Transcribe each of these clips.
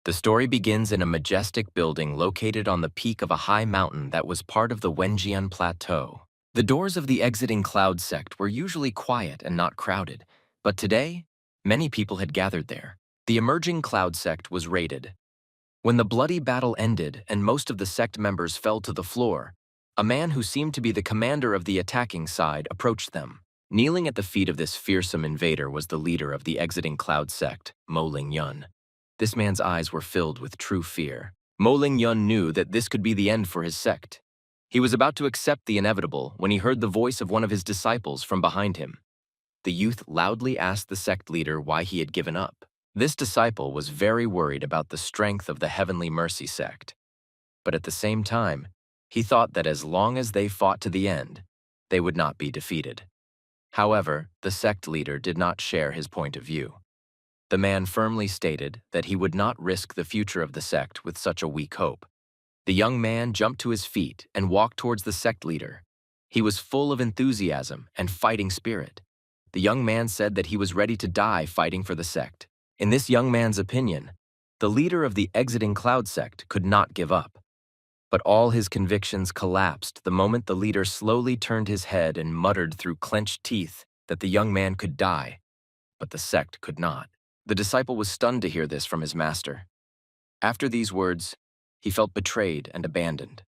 The story begins in a majestic building located on the peak of a high mountain that was part of the Wenjian Plateau. The doors of the exiting cloud sect were usually quiet and not crowded, but today, many people had gathered there. The emerging cloud sect was raided. When the bloody battle ended and most of the sect members fell to the floor, a man who seemed to be the commander of the attacking side approached them. Kneeling at the feet of this fearsome invader was the leader of the exiting cloud sect, Mo Ling-yun. This man's eyes were filled with true fear. Mo Ling-yun knew that this could be the end for his sect. He was about to accept the inevitable when he heard the voice of one of his disciples from behind him. The youth loudly asked the sect leader why he had given up. This disciple was very worried about the strength of the Heavenly Mercy sect. But at the same time, he thought that as long as they fought to the end, they would not be defeated. However, the sect leader did not share his point of view. The man firmly stated that he would not risk the future of the sect with such a weak hope. The young man jumped to his feet and walked towards the sect leader. He was full of enthusiasm and fighting spirit. The young man said that he was ready to die fighting for the sect. In this young man's opinion, the leader of the exiting cloud sect could not give up. But all his convictions collapsed the moment the leader slowly turned his head and muttered through clenched teeth that the young man could die, but the sect could not. The disciple was stunned to hear this from his master. After these words, he felt betrayed and abandoned.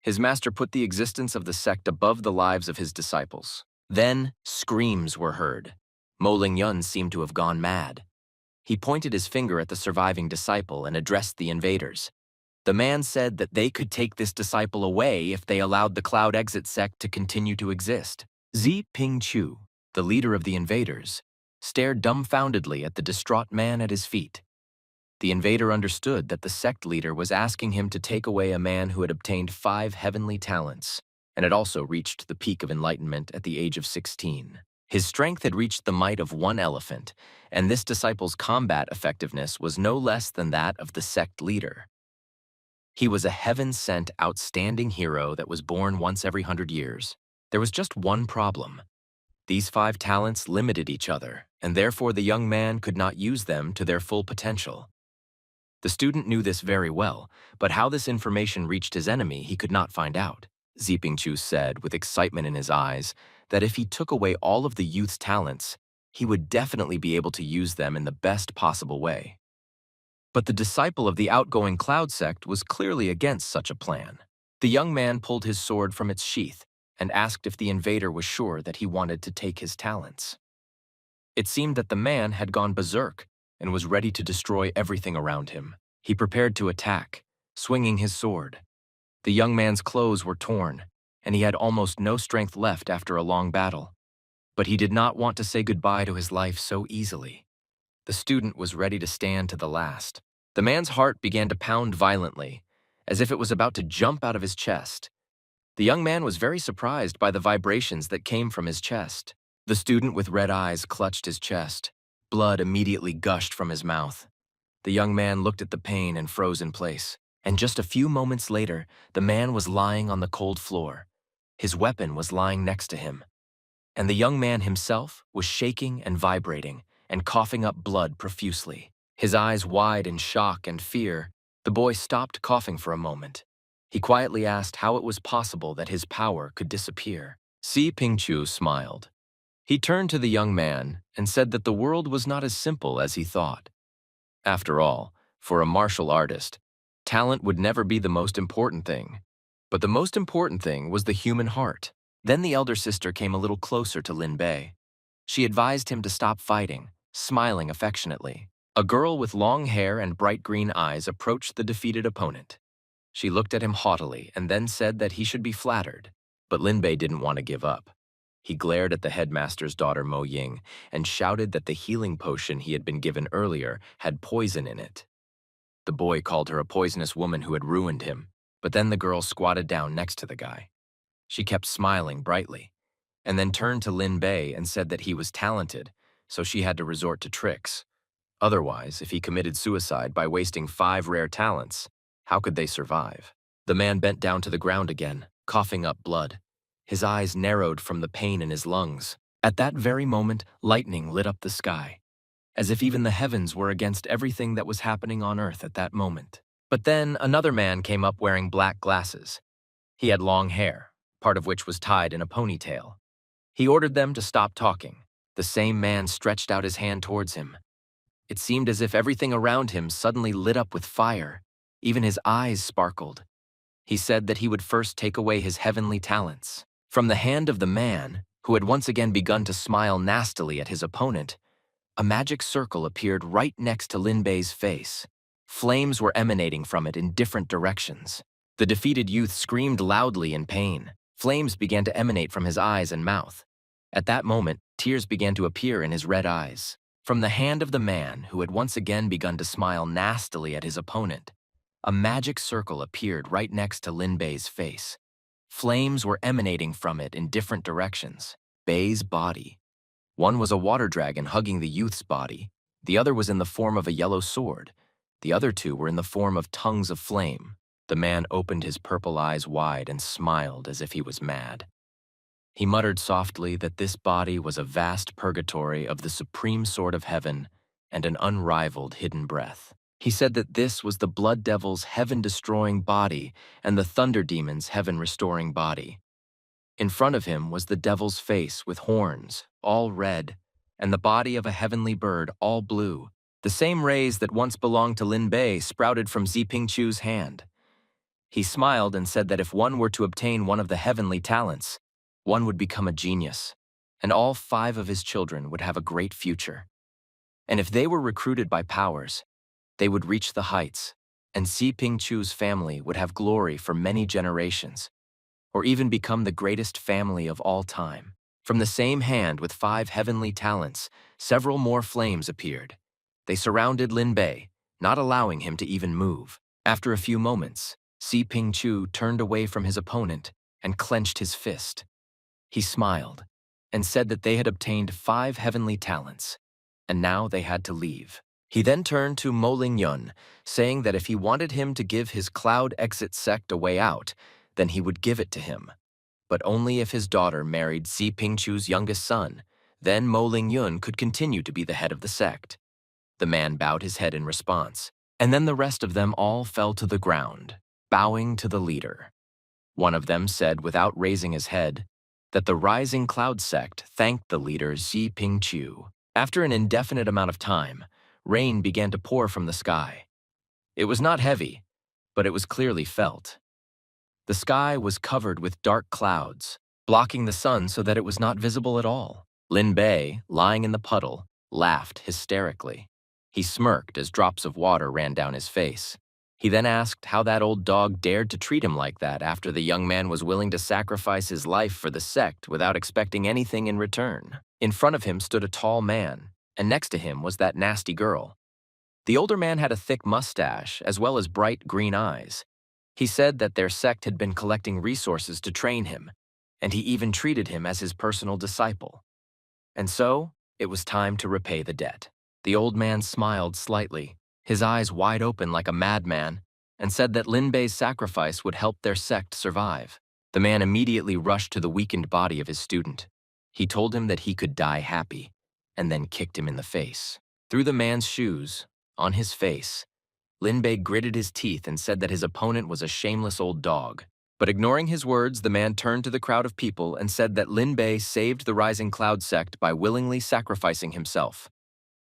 His master put the existence of the sect above the lives of his disciples. Then, screams were heard. Mo Ling-yun seemed to have gone mad. He pointed his finger at the surviving disciple and addressed the invaders. The man said that they could take this disciple away if they allowed the Cloud Exit sect to continue to exist. Zi Ping-chu, the leader of the invaders, stared dumbfoundedly at the distraught man at his feet. The invader understood that the sect leader was asking him to take away a man who had obtained 5 heavenly talents and had also reached the peak of enlightenment at the age of 16. His strength had reached the might of 1 elephant, and this disciple's combat effectiveness was no less than that of the sect leader. He was a heaven-sent, outstanding hero that was born once every 100 years. There was just one problem. These 5 talents limited each other, and therefore the young man could not use them to their full potential. The student knew this very well, but how this information reached his enemy he could not find out. Zi Pingchu said, with excitement in his eyes, that if he took away all of the youth's talents, he would definitely be able to use them in the best possible way. But the disciple of the outgoing cloud sect was clearly against such a plan. The young man pulled his sword from its sheath and asked if the invader was sure that he wanted to take his talents. It seemed that the man had gone berserk and was ready to destroy everything around him. He prepared to attack, swinging his sword. The young man's clothes were torn, and he had almost no strength left after a long battle. But he did not want to say goodbye to his life so easily. The student was ready to stand to the last. The man's heart began to pound violently, as if it was about to jump out of his chest. The young man was very surprised by the vibrations that came from his chest. The student with red eyes clutched his chest. Blood immediately gushed from his mouth. The young man looked at the pain and froze in place. And just a few moments later, the man was lying on the cold floor. His weapon was lying next to him. And the young man himself was shaking and vibrating and coughing up blood profusely. His eyes wide in shock and fear, the boy stopped coughing for a moment. He quietly asked how it was possible that his power could disappear. Zi Pingchu smiled. He turned to the young man and said that the world was not as simple as he thought. After all, for a martial artist, talent would never be the most important thing. But the most important thing was the human heart. Then the elder sister came a little closer to Lin Bei. She advised him to stop fighting, smiling affectionately. A girl with long hair and bright green eyes approached the defeated opponent. She looked at him haughtily and then said that he should be flattered. But Lin Bei didn't want to give up. He glared at the headmaster's daughter Mo Ying and shouted that the healing potion he had been given earlier had poison in it. The boy called her a poisonous woman who had ruined him, but then the girl squatted down next to the guy. She kept smiling brightly, and then turned to Lin Bei and said that he was talented, so she had to resort to tricks. Otherwise, if he committed suicide by wasting 5 rare talents, how could they survive? The man bent down to the ground again, coughing up blood. His eyes narrowed from the pain in his lungs. At that very moment, lightning lit up the sky. as if even the heavens were against everything that was happening on Earth at that moment. But then another man came up wearing black glasses. He had long hair, part of which was tied in a ponytail. He ordered them to stop talking. The same man stretched out his hand towards him. It seemed as if everything around him suddenly lit up with fire. Even his eyes sparkled. He said that he would first take away his heavenly talents. From the hand of the man, who had once again begun to smile nastily at his opponent, a magic circle appeared right next to Lin Bei's face. Flames were emanating from it in different directions. The defeated youth screamed loudly in pain. Flames began to emanate from his eyes and mouth. At that moment, tears began to appear in his red eyes. From the hand of the man, who had once again begun to smile nastily at his opponent, a magic circle appeared right next to Lin Bei's face. Flames were emanating from it in different directions. Bei's body. One was a water dragon hugging the youth's body. The other was in the form of a yellow sword. The other two were in the form of tongues of flame. The man opened his purple eyes wide and smiled as if he was mad. He muttered softly that this body was a vast purgatory of the supreme sword of heaven and an unrivaled hidden breath. He said that this was the blood devil's heaven-destroying body and the thunder demon's heaven-restoring body. In front of him was the devil's face with horns, all red, and the body of a heavenly bird, all blue. The same rays that once belonged to Lin Bei sprouted from Ziping-Chu's hand. He smiled and said that if one were to obtain one of the heavenly talents, one would become a genius, and all 5 of his children would have a great future. And if they were recruited by powers, they would reach the heights, and Ziping-Chu's family would have glory for many generations, or even become the greatest family of all time. From the same hand with 5 heavenly talents, several more flames appeared. They surrounded Lin Bei, not allowing him to even move. After a few moments, Ziping-Chu turned away from his opponent and clenched his fist. He smiled and said that they had obtained 5 heavenly talents, and now they had to leave. He then turned to Mo Ling-yun, saying that if he wanted him to give his Cloud Exit sect a way out, then he would give it to him. But only if his daughter married Ziping-Chu's youngest son, then Mo Ling-yun could continue to be the head of the sect. The man bowed his head in response, and then the rest of them all fell to the ground, bowing to the leader. One of them said, without raising his head, that the Rising Cloud sect thanked the leader Ziping-Chu. After an indefinite amount of time, rain began to pour from the sky. It was not heavy, but it was clearly felt. The sky was covered with dark clouds, blocking the sun so that it was not visible at all. Lin Bei, lying in the puddle, laughed hysterically. He smirked as drops of water ran down his face. He then asked how that old dog dared to treat him like that after the young man was willing to sacrifice his life for the sect without expecting anything in return. In front of him stood a tall man, and next to him was that nasty girl. The older man had a thick mustache as well as bright green eyes. He said that their sect had been collecting resources to train him, and he even treated him as his personal disciple. And so, it was time to repay the debt. The old man smiled slightly, his eyes wide open like a madman, and said that Lin Bei's sacrifice would help their sect survive. The man immediately rushed to the weakened body of his student. He told him that he could die happy, and then kicked him in the face. Through the man's shoes, on his face, Lin Bei gritted his teeth and said that his opponent was a shameless old dog. But ignoring his words, the man turned to the crowd of people and said that Lin Bei saved the Rising Cloud sect by willingly sacrificing himself.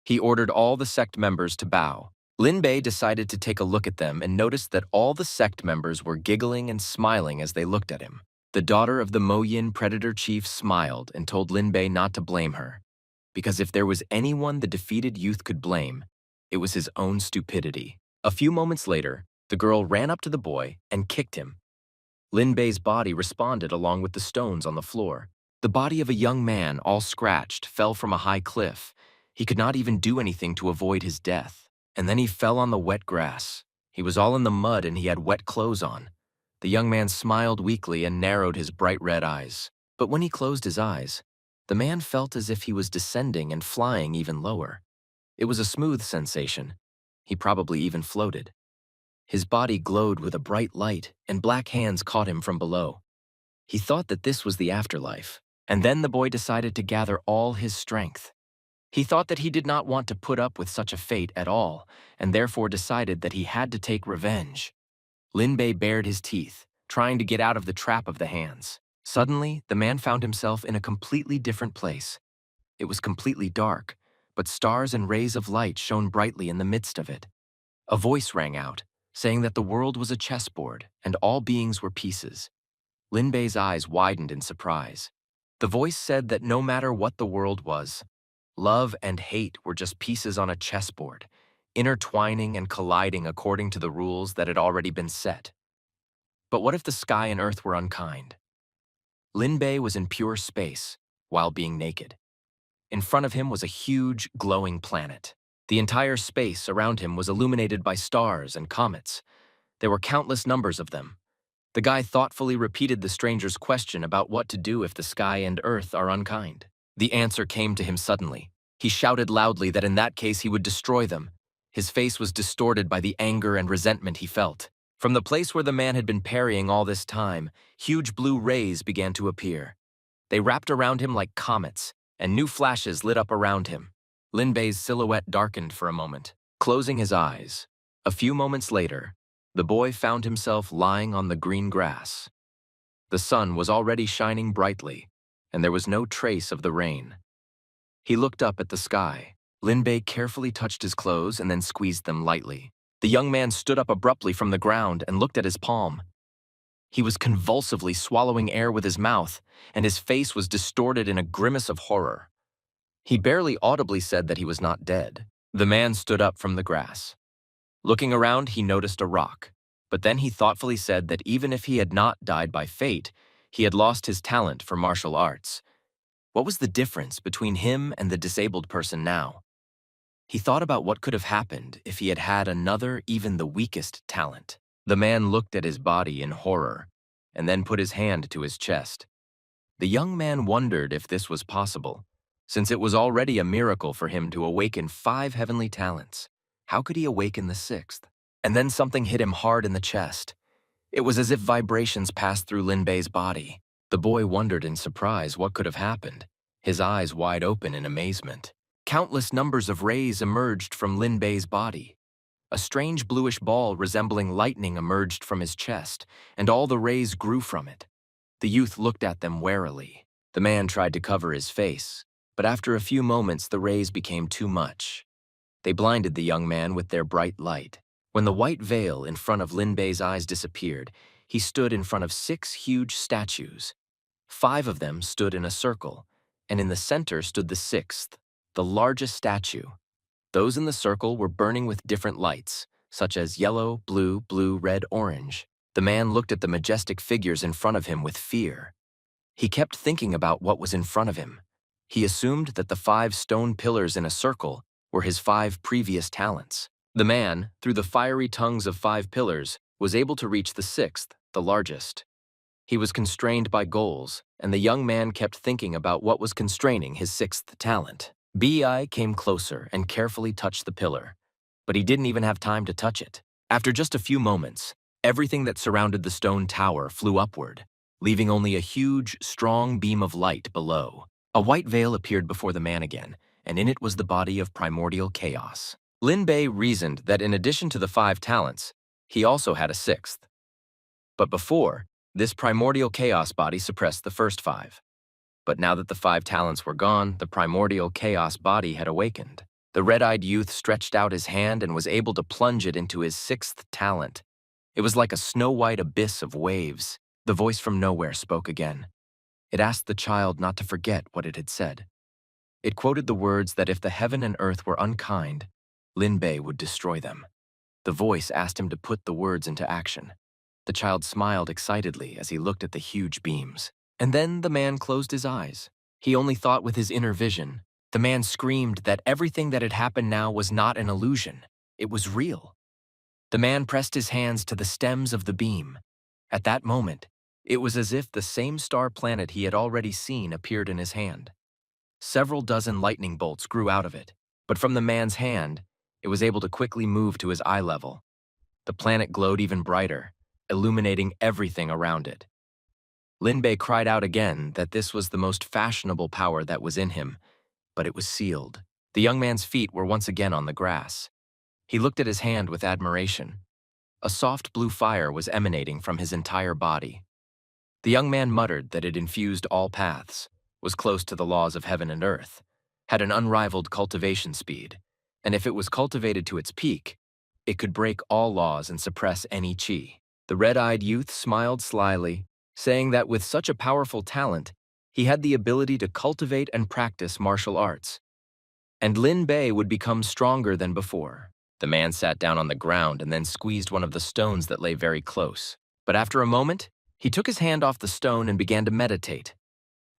He ordered all the sect members to bow. Lin Bei decided to take a look at them and noticed that all the sect members were giggling and smiling as they looked at him. The daughter of the Mo Yin Predator Chief smiled and told Lin Bei not to blame her, because if there was anyone the defeated youth could blame, it was his own stupidity. A few moments later, the girl ran up to the boy and kicked him. Lin Bei's body responded along with the stones on the floor. The body of a young man, all scratched, fell from a high cliff. He could not even do anything to avoid his death. And then he fell on the wet grass. He was all in the mud and he had wet clothes on. The young man smiled weakly and narrowed his bright red eyes. But when he closed his eyes, the man felt as if he was descending and flying even lower. It was a smooth sensation. He probably even floated. His body glowed with a bright light, and black hands caught him from below. He thought that this was the afterlife, and then the boy decided to gather all his strength. He thought that he did not want to put up with such a fate at all, and therefore decided that he had to take revenge. Linbei bared his teeth, trying to get out of the trap of the hands. Suddenly, the man found himself in a completely different place. It was completely dark, but stars and rays of light shone brightly in the midst of it. A voice rang out, saying that the world was a chessboard and all beings were pieces. Linbei's eyes widened in surprise. The voice said that no matter what the world was, love and hate were just pieces on a chessboard, intertwining and colliding according to the rules that had already been set. But what if the sky and earth were unkind? Linbei was in pure space, while being naked. In front of him was a huge, glowing planet. The entire space around him was illuminated by stars and comets. There were countless numbers of them. The guy thoughtfully repeated the stranger's question about what to do if the sky and earth are unkind. The answer came to him suddenly. He shouted loudly that in that case he would destroy them. His face was distorted by the anger and resentment he felt. From the place where the man had been parrying all this time, huge blue rays began to appear. They wrapped around him like comets, and new flashes lit up around him. Linbei's silhouette darkened for a moment, closing his eyes. A few moments later, the boy found himself lying on the green grass. The sun was already shining brightly, and there was no trace of the rain. He looked up at the sky. Linbei carefully touched his clothes and then squeezed them lightly. The young man stood up abruptly from the ground and looked at his palm. He was convulsively swallowing air with his mouth, and his face was distorted in a grimace of horror. He barely audibly said that he was not dead. The man stood up from the grass. Looking around, he noticed a rock, but then he thoughtfully said that even if he had not died by fate, he had lost his talent for martial arts. What was the difference between him and the disabled person now? He thought about what could have happened if he had had another, even the weakest talent. The man looked at his body in horror, and then put his hand to his chest. The young man wondered if this was possible, since it was already a miracle for him to awaken 5 heavenly talents. How could he awaken the 6th? And then something hit him hard in the chest. It was as if vibrations passed through Linbei's body. The boy wondered in surprise what could have happened, his eyes wide open in amazement. Countless numbers of rays emerged from Linbei's body. A strange bluish ball resembling lightning emerged from his chest, and all the rays grew from it. The youth looked at them warily. The man tried to cover his face, but after a few moments the rays became too much. They blinded the young man with their bright light. When the white veil in front of Linbei's eyes disappeared, he stood in front of 6 huge statues. 5 of them stood in a circle, and in the center stood the 6th, the largest statue. Those in the circle were burning with different lights, such as yellow, blue, red, orange. The man looked at the majestic figures in front of him with fear. He kept thinking about what was in front of him. He assumed that the 5 stone pillars in a circle were his 5 previous talents. The man, through the fiery tongues of 5 pillars, was able to reach the 6th, the largest. He was constrained by goals, and the young man kept thinking about what was constraining his 6th talent. Bi came closer and carefully touched the pillar, but he didn't even have time to touch it. After just a few moments, everything that surrounded the stone tower flew upward, leaving only a huge, strong beam of light below. A white veil appeared before the man again, and in it was the body of primordial chaos. Linbei reasoned that in addition to the 5 talents, he also had a 6th. But before, this primordial chaos body suppressed the first 5. But now that the 5 talents were gone, the primordial chaos body had awakened. The red-eyed youth stretched out his hand and was able to plunge it into his 6th talent. It was like a snow-white abyss of waves. The voice from nowhere spoke again. It asked the child not to forget what it had said. It quoted the words that if the heaven and earth were unkind, Linbei would destroy them. The voice asked him to put the words into action. The child smiled excitedly as he looked at the huge beams. And then the man closed his eyes. He only thought with his inner vision. The man screamed that everything that had happened now was not an illusion. It was real. The man pressed his hands to the stems of the beam. At that moment, it was as if the same star planet he had already seen appeared in his hand. Several dozen lightning bolts grew out of it, but from the man's hand, it was able to quickly move to his eye level. The planet glowed even brighter, illuminating everything around it. Linbei cried out again that this was the most fashionable power that was in him, but it was sealed. The young man's feet were once again on the grass. He looked at his hand with admiration. A soft blue fire was emanating from his entire body. The young man muttered that it infused all paths, was close to the laws of heaven and earth, had an unrivaled cultivation speed, and if it was cultivated to its peak, it could break all laws and suppress any chi. The red-eyed youth smiled slyly, saying that with such a powerful talent, he had the ability to cultivate and practice martial arts. And Lin Bei would become stronger than before. The man sat down on the ground and then squeezed one of the stones that lay very close. But after a moment, he took his hand off the stone and began to meditate.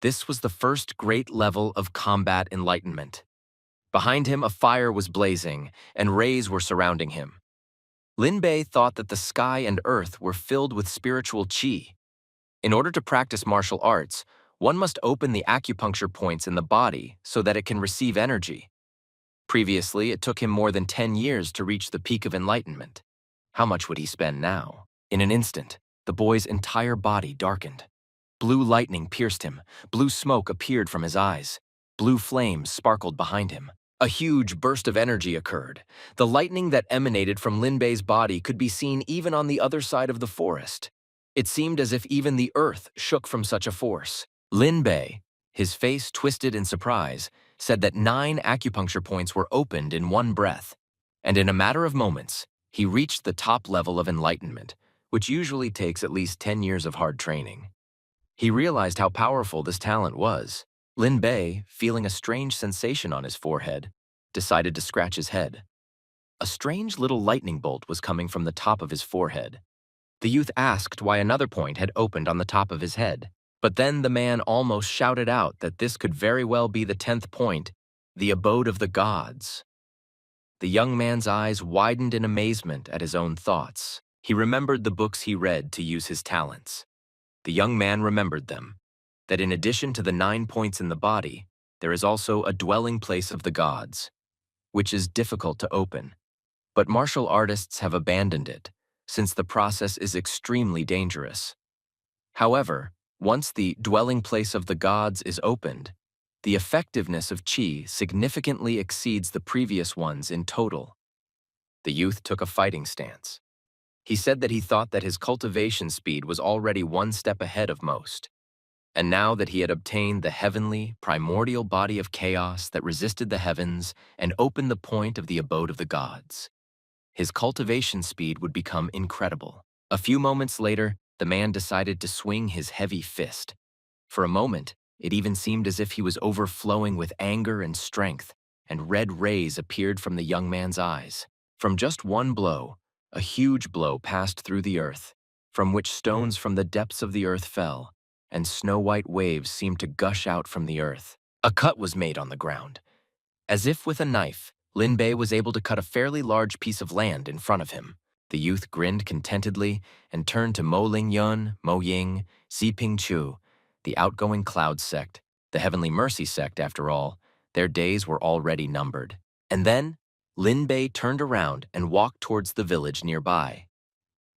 This was the first great level of combat enlightenment. Behind him, a fire was blazing, and rays were surrounding him. Lin Bei thought that the sky and earth were filled with spiritual qi. In order to practice martial arts, one must open the acupuncture points in the body so that it can receive energy. Previously, it took him more than 10 years to reach the peak of enlightenment. How much would he spend now? In an instant, the boy's entire body darkened. Blue lightning pierced him, blue smoke appeared from his eyes, blue flames sparkled behind him. A huge burst of energy occurred. The lightning that emanated from Lin Bei's body could be seen even on the other side of the forest. It seemed as if even the earth shook from such a force. Lin Bei, his face twisted in surprise, said that 9 acupuncture points were opened in one breath, and in a matter of moments, he reached the top level of enlightenment, which usually takes at least 10 years of hard training. He realized how powerful this talent was. Lin Bei, feeling a strange sensation on his forehead, decided to scratch his head. A strange little lightning bolt was coming from the top of his forehead. The youth asked why another point had opened on the top of his head. But then the man almost shouted out that this could very well be the 10th point, the abode of the gods. The young man's eyes widened in amazement at his own thoughts. He remembered the books he read to use his talents. The young man remembered them, that in addition to the 9 points in the body, there is also a dwelling place of the gods, which is difficult to open. But martial artists have abandoned it, since the process is extremely dangerous. However, once the dwelling place of the gods is opened, the effectiveness of qi significantly exceeds the previous ones in total. The youth took a fighting stance. He said that he thought that his cultivation speed was already one step ahead of most. And now that he had obtained the heavenly, primordial body of chaos that resisted the heavens and opened the point of the abode of the gods, his cultivation speed would become incredible. A few moments later, the man decided to swing his heavy fist. For a moment, it even seemed as if he was overflowing with anger and strength, and red rays appeared from the young man's eyes. From just one blow, a huge blow passed through the earth, from which stones from the depths of the earth fell, and snow-white waves seemed to gush out from the earth. A cut was made on the ground. As if with a knife, Lin Bei was able to cut a fairly large piece of land in front of him. The youth grinned contentedly and turned to Mo Ling Yun, Mo Ying, Xiping Chu, the outgoing Cloud sect, the Heavenly Mercy sect after all. Their days were already numbered. And then, Lin Bei turned around and walked towards the village nearby.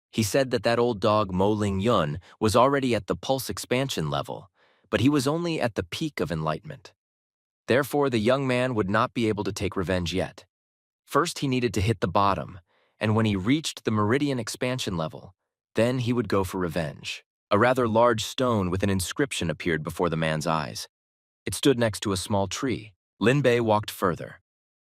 He said that old dog Mo Ling Yun was already at the pulse expansion level, but he was only at the peak of enlightenment. Therefore, the young man would not be able to take revenge yet. First, he needed to hit the bottom, and when he reached the meridian expansion level, then he would go for revenge. A rather large stone with an inscription appeared before the man's eyes. It stood next to a small tree. Lin Bei walked further.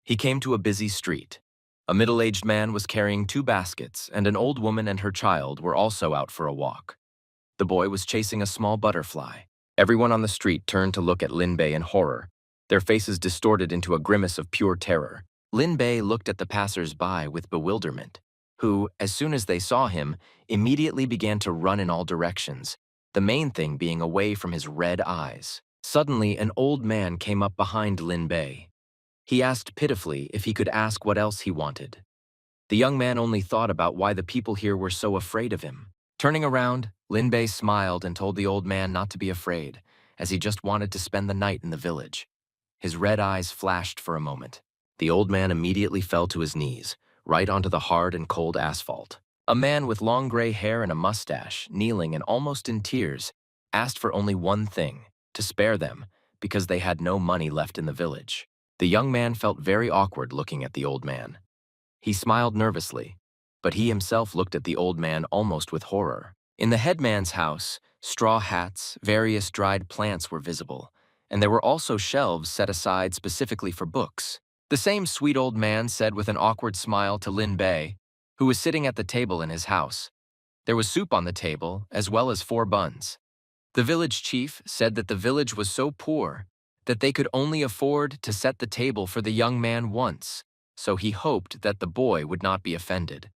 He came to a busy street. A middle-aged man was carrying 2 baskets, and an old woman and her child were also out for a walk. The boy was chasing a small butterfly. Everyone on the street turned to look at Lin Bei in horror, their faces distorted into a grimace of pure terror. Lin Bei looked at the passers-by with bewilderment, who, as soon as they saw him, immediately began to run in all directions, the main thing being away from his red eyes. Suddenly, an old man came up behind Lin Bei. He asked pitifully if he could ask what else he wanted. The young man only thought about why the people here were so afraid of him. Turning around, Lin Bei smiled and told the old man not to be afraid, as he just wanted to spend the night in the village. His red eyes flashed for a moment. The old man immediately fell to his knees, right onto the hard and cold asphalt. A man with long gray hair and a mustache, kneeling and almost in tears, asked for only one thing, to spare them, because they had no money left in the village. The young man felt very awkward looking at the old man. He smiled nervously, but he himself looked at the old man almost with horror. In the headman's house, straw hats, various dried plants were visible, and there were also shelves set aside specifically for books. The same sweet old man said with an awkward smile to Lin Bei, who was sitting at the table in his house. There was soup on the table, as well as 4 buns. The village chief said that the village was so poor that they could only afford to set the table for the young man once, so he hoped that the boy would not be offended.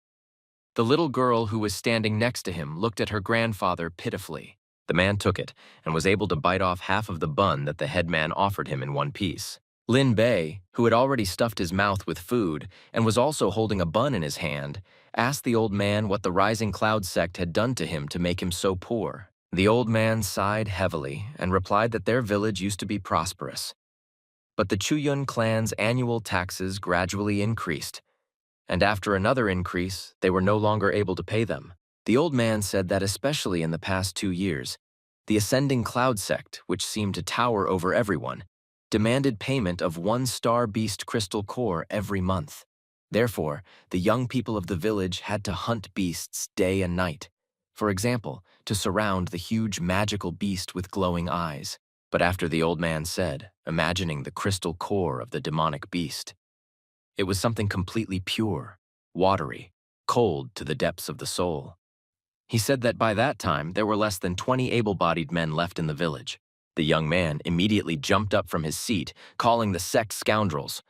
The little girl who was standing next to him looked at her grandfather pitifully. The man took it and was able to bite off half of the bun that the headman offered him in one piece. Lin Bei, who had already stuffed his mouth with food and was also holding a bun in his hand, asked the old man what the Rising Cloud sect had done to him to make him so poor. The old man sighed heavily and replied that their village used to be prosperous. But the Chuyun clan's annual taxes gradually increased, and after another increase, they were no longer able to pay them. The old man said that especially in the past 2 years, the Ascending Cloud sect, which seemed to tower over everyone, demanded payment of 1-star beast crystal core every month. Therefore, the young people of the village had to hunt beasts day and night. For example, to surround the huge magical beast with glowing eyes. But after the old man said, imagining the crystal core of the demonic beast, it was something completely pure, watery, cold to the depths of the soul. He said that by that time there were less than 20 able-bodied men left in the village. The young man immediately jumped up from his seat, calling the sect scoundrels.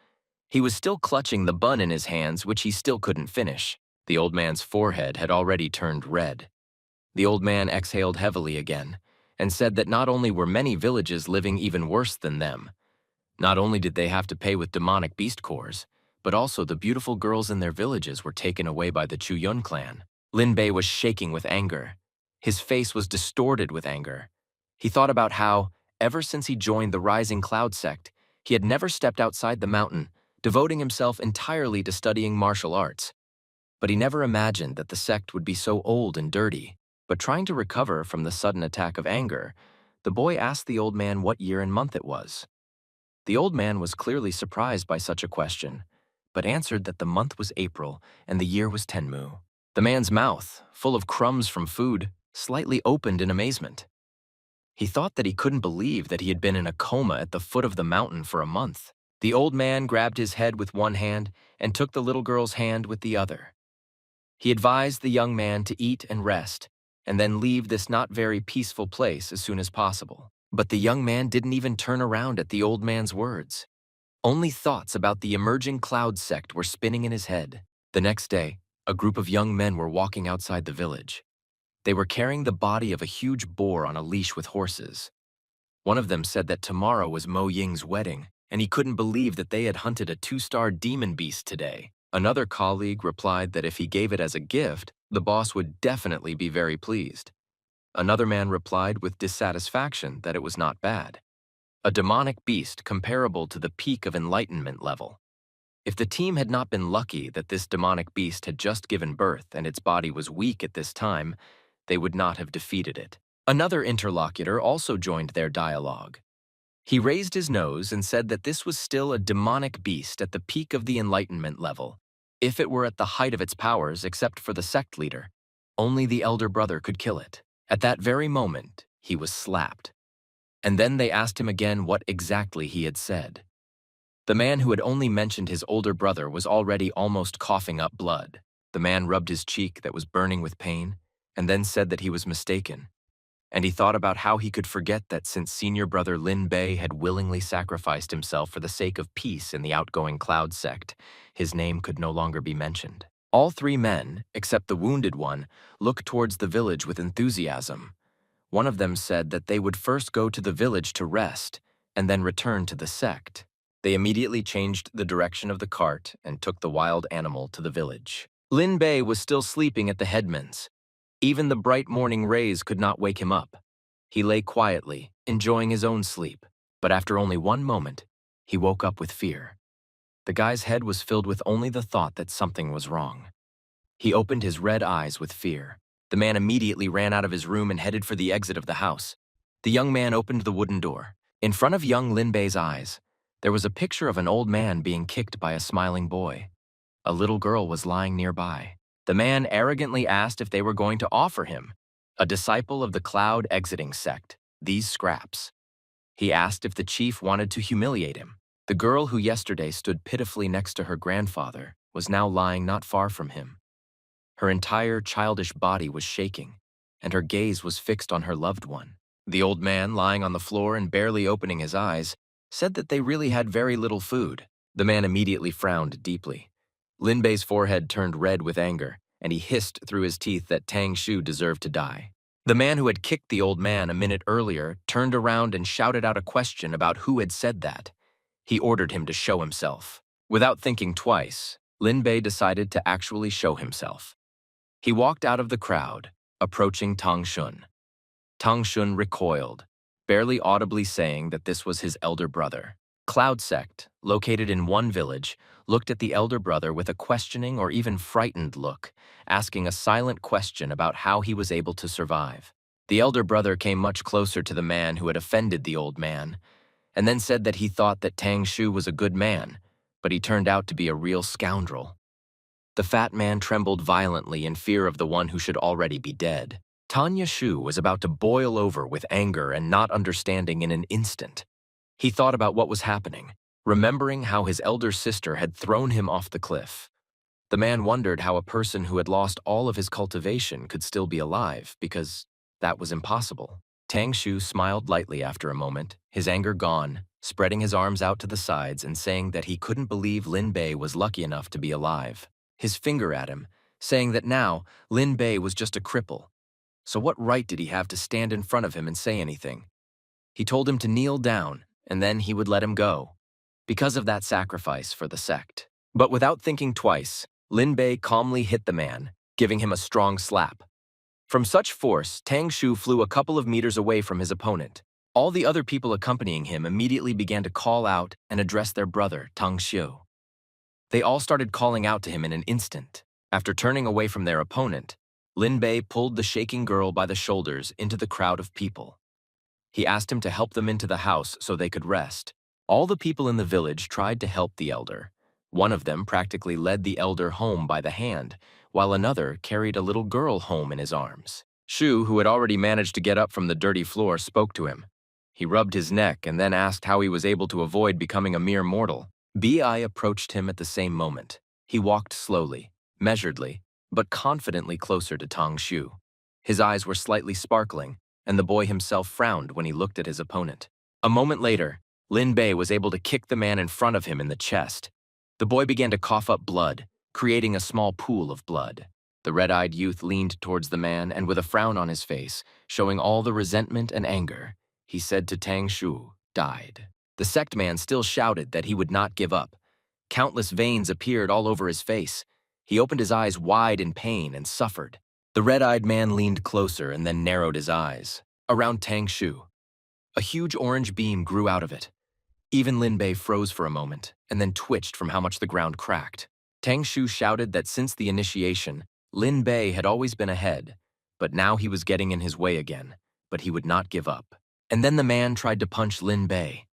He was still clutching the bun in his hands, which he still couldn't finish. The old man's forehead had already turned red. The old man exhaled heavily again and said that not only were many villages living even worse than them, not only did they have to pay with demonic beast cores, but also the beautiful girls in their villages were taken away by the Chuyun clan. Lin Bei was shaking with anger. His face was distorted with anger. He thought about how, ever since he joined the Rising Cloud sect, he had never stepped outside the mountain, devoting himself entirely to studying martial arts. But he never imagined that the sect would be so old and dirty. But trying to recover from the sudden attack of anger, the boy asked the old man what year and month it was. The old man was clearly surprised by such a question, but answered that the month was April and the year was Tenmu. The man's mouth, full of crumbs from food, slightly opened in amazement. He thought that he couldn't believe that he had been in a coma at the foot of the mountain for a month. The old man grabbed his head with one hand and took the little girl's hand with the other. He advised the young man to eat and rest, and then leave this not very peaceful place as soon as possible. But the young man didn't even turn around at the old man's words. Only thoughts about the emerging cloud sect were spinning in his head. The next day, a group of young men were walking outside the village. They were carrying the body of a huge boar on a leash with horses. One of them said that tomorrow was Mo Ying's wedding, and he couldn't believe that they had hunted a 2-star demon beast today. Another colleague replied that if he gave it as a gift, the boss would definitely be very pleased. Another man replied with dissatisfaction that it was not bad. A demonic beast comparable to the peak of enlightenment level. If the team had not been lucky that this demonic beast had just given birth and its body was weak at this time, they would not have defeated it. Another interlocutor also joined their dialogue. He raised his nose and said that this was still a demonic beast at the peak of the enlightenment level. If it were at the height of its powers, except for the sect leader, only the elder brother could kill it. At that very moment, he was slapped. And then they asked him again what exactly he had said. The man who had only mentioned his older brother was already almost coughing up blood. The man rubbed his cheek that was burning with pain, and then said that he was mistaken. And he thought about how he could forget that since senior brother Lin Bei had willingly sacrificed himself for the sake of peace in the outgoing cloud sect, his name could no longer be mentioned. All 3 men, except the wounded one, looked towards the village with enthusiasm. One of them said that they would first go to the village to rest, and then return to the sect. They immediately changed the direction of the cart and took the wild animal to the village. Lin Bei was still sleeping at the headman's. Even the bright morning rays could not wake him up. He lay quietly, enjoying his own sleep, but after only one moment, he woke up with fear. The guy's head was filled with only the thought that something was wrong. He opened his red eyes with fear. The man immediately ran out of his room and headed for the exit of the house. The young man opened the wooden door. In front of young Lin Bei's eyes, There was a picture of an old man being kicked by a smiling boy. A little girl was lying nearby. The man arrogantly asked if they were going to offer him, a disciple of the Cloud Exiting sect, these scraps. He asked if the chief wanted to humiliate him. The girl who yesterday stood pitifully next to her grandfather was now lying not far from him. Her entire childish body was shaking, and her gaze was fixed on her loved one. The old man, lying on the floor and barely opening his eyes, said that they really had very little food. The man immediately frowned deeply. Lin Bei's forehead turned red with anger, and he hissed through his teeth that Tang Shu deserved to die. The man who had kicked the old man a minute earlier turned around and shouted out a question about who had said that. He ordered him to show himself. Without thinking twice, Lin Bei decided to actually show himself. He walked out of the crowd, approaching Tang Shun. Tang Shun recoiled, barely audibly saying that this was his elder brother. Cloud Sect, located in one village, looked at the elder brother with a questioning or even frightened look, asking a silent question about how he was able to survive. The elder brother came much closer to the man who had offended the old man, and then said that he thought that Tang Shu was a good man, but he turned out to be a real scoundrel. The fat man trembled violently in fear of the one who should already be dead. Tanya Shu was about to boil over with anger and not understanding in an instant. He thought about what was happening, remembering how his elder sister had thrown him off the cliff. The man wondered how a person who had lost all of his cultivation could still be alive, because that was impossible. Tang Shu smiled lightly after a moment, his anger gone, spreading his arms out to the sides and saying that he couldn't believe Lin Bei was lucky enough to be alive. His finger at him, saying that now Lin Bei was just a cripple. So what right did he have to stand in front of him and say anything? He told him to kneel down, and then he would let him go, because of that sacrifice for the sect. But without thinking twice, Lin Bei calmly hit the man, giving him a strong slap. From such force, Tang Shu flew a couple of meters away from his opponent. All the other people accompanying him immediately began to call out and address their brother, Tang Xiu. They all started calling out to him in an instant. After turning away from their opponent, Lin Bei pulled the shaking girl by the shoulders into the crowd of people. He asked him to help them into the house so they could rest. All the people in the village tried to help the elder. One of them practically led the elder home by the hand, while another carried a little girl home in his arms. Shu, who had already managed to get up from the dirty floor, spoke to him. He rubbed his neck and then asked how he was able to avoid becoming a mere mortal. Bi approached him at the same moment. He walked slowly, measuredly, but confidently closer to Tang Shu. His eyes were slightly sparkling, and the boy himself frowned when he looked at his opponent. A moment later, Lin Bei was able to kick the man in front of him in the chest. The boy began to cough up blood, creating a small pool of blood. The red-eyed youth leaned towards the man, and with a frown on his face, showing all the resentment and anger, he said to Tang Shu, "Died." The sect man still shouted that he would not give up. Countless veins appeared all over his face. He opened his eyes wide in pain and suffered. The red-eyed man leaned closer and then narrowed his eyes. Around Tang Shu, a huge orange beam grew out of it. Even Lin Bei froze for a moment and then twitched from how much the ground cracked. Tang Shu shouted that since the initiation, Lin Bei had always been ahead, but now he was getting in his way again, but he would not give up. And then the man tried to punch Lin Bei.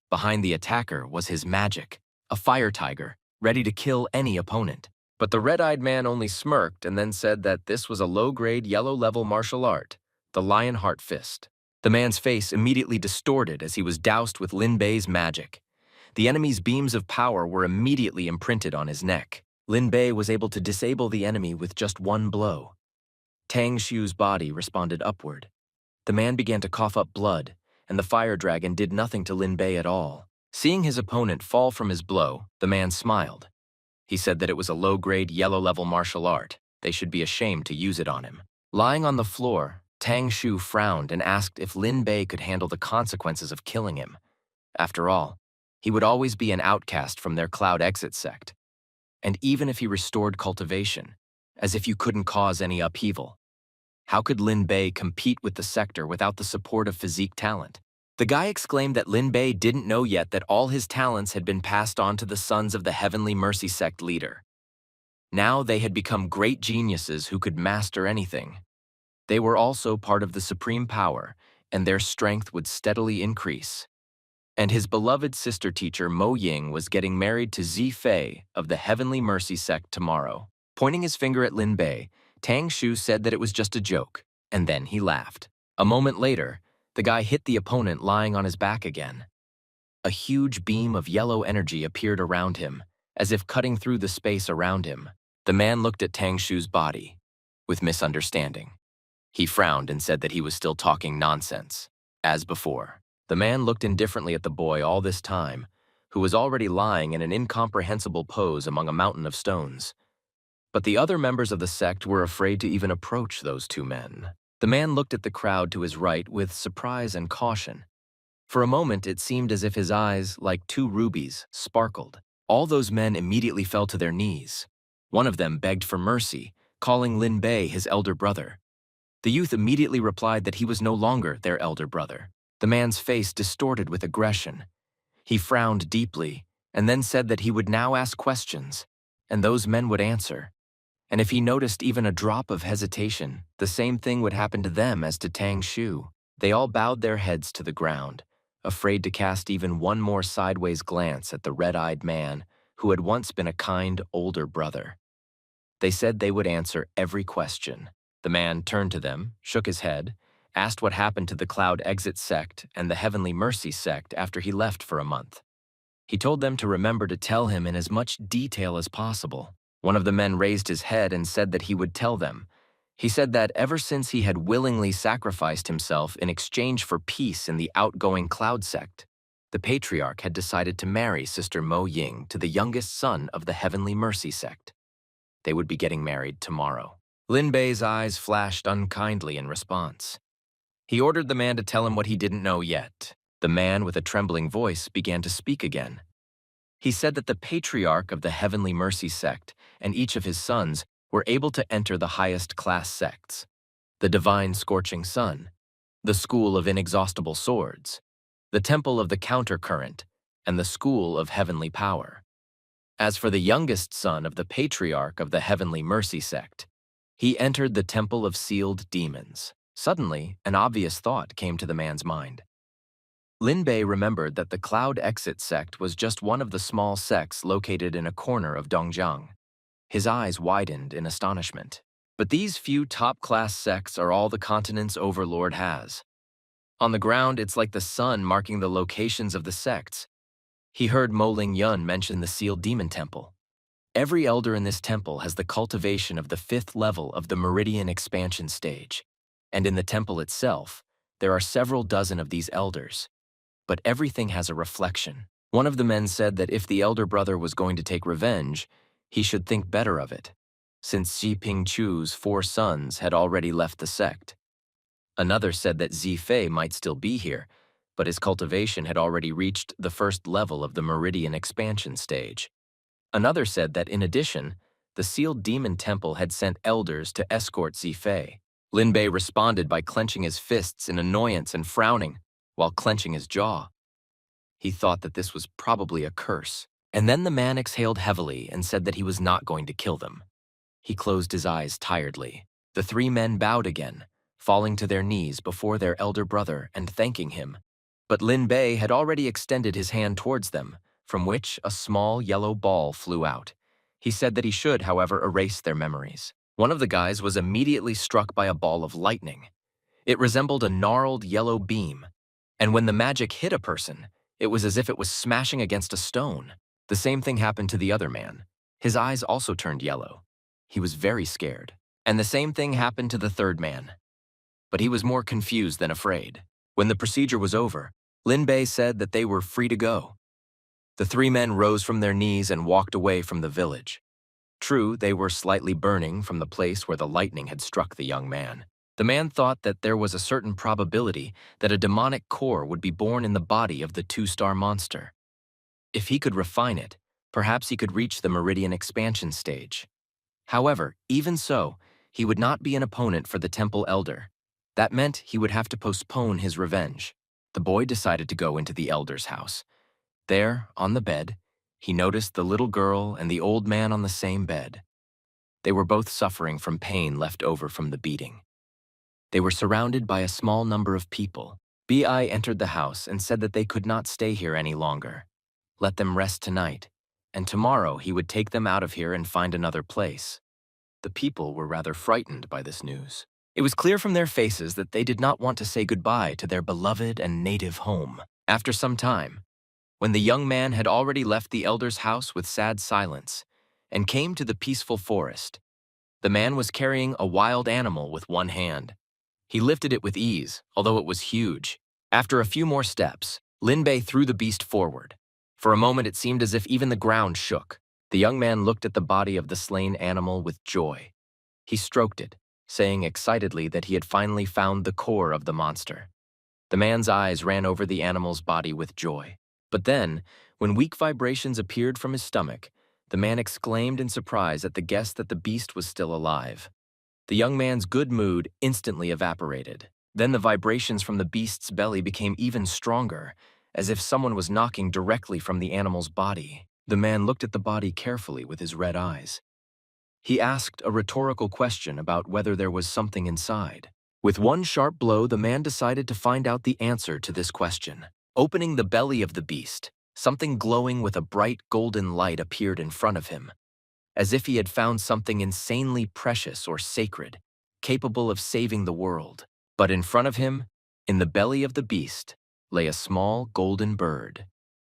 Behind the attacker was his magic, a fire tiger, ready to kill any opponent. But the red-eyed man only smirked and then said that this was a low-grade yellow-level martial art, the Lionheart Fist. The man's face immediately distorted as he was doused with Lin Bei's magic. The enemy's beams of power were immediately imprinted on his neck. Lin Bei was able to disable the enemy with just one blow. Tang Shu's body responded upward. The man began to cough up blood, and the fire dragon did nothing to Lin Bei at all. Seeing his opponent fall from his blow, the man smiled. He said that it was a low-grade yellow-level martial art. They should be ashamed to use it on him. Lying on the floor, Tang Shu frowned and asked if Lin Bei could handle the consequences of killing him. After all, he would always be an outcast from their Cloud Exit sect. And even if he restored cultivation, as if you couldn't cause any upheaval, how could Lin Bei compete with the sector without the support of physique talent? The guy exclaimed that Lin Bei didn't know yet that all his talents had been passed on to the sons of the Heavenly Mercy sect leader. Now they had become great geniuses who could master anything. They were also part of the supreme power, and their strength would steadily increase. and his beloved sister teacher Mo Ying was getting married to Zi Fei of the Heavenly Mercy sect tomorrow. Pointing his finger at Lin Bei, Tang Shu said that it was just a joke, and then he laughed. A moment later, the guy hit the opponent lying on his back again. A huge beam of yellow energy appeared around him, as if cutting through the space around him. The man looked at Tang Shu's body, with misunderstanding. He frowned and said that he was still talking nonsense. As before, the man looked indifferently at the boy all this time, who was already lying in an incomprehensible pose among a mountain of stones. But the other members of the sect were afraid to even approach those two men. The man looked at the crowd to his right with surprise and caution. For a moment, it seemed as if his eyes, like two rubies, sparkled. All those men immediately fell to their knees. One of them begged for mercy, calling Lin Bei his elder brother. The youth immediately replied that he was no longer their elder brother. The man's face distorted with aggression. He frowned deeply, and then said that he would now ask questions, and those men would answer. And if he noticed even a drop of hesitation, the same thing would happen to them as to Tang Shu. They all bowed their heads to the ground, afraid to cast even one more sideways glance at the red-eyed man who had once been a kind older brother. They said they would answer every question. The man turned to them, shook his head, asked what happened to the Cloud Exit sect and the Heavenly Mercy sect after he left for a month. He told them to remember to tell him in as much detail as possible. One of the men raised his head and said that he would tell them. He said that ever since he had willingly sacrificed himself in exchange for peace in the outgoing Cloud sect, the Patriarch had decided to marry Sister Mo Ying to the youngest son of the Heavenly Mercy sect. They would be getting married tomorrow. Lin Bei's eyes flashed unkindly in response. He ordered the man to tell him what he didn't know yet. The man, with a trembling voice, began to speak again. He said that the Patriarch of the Heavenly Mercy sect and each of his sons were able to enter the highest class sects: the Divine Scorching Sun, the School of Inexhaustible Swords, the Temple of the Countercurrent, and the School of Heavenly Power. As for the youngest son of the Patriarch of the Heavenly Mercy sect, he entered the Temple of Sealed Demons. Suddenly, an obvious thought came to the man's mind. Lin Bei remembered that the Cloud Exit sect was just one of the small sects located in a corner of Dongjiang. His eyes widened in astonishment. But these few top-class sects are all the continent's overlord has. On the ground, it's like the sun marking the locations of the sects. He heard Mo Ling Yun mention the Sealed Demon Temple. Every elder in this temple has the cultivation of the 5th level of the Meridian Expansion stage. And in the temple itself, there are several dozen of these elders. But everything has a reflection. One of the men said that if the elder brother was going to take revenge, he should think better of it, since Xi Pingchu's 4 sons had already left the sect. Another said that Zi Fei might still be here, but his cultivation had already reached the 1st level of the Meridian Expansion stage. Another said that in addition, the Sealed Demon Temple had sent elders to escort Zi Fei. Lin Bei responded by clenching his fists in annoyance and frowning, while clenching his jaw. He thought that this was probably a curse. And then the man exhaled heavily and said that he was not going to kill them. He closed his eyes tiredly. The 3 men bowed again, falling to their knees before their elder brother and thanking him. But Lin Bei had already extended his hand towards them, from which a small yellow ball flew out. He said that he should, however, erase their memories. One of the guys was immediately struck by a ball of lightning. It resembled a gnarled yellow beam, and when the magic hit a person, it was as if it was smashing against a stone. The same thing happened to the other man. His eyes also turned yellow. He was very scared. And the same thing happened to the 3rd man. But he was more confused than afraid. When the procedure was over, Lin Bei said that they were free to go. The 3 men rose from their knees and walked away from the village. True, they were slightly burning from the place where the lightning had struck the young man. The man thought that there was a certain probability that a demonic core would be born in the body of the 2-star monster. If he could refine it, perhaps he could reach the Meridian Expansion stage. However, even so, he would not be an opponent for the Temple Elder. That meant he would have to postpone his revenge. The boy decided to go into the Elder's house. There, on the bed, he noticed the little girl and the old man on the same bed. They were both suffering from pain left over from the beating. They were surrounded by a small number of people. Bi entered the house and said that they could not stay here any longer. Let them rest tonight, and tomorrow he would take them out of here and find another place. The people were rather frightened by this news. It was clear from their faces that they did not want to say goodbye to their beloved and native home. After some time, when the young man had already left the elder's house with sad silence and came to the peaceful forest, the man was carrying a wild animal with one hand. He lifted it with ease, although it was huge. After a few more steps, Linbei threw the beast forward. For a moment it seemed as if even the ground shook. The young man looked at the body of the slain animal with joy. He stroked it, saying excitedly that he had finally found the core of the monster. The man's eyes ran over the animal's body with joy. But then, when weak vibrations appeared from his stomach, the man exclaimed in surprise at the guess that the beast was still alive. The young man's good mood instantly evaporated. Then the vibrations from the beast's belly became even stronger, as if someone was knocking directly from the animal's body. The man looked at the body carefully with his red eyes. He asked a rhetorical question about whether there was something inside. With one sharp blow, the man decided to find out the answer to this question. Opening the belly of the beast, something glowing with a bright golden light appeared in front of him, as if he had found something insanely precious or sacred, capable of saving the world. But in front of him, in the belly of the beast, lay a small golden bird.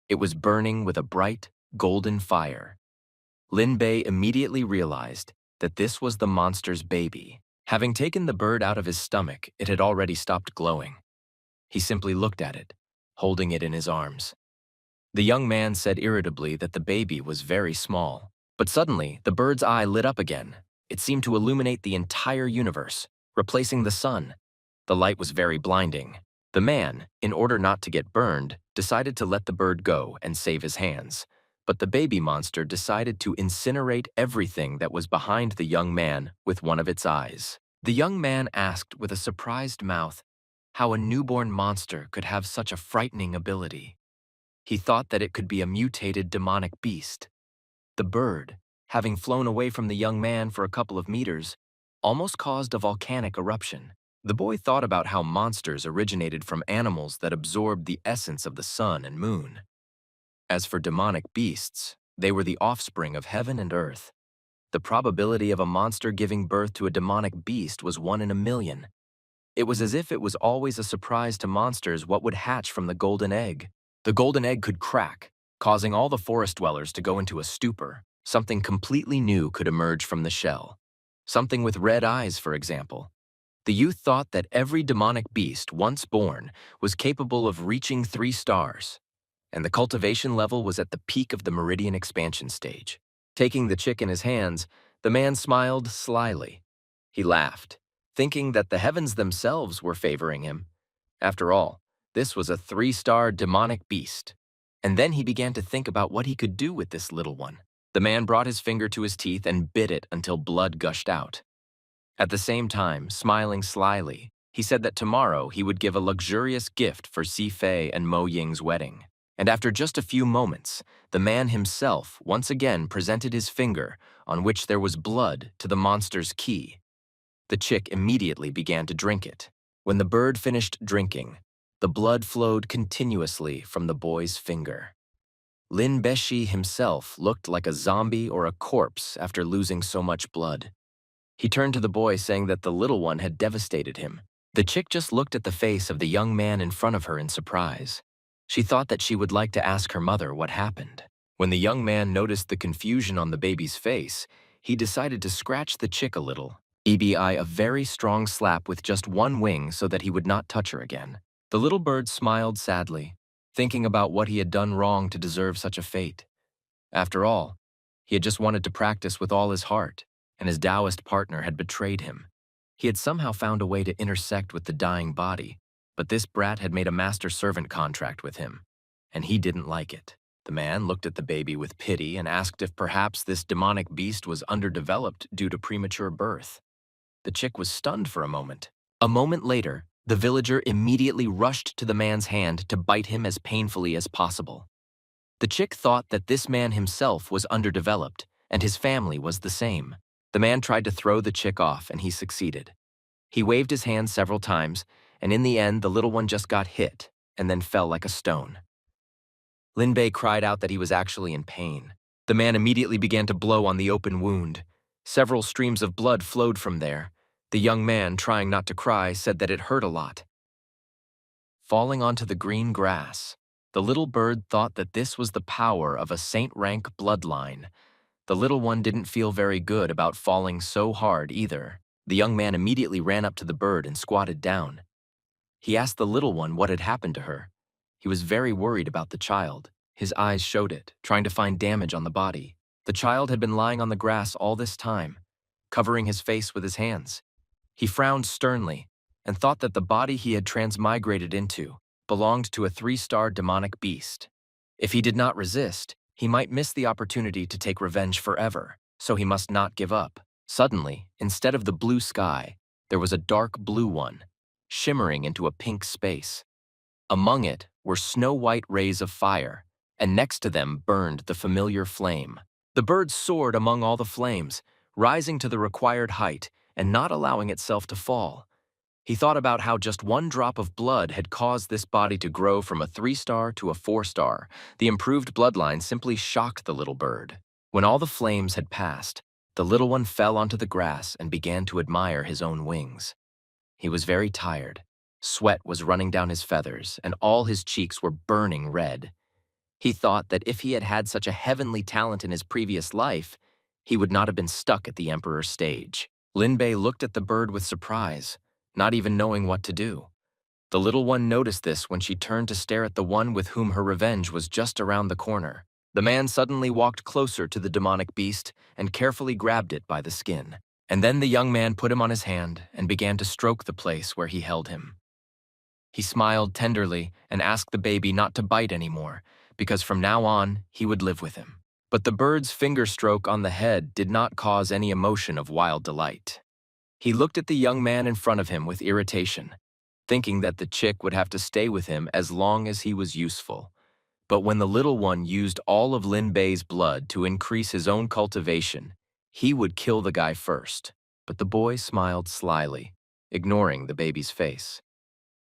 It was burning with a bright, golden fire. Linbei immediately realized that this was the monster's baby. Having taken the bird out of his stomach, it had already stopped glowing. He simply looked at it, holding it in his arms. The young man said irritably that the baby was very small. But suddenly, the bird's eye lit up again. It seemed to illuminate the entire universe, replacing the sun. The light was very blinding. The man, in order not to get burned, decided to let the bird go and save his hands. But the baby monster decided to incinerate everything that was behind the young man with one of its eyes. The young man asked with a surprised mouth how a newborn monster could have such a frightening ability. He thought that it could be a mutated demonic beast. The bird, having flown away from the young man for a couple of meters, almost caused a volcanic eruption. The boy thought about how monsters originated from animals that absorbed the essence of the sun and moon. As for demonic beasts, they were the offspring of heaven and earth. The probability of a monster giving birth to a demonic beast was 1 in a million. It was as if it was always a surprise to monsters what would hatch from the golden egg. The golden egg could crack, causing all the forest dwellers to go into a stupor. Something completely new could emerge from the shell. Something with red eyes, for example. The youth thought that every demonic beast, once born, was capable of reaching 3 stars, and the cultivation level was at the peak of the meridian expansion stage. Taking the chick in his hands, the man smiled slyly. He laughed, thinking that the heavens themselves were favoring him. After all, this was a 3-star demonic beast. And then he began to think about what he could do with this little one. The man brought his finger to his teeth and bit it until blood gushed out. At the same time, smiling slyly, he said that tomorrow he would give a luxurious gift for Si Fei and Mo Ying's wedding. And after just a few moments, the man himself once again presented his finger, on which there was blood, to the monster's key. The chick immediately began to drink it. When the bird finished drinking, the blood flowed continuously from the boy's finger. Lin Beshi himself looked like a zombie or a corpse after losing so much blood. He turned to the boy, saying that the little one had devastated him. The chick just looked at the face of the young man in front of her in surprise. She thought that she would like to ask her mother what happened. When the young man noticed the confusion on the baby's face, he decided to scratch the chick a little, EBI a very strong slap with just one wing so that he would not touch her again. The little bird smiled sadly, thinking about what he had done wrong to deserve such a fate. After all, he had just wanted to practice with all his heart, and his Taoist partner had betrayed him. He had somehow found a way to intersect with the dying body, but this brat had made a master-servant contract with him, and he didn't like it. The man looked at the baby with pity and asked if perhaps this demonic beast was underdeveloped due to premature birth. The chick was stunned for a moment. A moment later, the villager immediately rushed to the man's hand to bite him as painfully as possible. The chick thought that this man himself was underdeveloped, and his family was the same. The man tried to throw the chick off, and he succeeded. He waved his hand several times, and in the end, the little one just got hit and then fell like a stone. Linbei cried out that he was actually in pain. The man immediately began to blow on the open wound. Several streams of blood flowed from there. The young man, trying not to cry, said that it hurt a lot. Falling onto the green grass, the little bird thought that this was the power of a saint-rank bloodline. The little one didn't feel very good about falling so hard either. The young man immediately ran up to the bird and squatted down. He asked the little one what had happened to her. He was very worried about the child. His eyes showed it, trying to find damage on the body. The child had been lying on the grass all this time, covering his face with his hands. He frowned sternly and thought that the body he had transmigrated into belonged to a 3-star demonic beast. If he did not resist, he might miss the opportunity to take revenge forever, so he must not give up. Suddenly, instead of the blue sky, there was a dark blue one, shimmering into a pink space. Among it were snow-white rays of fire, and next to them burned the familiar flame. The bird soared among all the flames, rising to the required height and not allowing itself to fall. He thought about how just one drop of blood had caused this body to grow from a 3-star to a 4-star. The improved bloodline simply shocked the little bird. When all the flames had passed, the little one fell onto the grass and began to admire his own wings. He was very tired. Sweat was running down his feathers, and all his cheeks were burning red. He thought that if he had had such a heavenly talent in his previous life, he would not have been stuck at the emperor's stage. Linbei looked at the bird with surprise, not even knowing what to do. The little one noticed this when she turned to stare at the one with whom her revenge was just around the corner. The man suddenly walked closer to the demonic beast and carefully grabbed it by the skin. And then the young man put him on his hand and began to stroke the place where he held him. He smiled tenderly and asked the baby not to bite anymore, because from now on, he would live with him. But the bird's finger stroke on the head did not cause any emotion of wild delight. He looked at the young man in front of him with irritation, thinking that the chick would have to stay with him as long as he was useful. But when the little one used all of Linbei's blood to increase his own cultivation, he would kill the guy first. But the boy smiled slyly, ignoring the baby's face.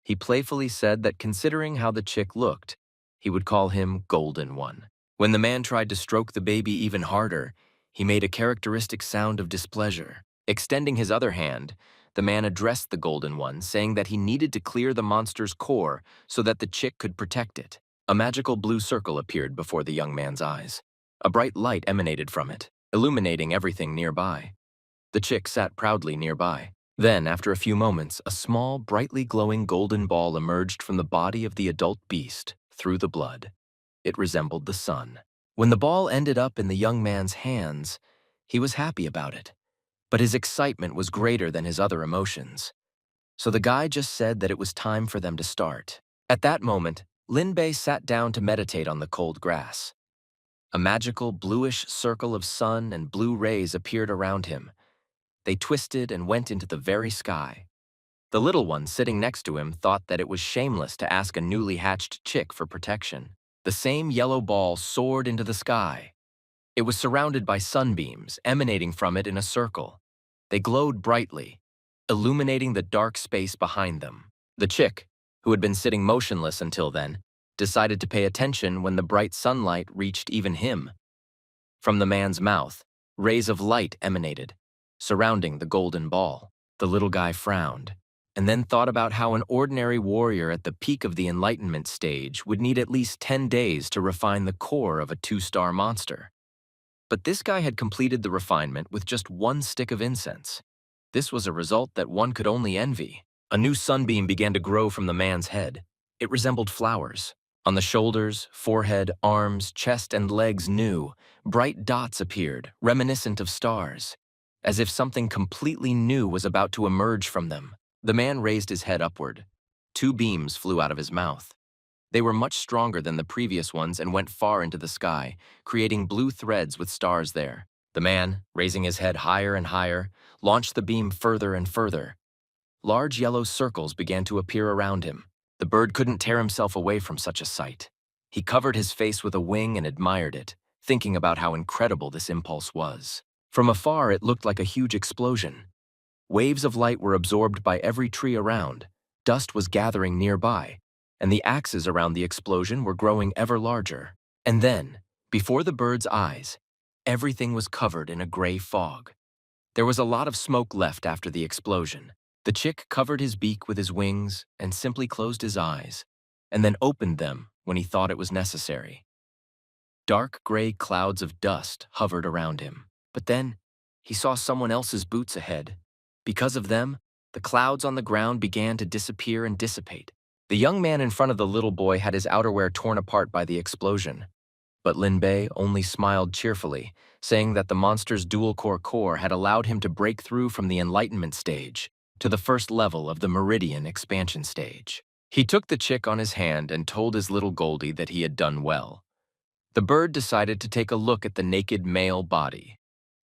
He playfully said that considering how the chick looked, he would call him Golden One. When the man tried to stroke the baby even harder, he made a characteristic sound of displeasure. Extending his other hand, the man addressed the Golden One, saying that he needed to clear the monster's core so that the chick could protect it. A magical blue circle appeared before the young man's eyes. A bright light emanated from it, illuminating everything nearby. The chick sat proudly nearby. Then, after a few moments, a small, brightly glowing golden ball emerged from the body of the adult beast through the blood. It resembled the sun. When the ball ended up in the young man's hands, he was happy about it. But his excitement was greater than his other emotions. So the guy just said that it was time for them to start. At that moment, Linbei sat down to meditate on the cold grass. A magical bluish circle of sun and blue rays appeared around him. They twisted and went into the very sky. The little one sitting next to him thought that it was shameless to ask a newly hatched chick for protection. The same yellow ball soared into the sky. It was surrounded by sunbeams emanating from it in a circle. They glowed brightly, illuminating the dark space behind them. The chick, who had been sitting motionless until then, decided to pay attention when the bright sunlight reached even him. From the man's mouth, rays of light emanated, surrounding the golden ball. The little guy frowned, and then thought about how an ordinary warrior at the peak of the enlightenment stage would need at least 10 days to refine the core of a 2-star monster. But this guy had completed the refinement with just 1 stick of incense. This was a result that one could only envy. A new sunbeam began to grow from the man's head. It resembled flowers. On the shoulders, forehead, arms, chest, and legs new, bright dots appeared, reminiscent of stars, as if something completely new was about to emerge from them. The man raised his head upward. 2 beams flew out of his mouth. They were much stronger than the previous ones and went far into the sky, creating blue threads with stars there. The man, raising his head higher and higher, launched the beam further and further. Large yellow circles began to appear around him. The bird couldn't tear himself away from such a sight. He covered his face with a wing and admired it, thinking about how incredible this impulse was. From afar, it looked like a huge explosion. Waves of light were absorbed by every tree around, Dust was gathering nearby, and the axes around the explosion were growing ever larger. And then, before the bird's eyes, everything was covered in a gray fog. There was a lot of smoke left after the explosion. The chick covered his beak with his wings and simply closed his eyes, and then opened them when he thought it was necessary. Dark gray clouds of dust hovered around him, but then he saw someone else's boots ahead. Because of them, the clouds on the ground began to disappear and dissipate. The young man in front of the little boy had his outerwear torn apart by the explosion, but Lin Bei only smiled cheerfully, saying that the monster's dual-core core had allowed him to break through from the Enlightenment stage to the first level of the Meridian expansion stage. He took the chick on his hand and told his little Goldie that he had done well. The bird decided to take a look at the naked male body.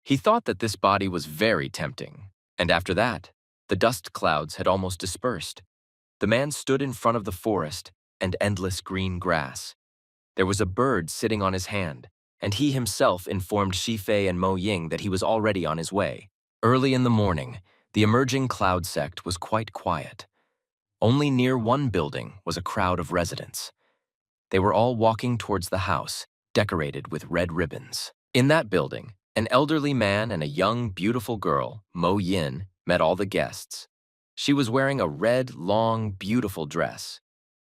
He thought that this body was very tempting, and after that, the dust clouds had almost dispersed. The man stood in front of the forest and endless green grass. There was a bird sitting on his hand, and he himself informed Shifei and Mo Ying that he was already on his way. Early in the morning, the emerging cloud sect was quite quiet. Only near one building was a crowd of residents. They were all walking towards the house, decorated with red ribbons. In that building, an elderly man and a young, beautiful girl, Mo Yin, met all the guests. She was wearing a red, long, beautiful dress.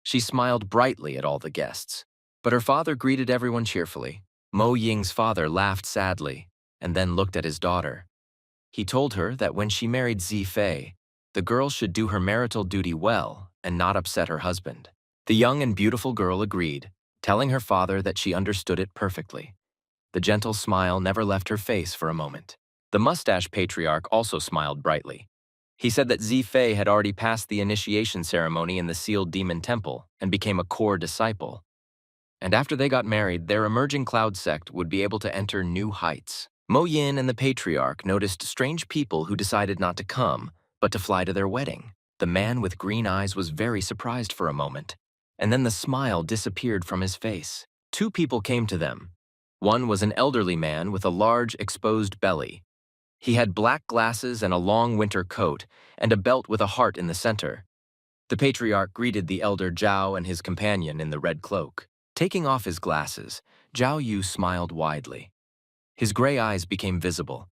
She smiled brightly at all the guests, but her father greeted everyone cheerfully. Mo Ying's father laughed sadly and then looked at his daughter. He told her that when she married Fei, the girl should do her marital duty well and not upset her husband. The young and beautiful girl agreed, telling her father that she understood it perfectly. The gentle smile never left her face for a moment. The mustache patriarch also smiled brightly. He said that Fei had already passed the initiation ceremony in the sealed demon temple and became a core disciple. And after they got married, their emerging cloud sect would be able to enter new heights. Mo Yin and the patriarch noticed strange people who decided not to come, but to fly to their wedding. The man with green eyes was very surprised for a moment, and then the smile disappeared from his face. Two people came to them. One was an elderly man with a large, exposed belly. He had black glasses and a long winter coat, and a belt with a heart in the center. The patriarch greeted the elder Zhao and his companion in the red cloak. Taking off his glasses, Zhao Yu smiled widely. His gray eyes became visible.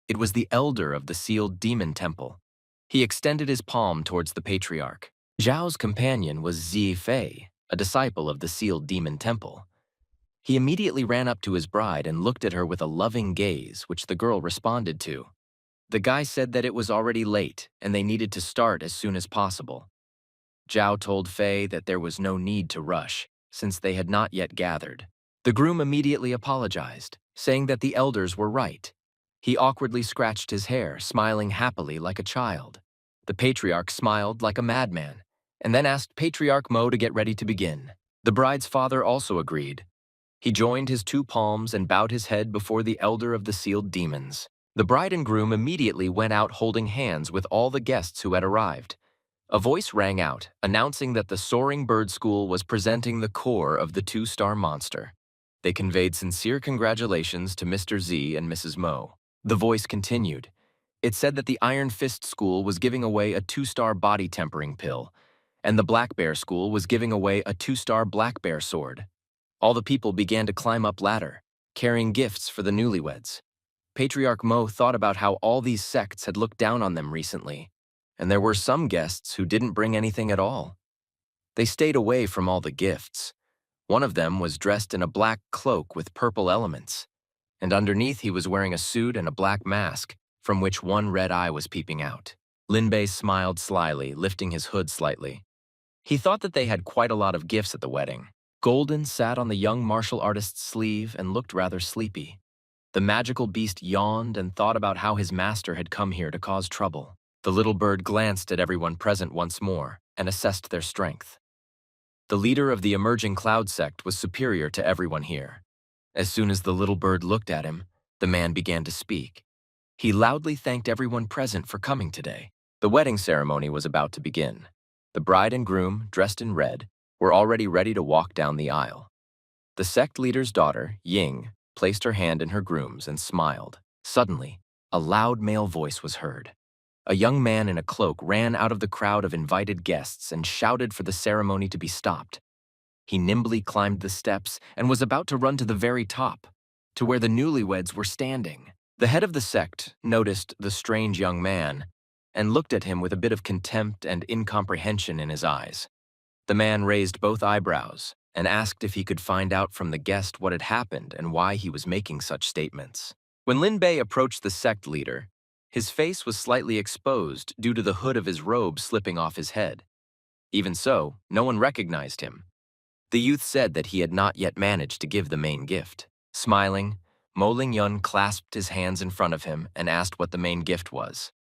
It was the elder of the sealed demon temple. He extended his palm towards the patriarch. Zhao's companion was Fei, a disciple of the sealed demon temple. He immediately ran up to his bride and looked at her with a loving gaze, which the girl responded to. The guy said that it was already late and they needed to start as soon as possible. Zhao told Fei that there was no need to rush, since they had not yet gathered. The groom immediately apologized, saying that the elders were right. He awkwardly scratched his hair, smiling happily like a child. The patriarch smiled like a madman, and then asked Patriarch Mo to get ready to begin. The bride's father also agreed. He joined his two palms and bowed his head before the elder of the sealed demons. The bride and groom immediately went out holding hands with all the guests who had arrived. A voice rang out, announcing that the Soaring Bird School was presenting the core of the two-star monster. They conveyed sincere congratulations to Mr. Z and Mrs. Mo. The voice continued. It said that the Iron Fist School was giving away a two-star body tempering pill, and the Black Bear School was giving away a two-star Black Bear sword. All the people began to climb up ladder, carrying gifts for the newlyweds. Patriarch Mo thought about how all these sects had looked down on them recently, and there were some guests who didn't bring anything at all. They stayed away from all the gifts. One of them was dressed in a black cloak with purple elements, and underneath he was wearing a suit and a black mask, from which one red eye was peeping out. Lin Bei smiled slyly, lifting his hood slightly. He thought that they had quite a lot of gifts at the wedding. Golden sat on the young martial artist's sleeve and looked rather sleepy. The magical beast yawned and thought about how his master had come here to cause trouble. The little bird glanced at everyone present once more and assessed their strength. The leader of the emerging cloud sect was superior to everyone here. As soon as the little bird looked at him, the man began to speak. He loudly thanked everyone present for coming today. The wedding ceremony was about to begin. The bride and groom, dressed in red, were already ready to walk down the aisle. The sect leader's daughter, Ying, placed her hand in her groom's and smiled. Suddenly, a loud male voice was heard. A young man in a cloak ran out of the crowd of invited guests and shouted for the ceremony to be stopped. He nimbly climbed the steps and was about to run to the very top, to where the newlyweds were standing. The head of the sect noticed the strange young man and looked at him with a bit of contempt and incomprehension in his eyes. The man raised both eyebrows and asked if he could find out from the guest what had happened and why he was making such statements. When Lin Bei approached the sect leader, his face was slightly exposed due to the hood of his robe slipping off his head. Even so, no one recognized him. The youth said that he had not yet managed to give the main gift. Smiling, Mo Ling-yun clasped his hands in front of him and asked what the main gift was.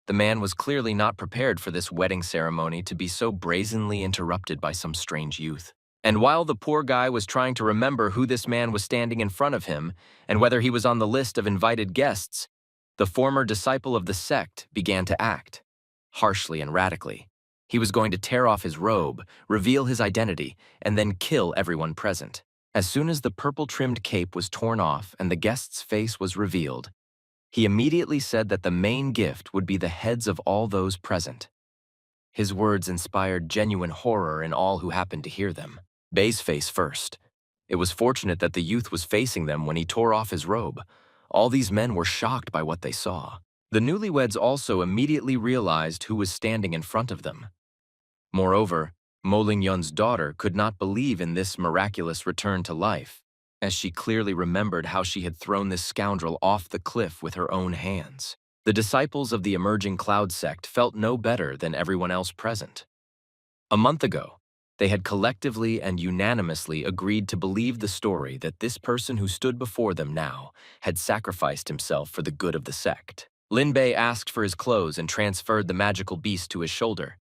The man was clearly not prepared for this wedding ceremony to be so brazenly interrupted by some strange youth. And while the poor guy was trying to remember who this man was standing in front of him and whether he was on the list of invited guests, the former disciple of the sect began to act, harshly and radically. He was going to tear off his robe, reveal his identity, and then kill everyone present. As soon as the purple-trimmed cape was torn off and the guest's face was revealed, he immediately said that the main gift would be the heads of all those present. His words inspired genuine horror in all who happened to hear them. Bei's face first. It was fortunate that the youth was facing them when he tore off his robe. All these men were shocked by what they saw. The newlyweds also immediately realized who was standing in front of them. Moreover, Mo Ling-yun's daughter could not believe in this miraculous return to life, as she clearly remembered how she had thrown this scoundrel off the cliff with her own hands. The disciples of the emerging cloud sect felt no better than everyone else present. A month ago, they had collectively and unanimously agreed to believe the story that this person who stood before them now had sacrificed himself for the good of the sect. Lin Bei asked for his clothes and transferred the magical beast to his shoulder.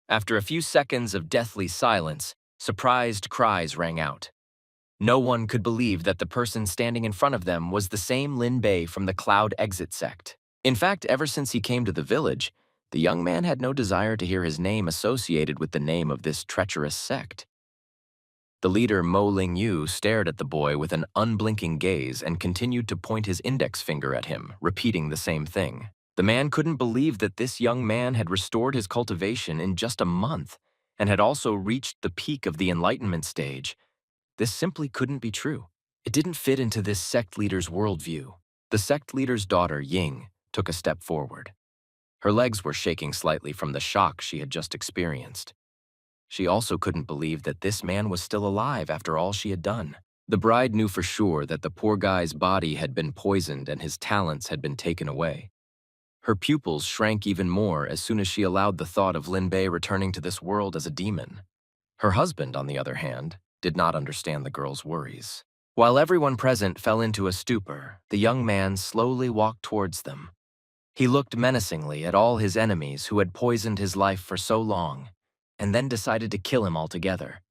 After a few seconds of deathly silence, surprised cries rang out. No one could believe that the person standing in front of them was the same Lin Bei from the Cloud Exit sect. In fact, ever since he came to the village, the young man had no desire to hear his name associated with the name of this treacherous sect. The leader, Mo Ling-yu, stared at the boy with an unblinking gaze and continued to point his index finger at him, repeating the same thing. The man couldn't believe that this young man had restored his cultivation in just a month and had also reached the peak of the enlightenment stage. This simply couldn't be true. It didn't fit into this sect leader's worldview. The sect leader's daughter, Ying, took a step forward. Her legs were shaking slightly from the shock she had just experienced. She also couldn't believe that this man was still alive after all she had done. The bride knew for sure that the poor guy's body had been poisoned and his talents had been taken away. Her pupils shrank even more as soon as she allowed the thought of Lin Bei returning to this world as a demon. Her husband, on the other hand, did not understand the girl's worries. While everyone present fell into a stupor, the young man slowly walked towards them. He looked menacingly at all his enemies who had poisoned his life for so long, and then decided to kill him altogether.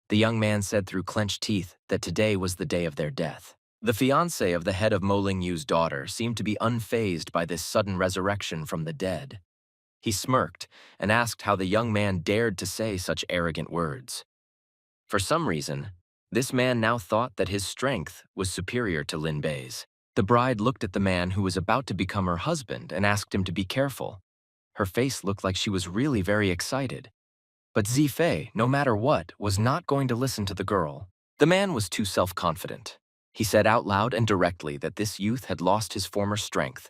The young man said through clenched teeth that today was the day of their death. The fiancé of the head of Mo Ling-yu's daughter seemed to be unfazed by this sudden resurrection from the dead. He smirked and asked how the young man dared to say such arrogant words. For some reason, this man now thought that his strength was superior to Lin Bei's. The bride looked at the man who was about to become her husband and asked him to be careful. Her face looked like she was really very excited. But Zifei, no matter what, was not going to listen to the girl. The man was too self-confident. He said out loud and directly that this youth had lost his former strength,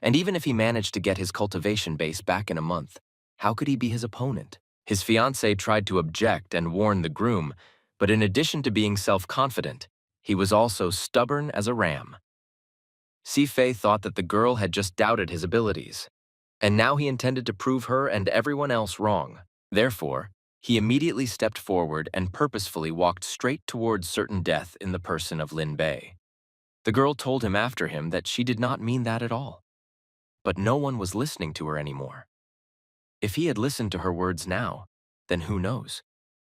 and even if he managed to get his cultivation base back in a month, how could he be his opponent? His fiancée tried to object and warn the groom, but in addition to being self-confident, he was also stubborn as a ram. Zifei thought that the girl had just doubted his abilities, and now he intended to prove her and everyone else wrong. Therefore, he immediately stepped forward and purposefully walked straight towards certain death in the person of Lin Bei. The girl told him after him that she did not mean that at all. But no one was listening to her anymore. If he had listened to her words now, then who knows?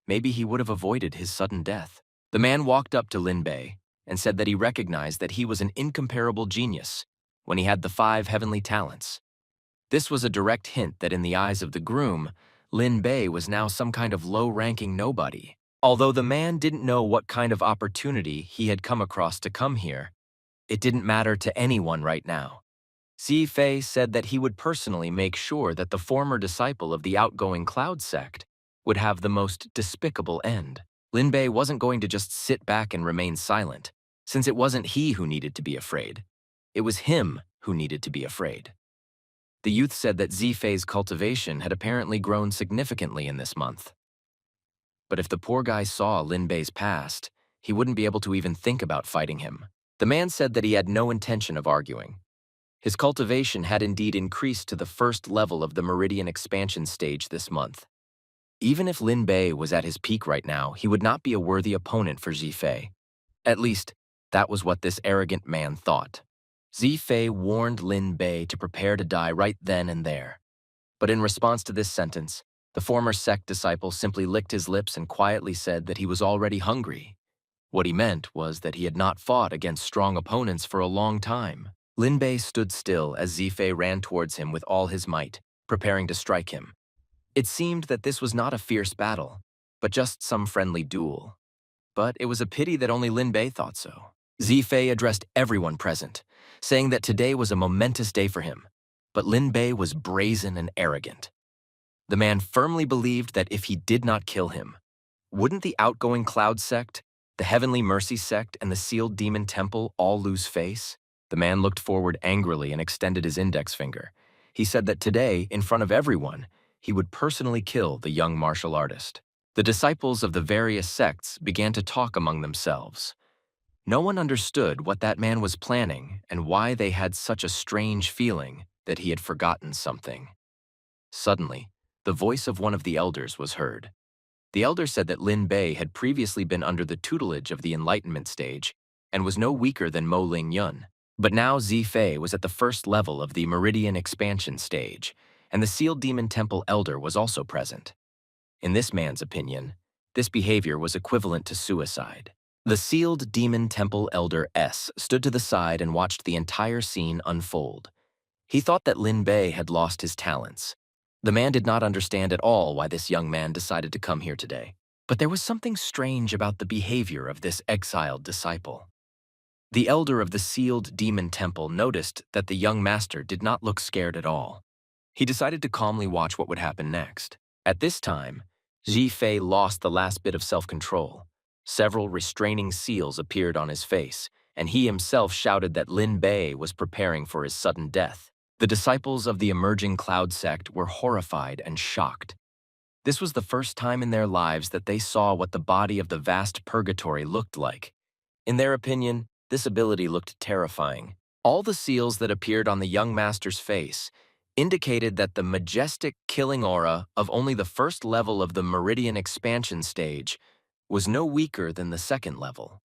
Maybe he would have avoided his sudden death. The man walked up to Lin Bei and said that he recognized that he was an incomparable genius when he had the 5 heavenly talents. This was a direct hint that in the eyes of the groom, Lin Bei was now some kind of low-ranking nobody. Although the man didn't know what kind of opportunity he had come across to come here, it didn't matter to anyone right now. Zifei said that he would personally make sure that the former disciple of the outgoing Cloud sect would have the most despicable end. Lin Bei wasn't going to just sit back and remain silent, since it wasn't he who needed to be afraid. It was him who needed to be afraid. The youth said that Zifei's cultivation had apparently grown significantly in this month. But if the poor guy saw Lin Bei's past, he wouldn't be able to even think about fighting him. The man said that he had no intention of arguing. His cultivation had indeed increased to the first level of the Meridian expansion stage this month. Even if Lin Bei was at his peak right now, he would not be a worthy opponent for Zifei. At least, that was what this arrogant man thought. Zifei warned Lin Bei to prepare to die right then and there. But in response to this sentence, the former sect disciple simply licked his lips and quietly said that he was already hungry. What he meant was that he had not fought against strong opponents for a long time. Lin Bei stood still as Zifei ran towards him with all his might, preparing to strike him. It seemed that this was not a fierce battle, but just some friendly duel. But it was a pity that only Lin Bei thought so. Zifei addressed everyone present, saying that today was a momentous day for him, but Lin Bei was brazen and arrogant. The man firmly believed that if he did not kill him, wouldn't the outgoing Cloud sect, the Heavenly Mercy sect, and the Sealed Demon Temple all lose face? The man looked forward angrily and extended his index finger. He said that today, in front of everyone, he would personally kill the young martial artist. The disciples of the various sects began to talk among themselves. No one understood what that man was planning and why they had such a strange feeling that he had forgotten something. Suddenly, the voice of one of the elders was heard. The elder said that Lin Bei had previously been under the tutelage of the Enlightenment stage and was no weaker than Mo Ling Yun. But now Zifei was at the first level of the Meridian expansion stage, and the Sealed Demon Temple elder was also present. In this man's opinion, this behavior was equivalent to suicide. The Sealed Demon Temple elder S stood to the side and watched the entire scene unfold. He thought that Lin Bei had lost his talents. The man did not understand at all why this young man decided to come here today. But there was something strange about the behavior of this exiled disciple. The elder of the Sealed Demon Temple noticed that the young master did not look scared at all. He decided to calmly watch what would happen next. At this time, Zifei lost the last bit of self-control. Several restraining seals appeared on his face, and he himself shouted that Lin Bei was preparing for his sudden death. The disciples of the emerging Cloud sect were horrified and shocked. This was the first time in their lives that they saw what the body of the vast purgatory looked like. In their opinion, this ability looked terrifying. All the seals that appeared on the young master's face indicated that the majestic killing aura of only the first level of the Meridian expansion stage was no weaker than the second level.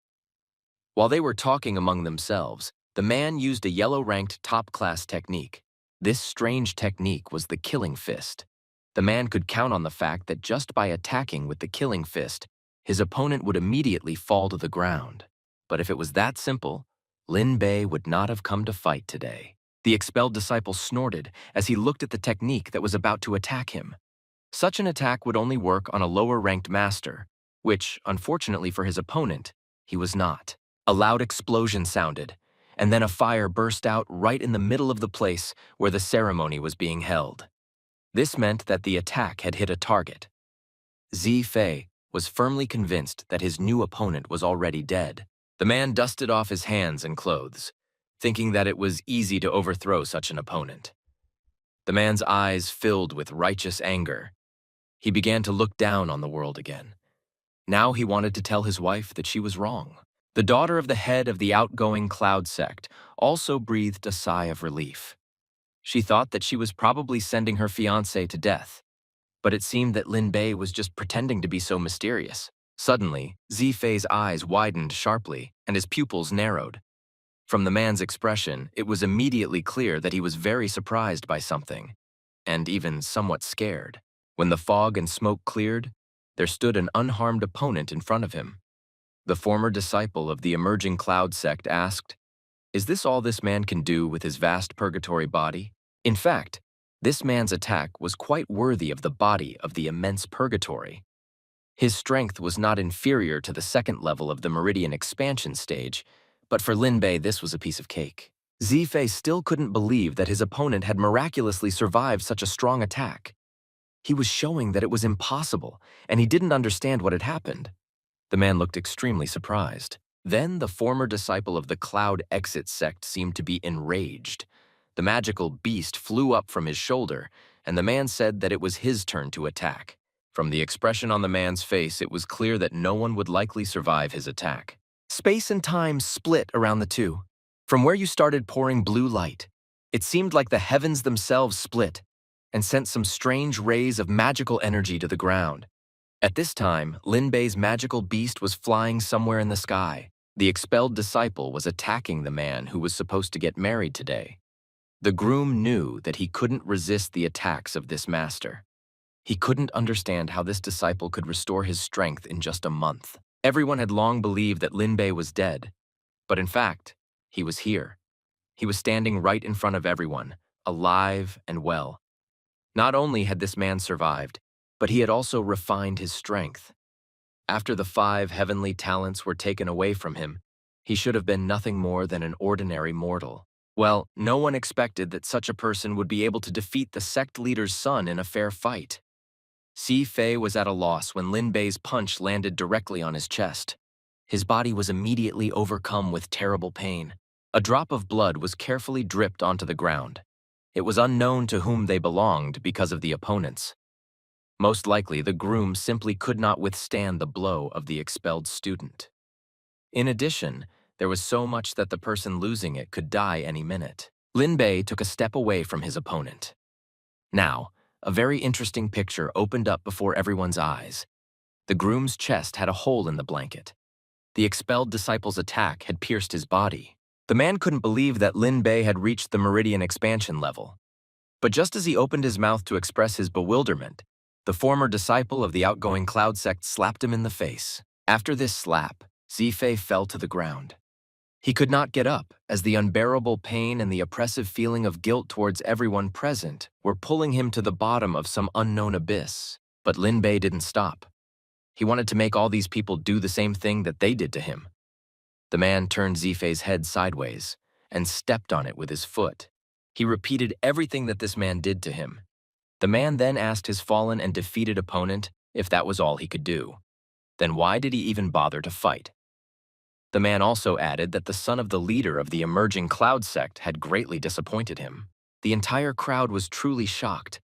While they were talking among themselves, the man used a yellow-ranked top-class technique. This strange technique was the Killing Fist. The man could count on the fact that just by attacking with the Killing Fist, his opponent would immediately fall to the ground. But if it was that simple, Lin Bei would not have come to fight today. The expelled disciple snorted as he looked at the technique that was about to attack him. Such an attack would only work on a lower-ranked master, which, unfortunately for his opponent, he was not. A loud explosion sounded, and then a fire burst out right in the middle of the place where the ceremony was being held. This meant that the attack had hit a target. Zifei was firmly convinced that his new opponent was already dead. The man dusted off his hands and clothes, thinking that it was easy to overthrow such an opponent. The man's eyes filled with righteous anger. He began to look down on the world again. Now he wanted to tell his wife that she was wrong. The daughter of the head of the outgoing Cloud sect also breathed a sigh of relief. She thought that she was probably sending her fiancé to death, but it seemed that Lin Bei was just pretending to be so mysterious. Suddenly, Zifei's eyes widened sharply, and his pupils narrowed. From the man's expression, it was immediately clear that he was very surprised by something, and even somewhat scared. When the fog and smoke cleared, there stood an unharmed opponent in front of him. The former disciple of the emerging Cloud sect asked, "Is this all this man can do with his vast purgatory body?" In fact, this man's attack was quite worthy of the body of the immense purgatory. His strength was not inferior to the second level of the Meridian expansion stage, but for Lin Bei this was a piece of cake. Zifei still couldn't believe that his opponent had miraculously survived such a strong attack. He was showing that it was impossible, and he didn't understand what had happened. The man looked extremely surprised. Then the former disciple of the Cloud Exit sect seemed to be enraged. The magical beast flew up from his shoulder, and the man said that it was his turn to attack. From the expression on the man's face, it was clear that no one would likely survive his attack. Space and time split around the two. From where you started pouring blue light, it seemed like the heavens themselves split and sent some strange rays of magical energy to the ground. At this time, Lin Bei's magical beast was flying somewhere in the sky. The expelled disciple was attacking the man who was supposed to get married today. The groom knew that he couldn't resist the attacks of this master. He couldn't understand how this disciple could restore his strength in just a month. Everyone had long believed that Lin Bei was dead, but in fact, he was here. He was standing right in front of everyone, alive and well. Not only had this man survived, but he had also refined his strength. After the 5 heavenly talents were taken away from him, he should have been nothing more than an ordinary mortal. Well, no one expected that such a person would be able to defeat the sect leader's son in a fair fight. Si Fei was at a loss when Lin Bei's punch landed directly on his chest. His body was immediately overcome with terrible pain. A drop of blood was carefully dripped onto the ground. It was unknown to whom they belonged because of the opponents. Most likely, the groom simply could not withstand the blow of the expelled student. In addition, there was so much that the person losing it could die any minute. Lin Bei took a step away from his opponent. Now, a very interesting picture opened up before everyone's eyes. The groom's chest had a hole in the blanket. The expelled disciple's attack had pierced his body. The man couldn't believe that Lin Bei had reached the meridian expansion level. But just as he opened his mouth to express his bewilderment, the former disciple of the outgoing Cloud sect slapped him in the face. After this slap, Zifei fell to the ground. He could not get up, as the unbearable pain and the oppressive feeling of guilt towards everyone present were pulling him to the bottom of some unknown abyss. But Lin Bei didn't stop. He wanted to make all these people do the same thing that they did to him. The man turned Zifei's head sideways and stepped on it with his foot. He repeated everything that this man did to him. The man then asked his fallen and defeated opponent if that was all he could do. Then why did he even bother to fight? The man also added that the son of the leader of the emerging Cloud sect had greatly disappointed him. The entire crowd was truly shocked.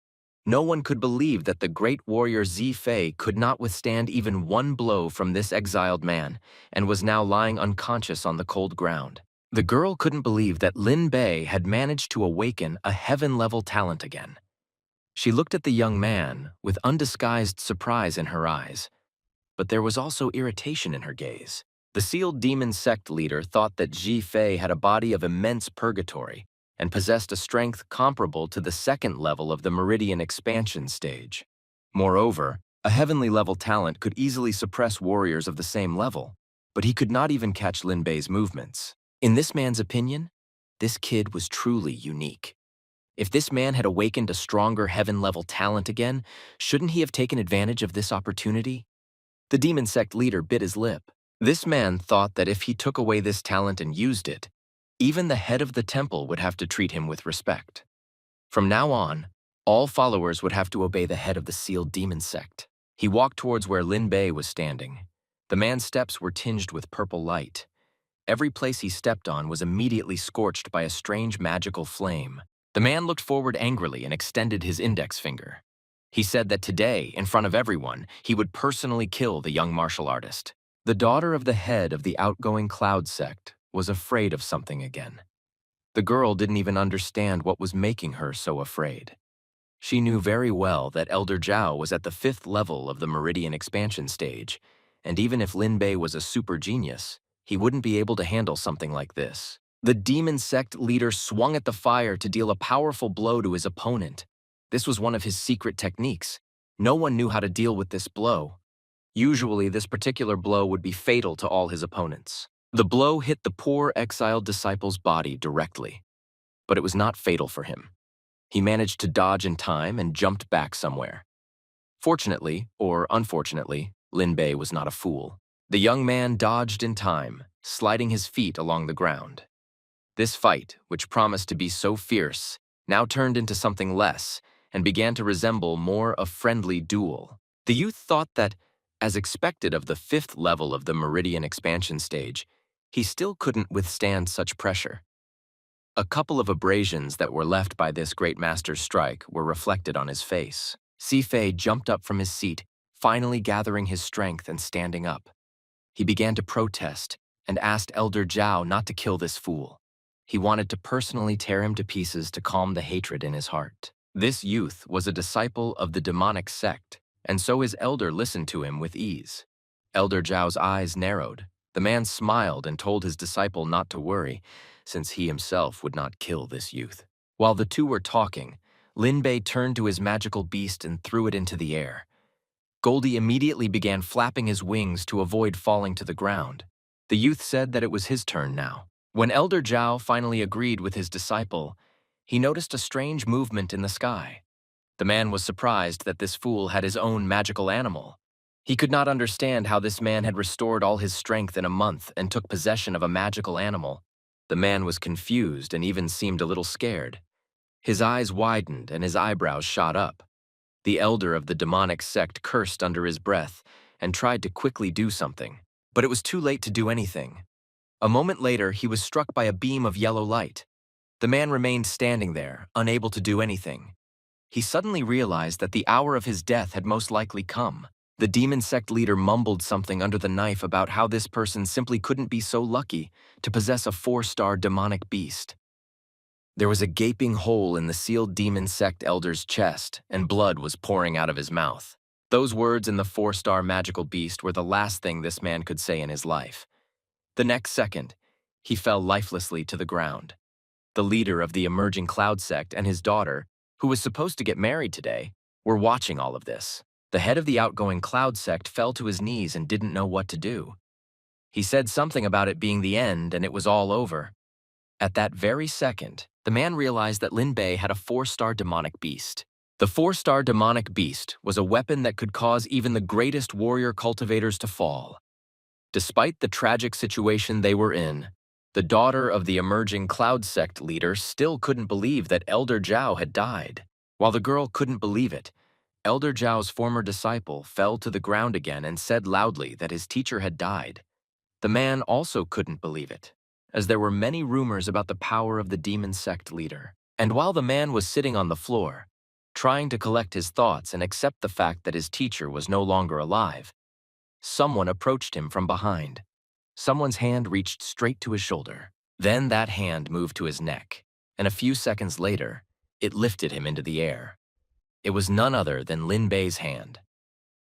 No one could believe that the great warrior Zifei could not withstand even one blow from this exiled man and was now lying unconscious on the cold ground. The girl couldn't believe that Lin Bei had managed to awaken a heaven-level talent again. She looked at the young man with undisguised surprise in her eyes, but there was also irritation in her gaze. The sealed demon sect leader thought that Zifei had a body of immense purgatory and possessed a strength comparable to the 2nd level of the meridian expansion stage. Moreover, a heavenly level talent could easily suppress warriors of the same level, but he could not even catch Lin Bei's movements. In this man's opinion, this kid was truly unique. If this man had awakened a stronger heaven-level talent again, shouldn't he have taken advantage of this opportunity? The demon sect leader bit his lip. This man thought that if he took away this talent and used it, even the head of the temple would have to treat him with respect. From now on, all followers would have to obey the head of the sealed demon sect. He walked towards where Lin Bei was standing. The man's steps were tinged with purple light. Every place he stepped on was immediately scorched by a strange magical flame. The man looked forward angrily and extended his index finger. He said that today, in front of everyone, he would personally kill the young martial artist. The daughter of the head of the outgoing Cloud sect was afraid of something again. The girl didn't even understand what was making her so afraid. She knew very well that Elder Zhao was at the 5th level of the meridian expansion stage, and even if Lin Bei was a super genius, he wouldn't be able to handle something like this. The demon sect leader swung at the fire to deal a powerful blow to his opponent. This was one of his secret techniques. No one knew how to deal with this blow. Usually, this particular blow would be fatal to all his opponents. The blow hit the poor exiled disciple's body directly, but it was not fatal for him. He managed to dodge in time and jumped back somewhere. Fortunately, or unfortunately, Lin Bei was not a fool. The young man dodged in time, sliding his feet along the ground. This fight, which promised to be so fierce, now turned into something less and began to resemble more a friendly duel. The youth thought that, as expected of the fifth level of the Meridian expansion stage, he still couldn't withstand such pressure. A couple of abrasions that were left by this great master's strike were reflected on his face. Zifei jumped up from his seat, finally gathering his strength and standing up. He began to protest and asked Elder Zhao not to kill this fool. He wanted to personally tear him to pieces to calm the hatred in his heart. This youth was a disciple of the demonic sect, and so his elder listened to him with ease. Elder Zhao's eyes narrowed. The man smiled and told his disciple not to worry, since he himself would not kill this youth. While the two were talking, Lin Bei turned to his magical beast and threw it into the air. Goldie immediately began flapping his wings to avoid falling to the ground. The youth said that it was his turn now. When Elder Zhao finally agreed with his disciple, he noticed a strange movement in the sky. The man was surprised that this fool had his own magical animal. He could not understand how this man had restored all his strength in a month and took possession of a magical animal. The man was confused and even seemed a little scared. His eyes widened and his eyebrows shot up. The elder of the demonic sect cursed under his breath and tried to quickly do something, but it was too late to do anything. A moment later, he was struck by a beam of yellow light. The man remained standing there, unable to do anything. He suddenly realized that the hour of his death had most likely come. The demon sect leader mumbled something under the knife about how this person simply couldn't be so lucky to possess a 4-star demonic beast. There was a gaping hole in the sealed demon sect elder's chest, and blood was pouring out of his mouth. Those words in the 4-star magical beast were the last thing this man could say in his life. The next second, he fell lifelessly to the ground. The leader of the emerging cloud sect and his daughter, who was supposed to get married today, were watching all of this. The head of the outgoing cloud sect fell to his knees and didn't know what to do. He said something about it being the end and it was all over. At that very second, the man realized that Lin Bei had a 4-star demonic beast. The 4-star demonic beast was a weapon that could cause even the greatest warrior cultivators to fall. Despite the tragic situation they were in, the daughter of the emerging cloud sect leader still couldn't believe that Elder Zhao had died. While the girl couldn't believe it, Elder Zhao's former disciple fell to the ground again and said loudly that his teacher had died. The man also couldn't believe it, as there were many rumors about the power of the demon sect leader. And while the man was sitting on the floor, trying to collect his thoughts and accept the fact that his teacher was no longer alive, someone approached him from behind. Someone's hand reached straight to his shoulder. Then that hand moved to his neck, and a few seconds later, it lifted him into the air. It was none other than Lin Bei's hand.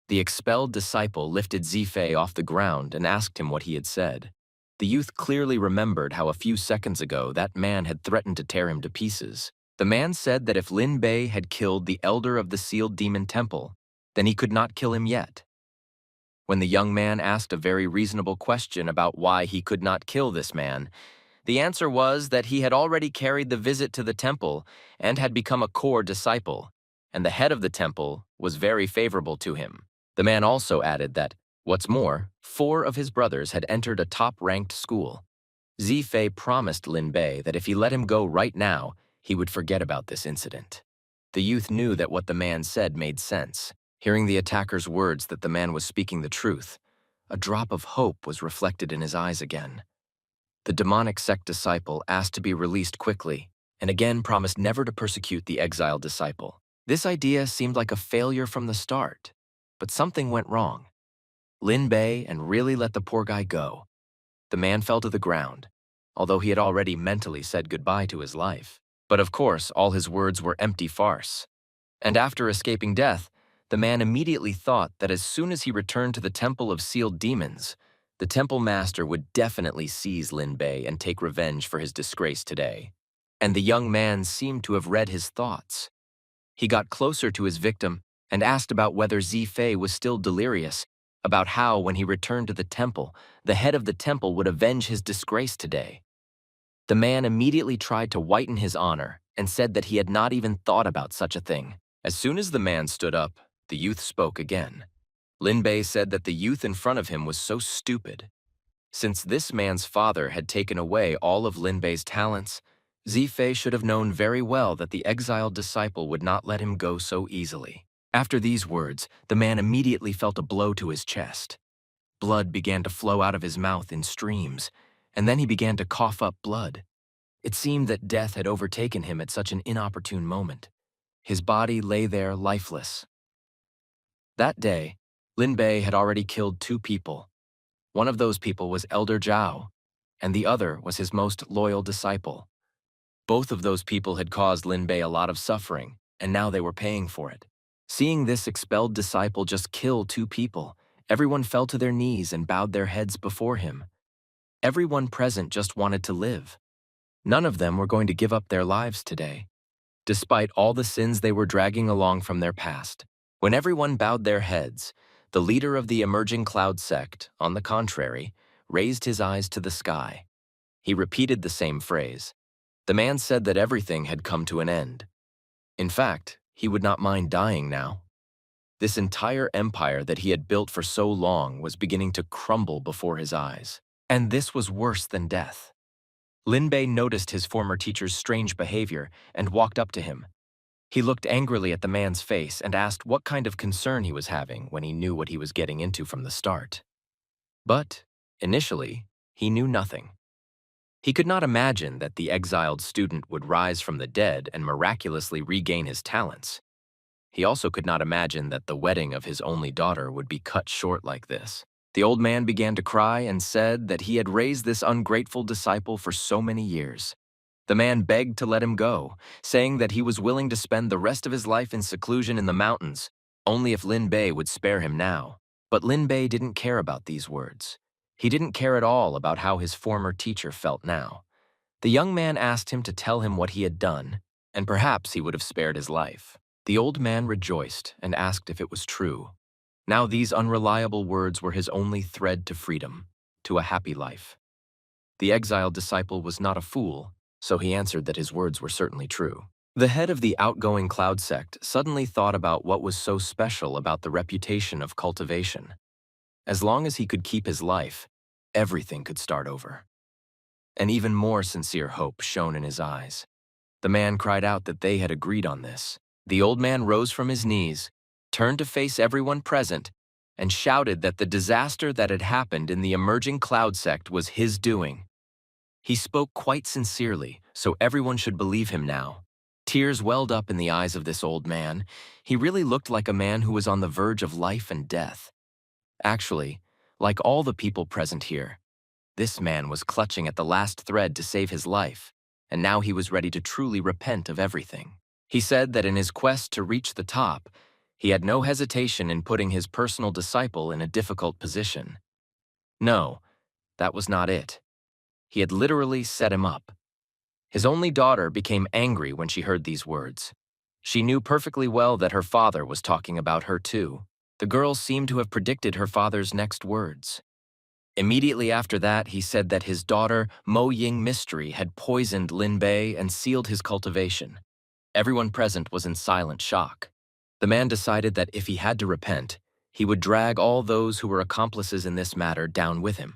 The expelled disciple lifted Zifei off the ground and asked him what he had said. The youth clearly remembered how a few seconds ago that man had threatened to tear him to pieces. The man said that if Lin Bei had killed the elder of the sealed demon temple, then he could not kill him yet. When the young man asked a very reasonable question about why he could not kill this man, the answer was that he had already carried the visit to the temple and had become a core disciple, and the head of the temple was very favorable to him. The man also added that, what's more, 4 of his brothers had entered a top-ranked school. Zifei promised Lin Bei that if he let him go right now, he would forget about this incident. The youth knew that what the man said made sense. Hearing the attacker's words that the man was speaking the truth, a drop of hope was reflected in his eyes again. The demonic sect disciple asked to be released quickly, and again promised never to persecute the exiled disciple. This idea seemed like a failure from the start, but something went wrong. Lin Bei and really let the poor guy go. The man fell to the ground, although he had already mentally said goodbye to his life. But of course, all his words were empty farce. And after escaping death, the man immediately thought that as soon as he returned to the Temple of Sealed Demons, the temple master would definitely seize Lin Bei and take revenge for his disgrace today. And the young man seemed to have read his thoughts. He got closer to his victim and asked about whether Zifei was still delirious, about how, when he returned to the temple, the head of the temple would avenge his disgrace today. The man immediately tried to whiten his honor and said that he had not even thought about such a thing. As soon as the man stood up, the youth spoke again. Lin Bei said that the youth in front of him was so stupid. Since this man's father had taken away all of Linbei's talents, Zifei should have known very well that the exiled disciple would not let him go so easily. After these words, the man immediately felt a blow to his chest. Blood began to flow out of his mouth in streams, and then he began to cough up blood. It seemed that death had overtaken him at such an inopportune moment. His body lay there lifeless. That day, Lin Bei had already killed 2 people. One of those people was Elder Zhao, and the other was his most loyal disciple. Both of those people had caused Lin Bei a lot of suffering, and now they were paying for it. Seeing this expelled disciple just kill 2 people, everyone fell to their knees and bowed their heads before him. Everyone present just wanted to live. None of them were going to give up their lives today, despite all the sins they were dragging along from their past. When everyone bowed their heads, the leader of the emerging cloud sect, on the contrary, raised his eyes to the sky. He repeated the same phrase. The man said that everything had come to an end. In fact, he would not mind dying now. This entire empire that he had built for so long was beginning to crumble before his eyes. And this was worse than death. Lin Bei noticed his former teacher's strange behavior and walked up to him. He looked angrily at the man's face and asked what kind of concern he was having when he knew what he was getting into from the start. But, initially, he knew nothing. He could not imagine that the exiled student would rise from the dead and miraculously regain his talents. He also could not imagine that the wedding of his only daughter would be cut short like this. The old man began to cry and said that he had raised this ungrateful disciple for so many years. The man begged to let him go, saying that he was willing to spend the rest of his life in seclusion in the mountains, only if Lin Bei would spare him now. But Lin Bei didn't care about these words. He didn't care at all about how his former teacher felt now. The young man asked him to tell him what he had done, and perhaps he would have spared his life. The old man rejoiced and asked if it was true. Now these unreliable words were his only thread to freedom, to a happy life. The exiled disciple was not a fool, so he answered that his words were certainly true. The head of the outgoing cloud sect suddenly thought about what was so special about the reputation of cultivation. As long as he could keep his life, everything could start over. An even more sincere hope shone in his eyes. The man cried out that they had agreed on this. The old man rose from his knees, turned to face everyone present, and shouted that the disaster that had happened in the emerging cloud sect was his doing. He spoke quite sincerely, so everyone should believe him now. Tears welled up in the eyes of this old man. He really looked like a man who was on the verge of life and death. Actually, like all the people present here, this man was clutching at the last thread to save his life, and now he was ready to truly repent of everything. He said that in his quest to reach the top, he had no hesitation in putting his personal disciple in a difficult position. No, that was not it. He had literally set him up. His only daughter became angry when she heard these words. She knew perfectly well that her father was talking about her too. The girl seemed to have predicted her father's next words. Immediately after that, he said that his daughter, Mo Ying Mystery, had poisoned Lin Bei and sealed his cultivation. Everyone present was in silent shock. The man decided that if he had to repent, he would drag all those who were accomplices in this matter down with him.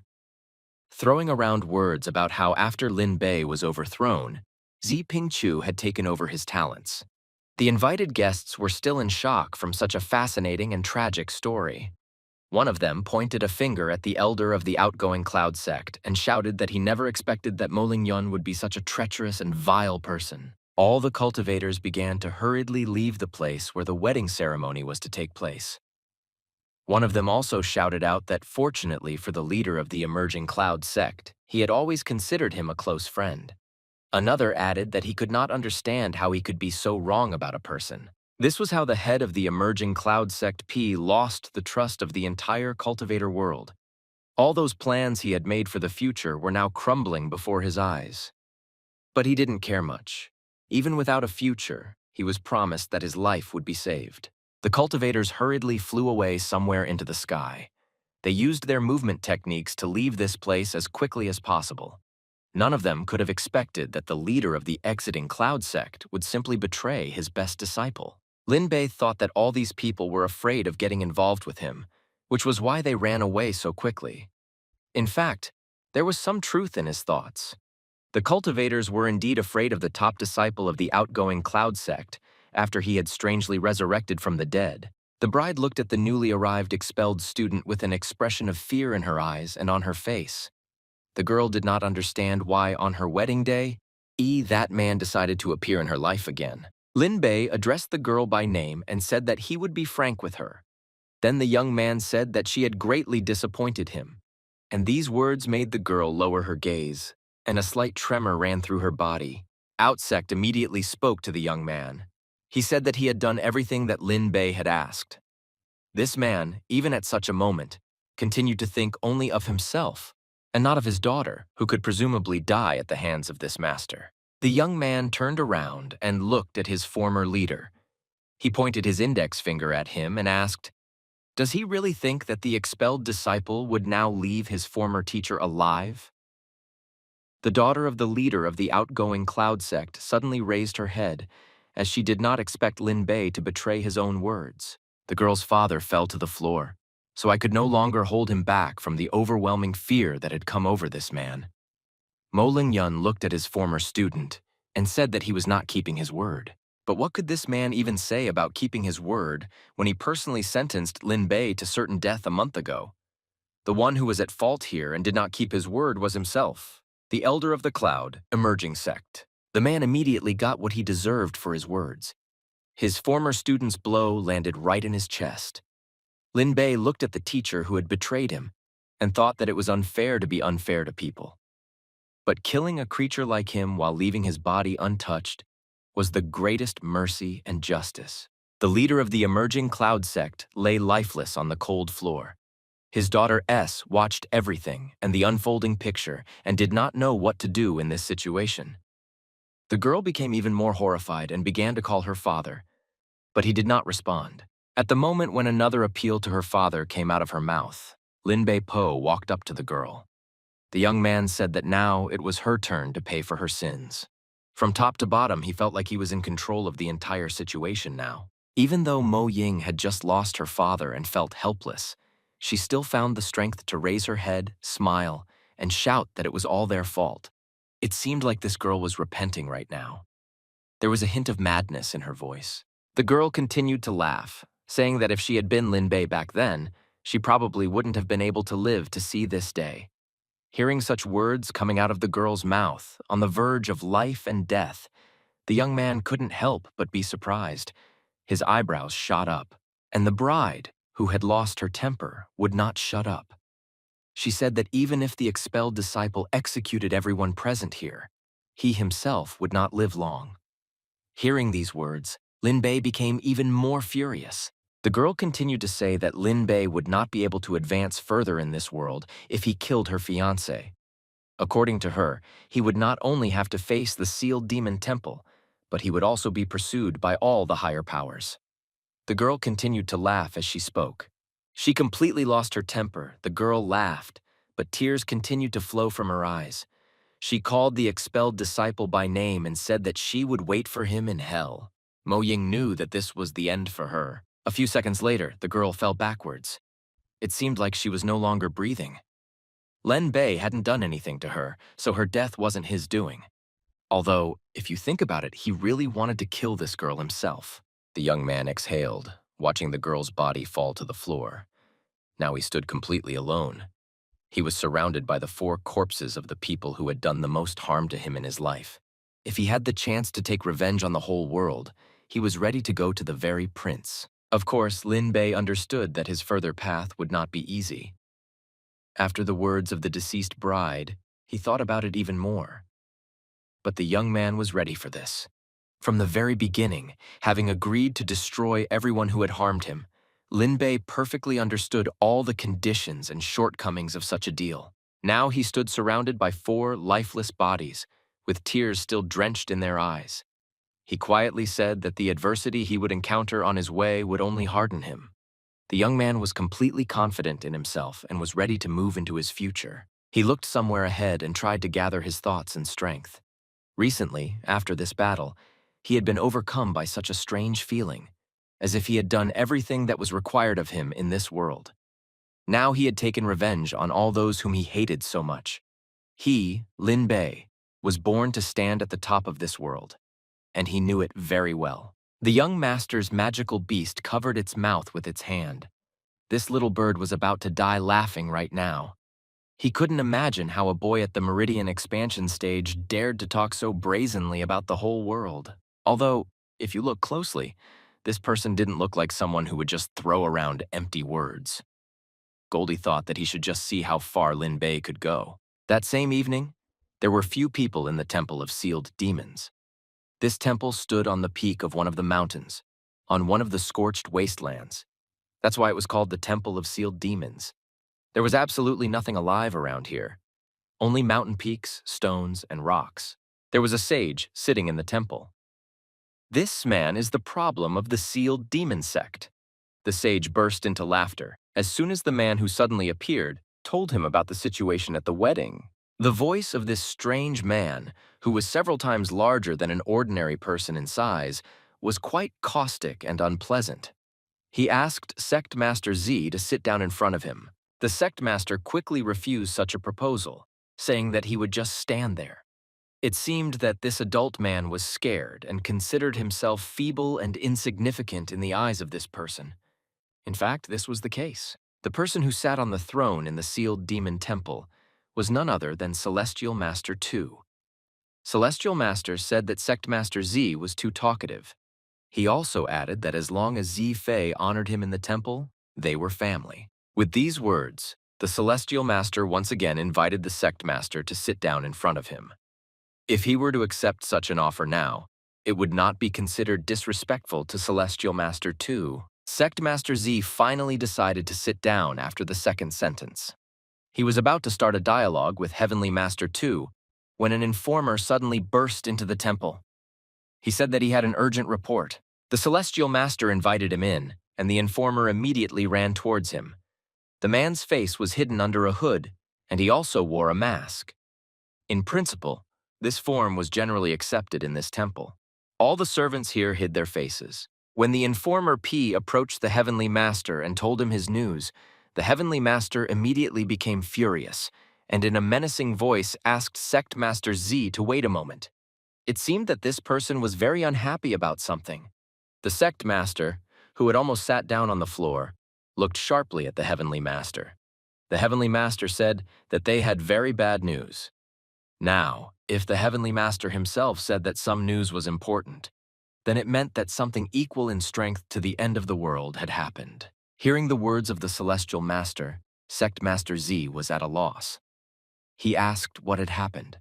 Throwing around words about how after Lin Bei was overthrown, Zi Pingqiu had taken over his talents. The invited guests were still in shock from such a fascinating and tragic story. One of them pointed a finger at the elder of the outgoing cloud sect and shouted that he never expected that Mo Lingyun would be such a treacherous and vile person. All the cultivators began to hurriedly leave the place where the wedding ceremony was to take place. One of them also shouted out that fortunately for the leader of the emerging cloud sect, he had always considered him a close friend. Another added that he could not understand how he could be so wrong about a person. This was how the head of the emerging cloud sect P lost the trust of the entire cultivator world. All those plans he had made for the future were now crumbling before his eyes. But he didn't care much. Even without a future, he was promised that his life would be saved. The cultivators hurriedly flew away somewhere into the sky. They used their movement techniques to leave this place as quickly as possible. None of them could have expected that the leader of the exiting cloud sect would simply betray his best disciple. Lin Bei thought that all these people were afraid of getting involved with him, which was why they ran away so quickly. In fact, There was some truth in his thoughts. The cultivators were indeed afraid of the top disciple of the outgoing Cloud sect after he had strangely resurrected from the dead. The bride looked at the newly arrived expelled student with an expression of fear in her eyes and on her face. The girl did not understand why on her wedding day, that man decided to appear in her life again. Lin Bei addressed the girl by name and said that he would be frank with her. Then the young man said that she had greatly disappointed him. And these words made the girl lower her gaze, and a slight tremor ran through her body. Outsect immediately spoke to the young man. He said that he had done everything that Lin Bei had asked. This man, even at such a moment, continued to think only of himself, and not of his daughter, who could presumably die at the hands of this master. The young man turned around and looked at his former leader. He pointed his index finger at him and asked, "Does he really think that the expelled disciple would now leave his former teacher alive?" The daughter of the leader of the outgoing Cloud sect suddenly raised her head, as she did not expect Lin Bei to betray his own words. The girl's father fell to the floor, so I could no longer hold him back from the overwhelming fear that had come over this man. Mo Lingyun looked at his former student and said that he was not keeping his word. But what could this man even say about keeping his word when he personally sentenced Lin Bei to certain death a month ago? The one who was at fault here and did not keep his word was himself, the elder of the Cloud, emerging sect. The man immediately got what he deserved for his words. His former student's blow landed right in his chest. Lin Bei looked at the teacher who had betrayed him and thought that it was unfair to be unfair to people. But killing a creature like him while leaving his body untouched was the greatest mercy and justice. The leader of the emerging Cloud sect lay lifeless on the cold floor. His daughter S watched everything and the unfolding picture and did not know what to do in this situation. The girl became even more horrified and began to call her father, but he did not respond. At the moment when another appeal to her father came out of her mouth, Lin Bei Po walked up to the girl. The young man said that now it was her turn to pay for her sins. From top to bottom, he felt like he was in control of the entire situation now. Even though Mo Ying had just lost her father and felt helpless, she still found the strength to raise her head, smile, and shout that it was all their fault. It seemed like this girl was repenting right now. There was a hint of madness in her voice. The girl continued to laugh, saying that if she had been Lin Bei back then, she probably wouldn't have been able to live to see this day. Hearing such words coming out of the girl's mouth, on the verge of life and death, the young man couldn't help but be surprised. His eyebrows shot up, and the bride, who had lost her temper, would not shut up. She said that even if the expelled disciple executed everyone present here, he himself would not live long. Hearing these words, Lin Bei became even more furious. The girl continued to say that Lin Bei would not be able to advance further in this world if he killed her fiancé. According to her, he would not only have to face the sealed demon temple, but he would also be pursued by all the higher powers. The girl continued to laugh as she spoke. She completely lost her temper. The girl laughed, but tears continued to flow from her eyes. She called the expelled disciple by name and said that she would wait for him in hell. Mo Ying knew that this was the end for her. A few seconds later, the girl fell backwards. It seemed like she was no longer breathing. Lin Bei hadn't done anything to her, so her death wasn't his doing. Although, if you think about it, he really wanted to kill this girl himself. The young man exhaled, watching the girl's body fall to the floor. Now he stood completely alone. He was surrounded by the 4 corpses of the people who had done the most harm to him in his life. If he had the chance to take revenge on the whole world, he was ready to go to the very prince. Of course, Lin Bei understood that his further path would not be easy. After the words of the deceased bride, he thought about it even more. But the young man was ready for this. From the very beginning, having agreed to destroy everyone who had harmed him, Lin Bei perfectly understood all the conditions and shortcomings of such a deal. Now he stood surrounded by 4 lifeless bodies, with tears still drenched in their eyes. He quietly said that the adversity he would encounter on his way would only harden him. The young man was completely confident in himself and was ready to move into his future. He looked somewhere ahead and tried to gather his thoughts and strength. Recently, after this battle, he had been overcome by such a strange feeling, as if he had done everything that was required of him in this world. Now he had taken revenge on all those whom he hated so much. He, Lin Bei, was born to stand at the top of this world, and he knew it very well. The young master's magical beast covered its mouth with its hand. This little bird was about to die laughing right now. He couldn't imagine how a boy at the Meridian expansion stage dared to talk so brazenly about the whole world. Although, if you look closely, this person didn't look like someone who would just throw around empty words. Goldie thought that he should just see how far Lin Bei could go. That same evening, there were few people in the Temple of Sealed Demons. This temple stood on the peak of one of the mountains, on one of the scorched wastelands. That's why it was called the Temple of Sealed Demons. There was absolutely nothing alive around here. Only mountain peaks, stones, and rocks. There was a sage sitting in the temple. This man is the problem of the Sealed Demon sect. The sage burst into laughter as soon as the man who suddenly appeared told him about the situation at the wedding. The voice of this strange man, who was several times larger than an ordinary person in size, was quite caustic and unpleasant. He asked Sect Master Z to sit down in front of him. The sect master quickly refused such a proposal, saying that he would just stand there. It seemed that this adult man was scared and considered himself feeble and insignificant in the eyes of this person. In fact, this was the case. The person who sat on the throne in the Sealed Demon Temple was none other than Celestial Master 2. Celestial Master said that Sect Master Z was too talkative. He also added that as long as Z Fei honored him in the temple, they were family. With these words, the Celestial Master once again invited the Sect Master to sit down in front of him. If he were to accept such an offer now, it would not be considered disrespectful to Celestial Master 2. Sect Master Z finally decided to sit down after the second sentence. He was about to start a dialogue with Heavenly Master 2 when an informer suddenly burst into the temple. He said that he had an urgent report. The Celestial Master invited him in, and the informer immediately ran towards him. The man's face was hidden under a hood, and he also wore a mask. In principle, this form was generally accepted in this temple. All the servants here hid their faces. When the informer P approached the Heavenly Master and told him his news, the Heavenly Master immediately became furious, and in a menacing voice asked Sect Master Z to wait a moment. It seemed that this person was very unhappy about something. The Sect Master, who had almost sat down on the floor, looked sharply at the Heavenly Master. The Heavenly Master said that they had very bad news. Now, if the Heavenly Master himself said that some news was important, then it meant that something equal in strength to the end of the world had happened. Hearing the words of the Celestial Master, Sect Master Z was at a loss. He asked what had happened.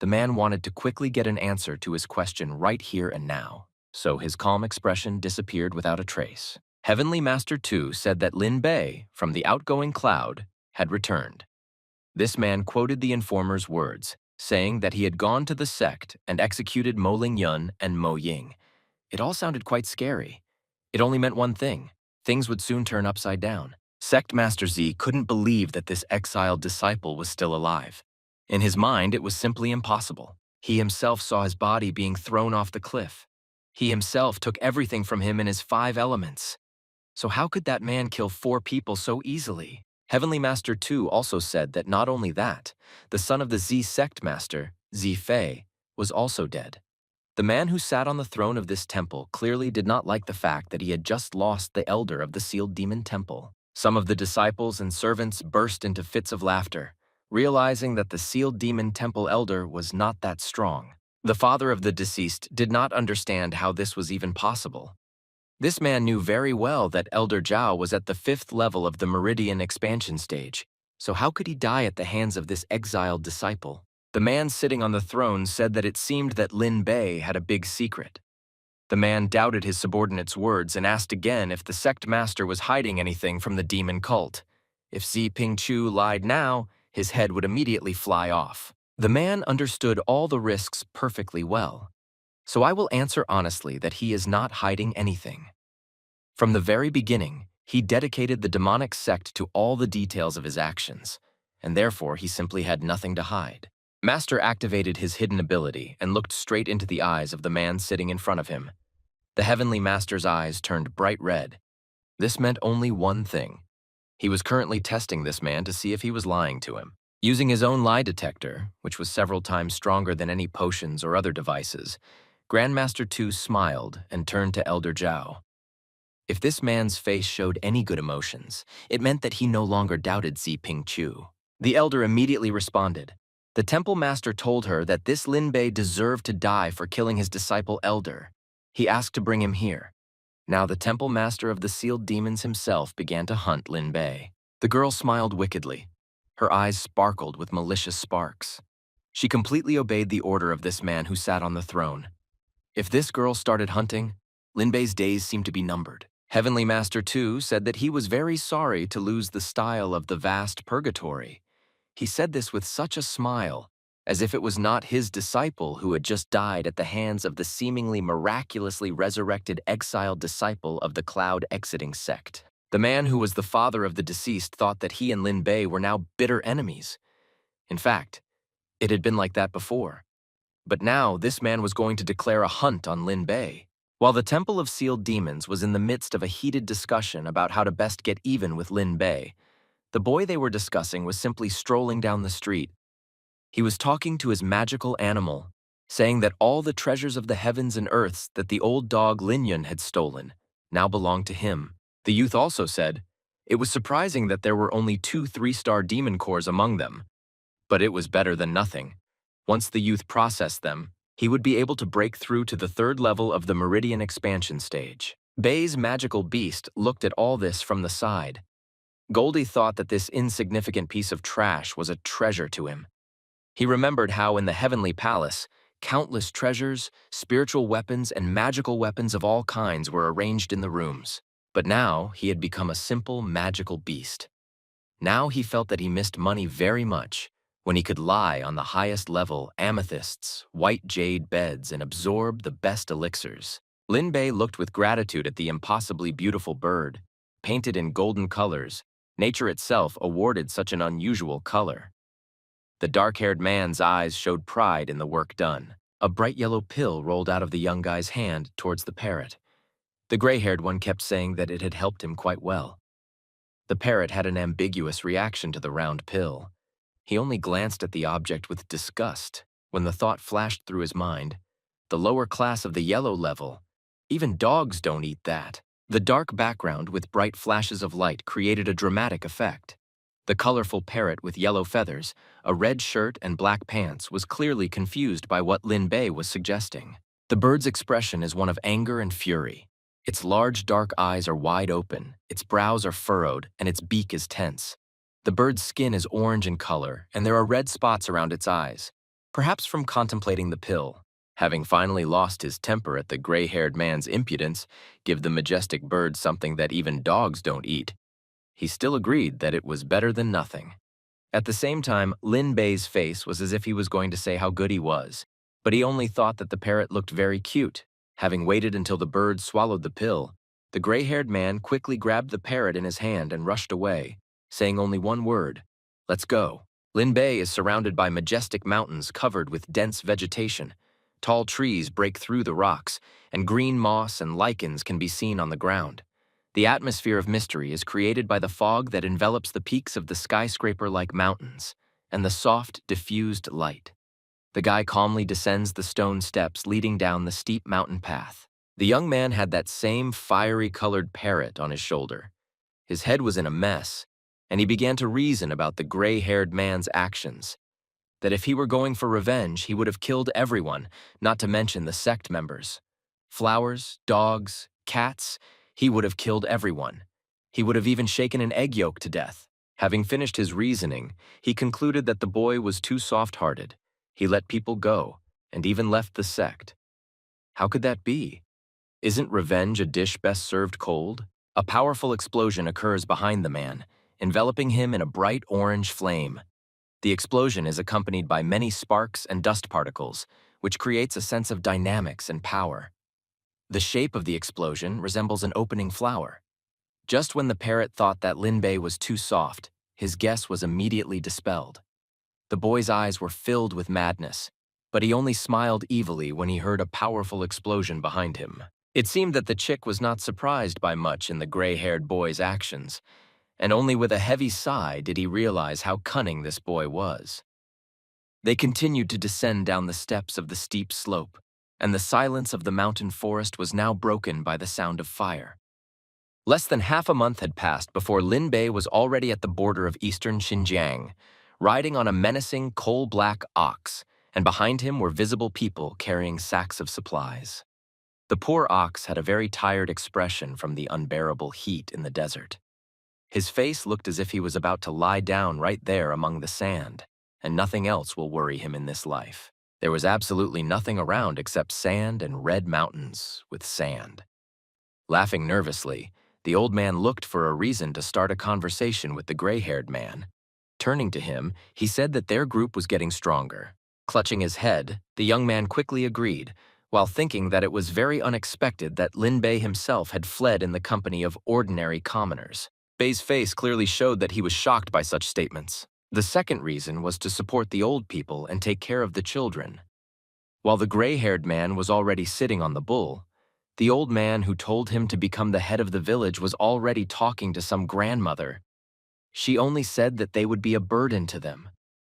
The man wanted to quickly get an answer to his question right here and now, so his calm expression disappeared without a trace. Heavenly Master 2 said that Lin Bei, from the outgoing cloud, had returned. This man quoted the informer's words, saying that he had gone to the sect and executed Mo Ling Yun and Mo Ying. It all sounded quite scary. It only meant one thing: things would soon turn upside down. Sect Master Z couldn't believe that this exiled disciple was still alive. In his mind, it was simply impossible. He himself saw his body being thrown off the cliff. He himself took everything from him in his 5 elements. So how could that man kill 4 people so easily? Heavenly Master 2 also said that not only that, the son of the Z Sect Master, Z Fei, was also dead. The man who sat on the throne of this temple clearly did not like the fact that he had just lost the elder of the Sealed Demon Temple. Some of the disciples and servants burst into fits of laughter, realizing that the Sealed Demon Temple elder was not that strong. The father of the deceased did not understand how this was even possible. This man knew very well that Elder Zhao was at the 5th level of the Meridian expansion stage, so how could he die at the hands of this exiled disciple? The man sitting on the throne said that it seemed that Lin Bei had a big secret. The man doubted his subordinate's words and asked again if the sect master was hiding anything from the demon cult. If Zi Pingchu lied now, his head would immediately fly off. The man understood all the risks perfectly well. So I will answer honestly that he is not hiding anything. From the very beginning, he dedicated the demonic sect to all the details of his actions, and therefore he simply had nothing to hide. Master activated his hidden ability and looked straight into the eyes of the man sitting in front of him. The Heavenly Master's eyes turned bright red. This meant only one thing. He was currently testing this man to see if he was lying to him. Using his own lie detector, which was several times stronger than any potions or other devices, Grandmaster Tu smiled and turned to Elder Zhao. If this man's face showed any good emotions, it meant that he no longer doubted Ping Chu. The elder immediately responded. The temple master told her that this Lin Bei deserved to die for killing his disciple Elder. He asked to bring him here. Now the temple master of the sealed demons himself began to hunt Lin Bei. The girl smiled wickedly. Her eyes sparkled with malicious sparks. She completely obeyed the order of this man who sat on the throne. If this girl started hunting, Lin Bei's days seemed to be numbered. Heavenly Master Tu said that he was very sorry to lose the style of the vast purgatory. He said this with such a smile, as if it was not his disciple who had just died at the hands of the seemingly miraculously resurrected exiled disciple of the Cloud Exiting sect. The man who was the father of the deceased thought that he and Lin Bei were now bitter enemies. In fact, it had been like that before. But now this man was going to declare a hunt on Lin Bei. While the Temple of Sealed Demons was in the midst of a heated discussion about how to best get even with Lin Bei, the boy they were discussing was simply strolling down the street. He was talking to his magical animal, saying that all the treasures of the heavens and earths that the old dog Lin Yun had stolen now belonged to him. The youth also said, it was surprising that there were only 2 3-star demon cores among them, but it was better than nothing. Once the youth processed them, he would be able to break through to the 3rd level of the Meridian expansion stage. Bei's magical beast looked at all this from the side. Goldie thought that this insignificant piece of trash was a treasure to him. He remembered how in the Heavenly Palace, countless treasures, spiritual weapons, and magical weapons of all kinds were arranged in the rooms. But now he had become a simple magical beast. Now he felt that he missed money very much, when he could lie on the highest level amethysts, white jade beds, and absorb the best elixirs. Lin Bei looked with gratitude at the impossibly beautiful bird. Painted in golden colors, nature itself awarded such an unusual color. The dark-haired man's eyes showed pride in the work done. A bright yellow pill rolled out of the young guy's hand towards the parrot. The gray-haired one kept saying that it had helped him quite well. The parrot had an ambiguous reaction to the round pill. He only glanced at the object with disgust when the thought flashed through his mind. The lower class of the yellow level. Even dogs don't eat that. The dark background with bright flashes of light created a dramatic effect. The colorful parrot with yellow feathers, a red shirt and black pants was clearly confused by what Lin Bei was suggesting. The bird's expression is one of anger and fury. Its large dark eyes are wide open, its brows are furrowed, and its beak is tense. The bird's skin is orange in color, and there are red spots around its eyes, perhaps from contemplating the pill. Having finally lost his temper at the gray-haired man's impudence, give the majestic bird something that even dogs don't eat, he still agreed that it was better than nothing. At the same time, Lin Bei's face was as if he was going to say how good he was, but he only thought that the parrot looked very cute. Having waited until the bird swallowed the pill, the gray-haired man quickly grabbed the parrot in his hand and rushed away, saying only one word, "Let's go." Lin Bei is surrounded by majestic mountains covered with dense vegetation. Tall trees break through the rocks, and green moss and lichens can be seen on the ground. The atmosphere of mystery is created by the fog that envelops the peaks of the skyscraper-like mountains, and the soft, diffused light. The guy calmly descends the stone steps leading down the steep mountain path. The young man had that same fiery-colored parrot on his shoulder. His head was in a mess, and he began to reason about the gray-haired man's actions. That if he were going for revenge, he would have killed everyone, not to mention the sect members. Flowers, dogs, cats, he would have killed everyone. He would have even shaken an egg yolk to death. Having finished his reasoning, he concluded that the boy was too soft-hearted. He let people go, and even left the sect. How could that be? Isn't revenge a dish best served cold? A powerful explosion occurs behind the man, enveloping him in a bright orange flame. The explosion is accompanied by many sparks and dust particles, which creates a sense of dynamics and power. The shape of the explosion resembles an opening flower. Just when the parrot thought that Lin Bei was too soft, his guess was immediately dispelled. The boy's eyes were filled with madness, but he only smiled evilly when he heard a powerful explosion behind him. It seemed that the chick was not surprised by much in the gray-haired boy's actions, and only with a heavy sigh did he realize how cunning this boy was. They continued to descend down the steps of the steep slope, and the silence of the mountain forest was now broken by the sound of fire. Less than half a month had passed before Lin Bei was already at the border of eastern Xinjiang, riding on a menacing coal-black ox, and behind him were visible people carrying sacks of supplies. The poor ox had a very tired expression from the unbearable heat in the desert. His face looked as if he was about to lie down right there among the sand, and nothing else will worry him in this life. There was absolutely nothing around except sand and red mountains with sand. Laughing nervously, the old man looked for a reason to start a conversation with the gray-haired man. Turning to him, he said that their group was getting stronger. Clutching his head, the young man quickly agreed, while thinking that it was very unexpected that Lin Bei himself had fled in the company of ordinary commoners. Bei's face clearly showed that he was shocked by such statements. The second reason was to support the old people and take care of the children. While the gray-haired man was already sitting on the bull, the old man who told him to become the head of the village was already talking to some grandmother. She only said that they would be a burden to them.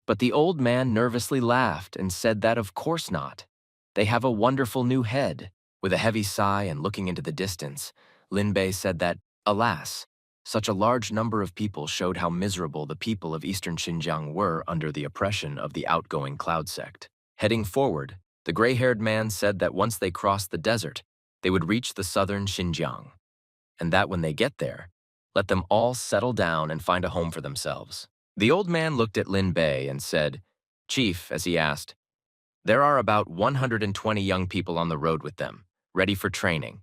But the old man nervously laughed and said that of course not. They have a wonderful new head. With a heavy sigh and looking into the distance, Lin Bei said that, alas, such a large number of people showed how miserable the people of eastern Xinjiang were under the oppression of the outgoing cloud sect. Heading forward, the gray-haired man said that once they crossed the desert, they would reach the southern Xinjiang, and that when they get there, let them all settle down and find a home for themselves. The old man looked at Lin Bei and said, "Chief," as he asked, "there are about 120 young people on the road with them, ready for training,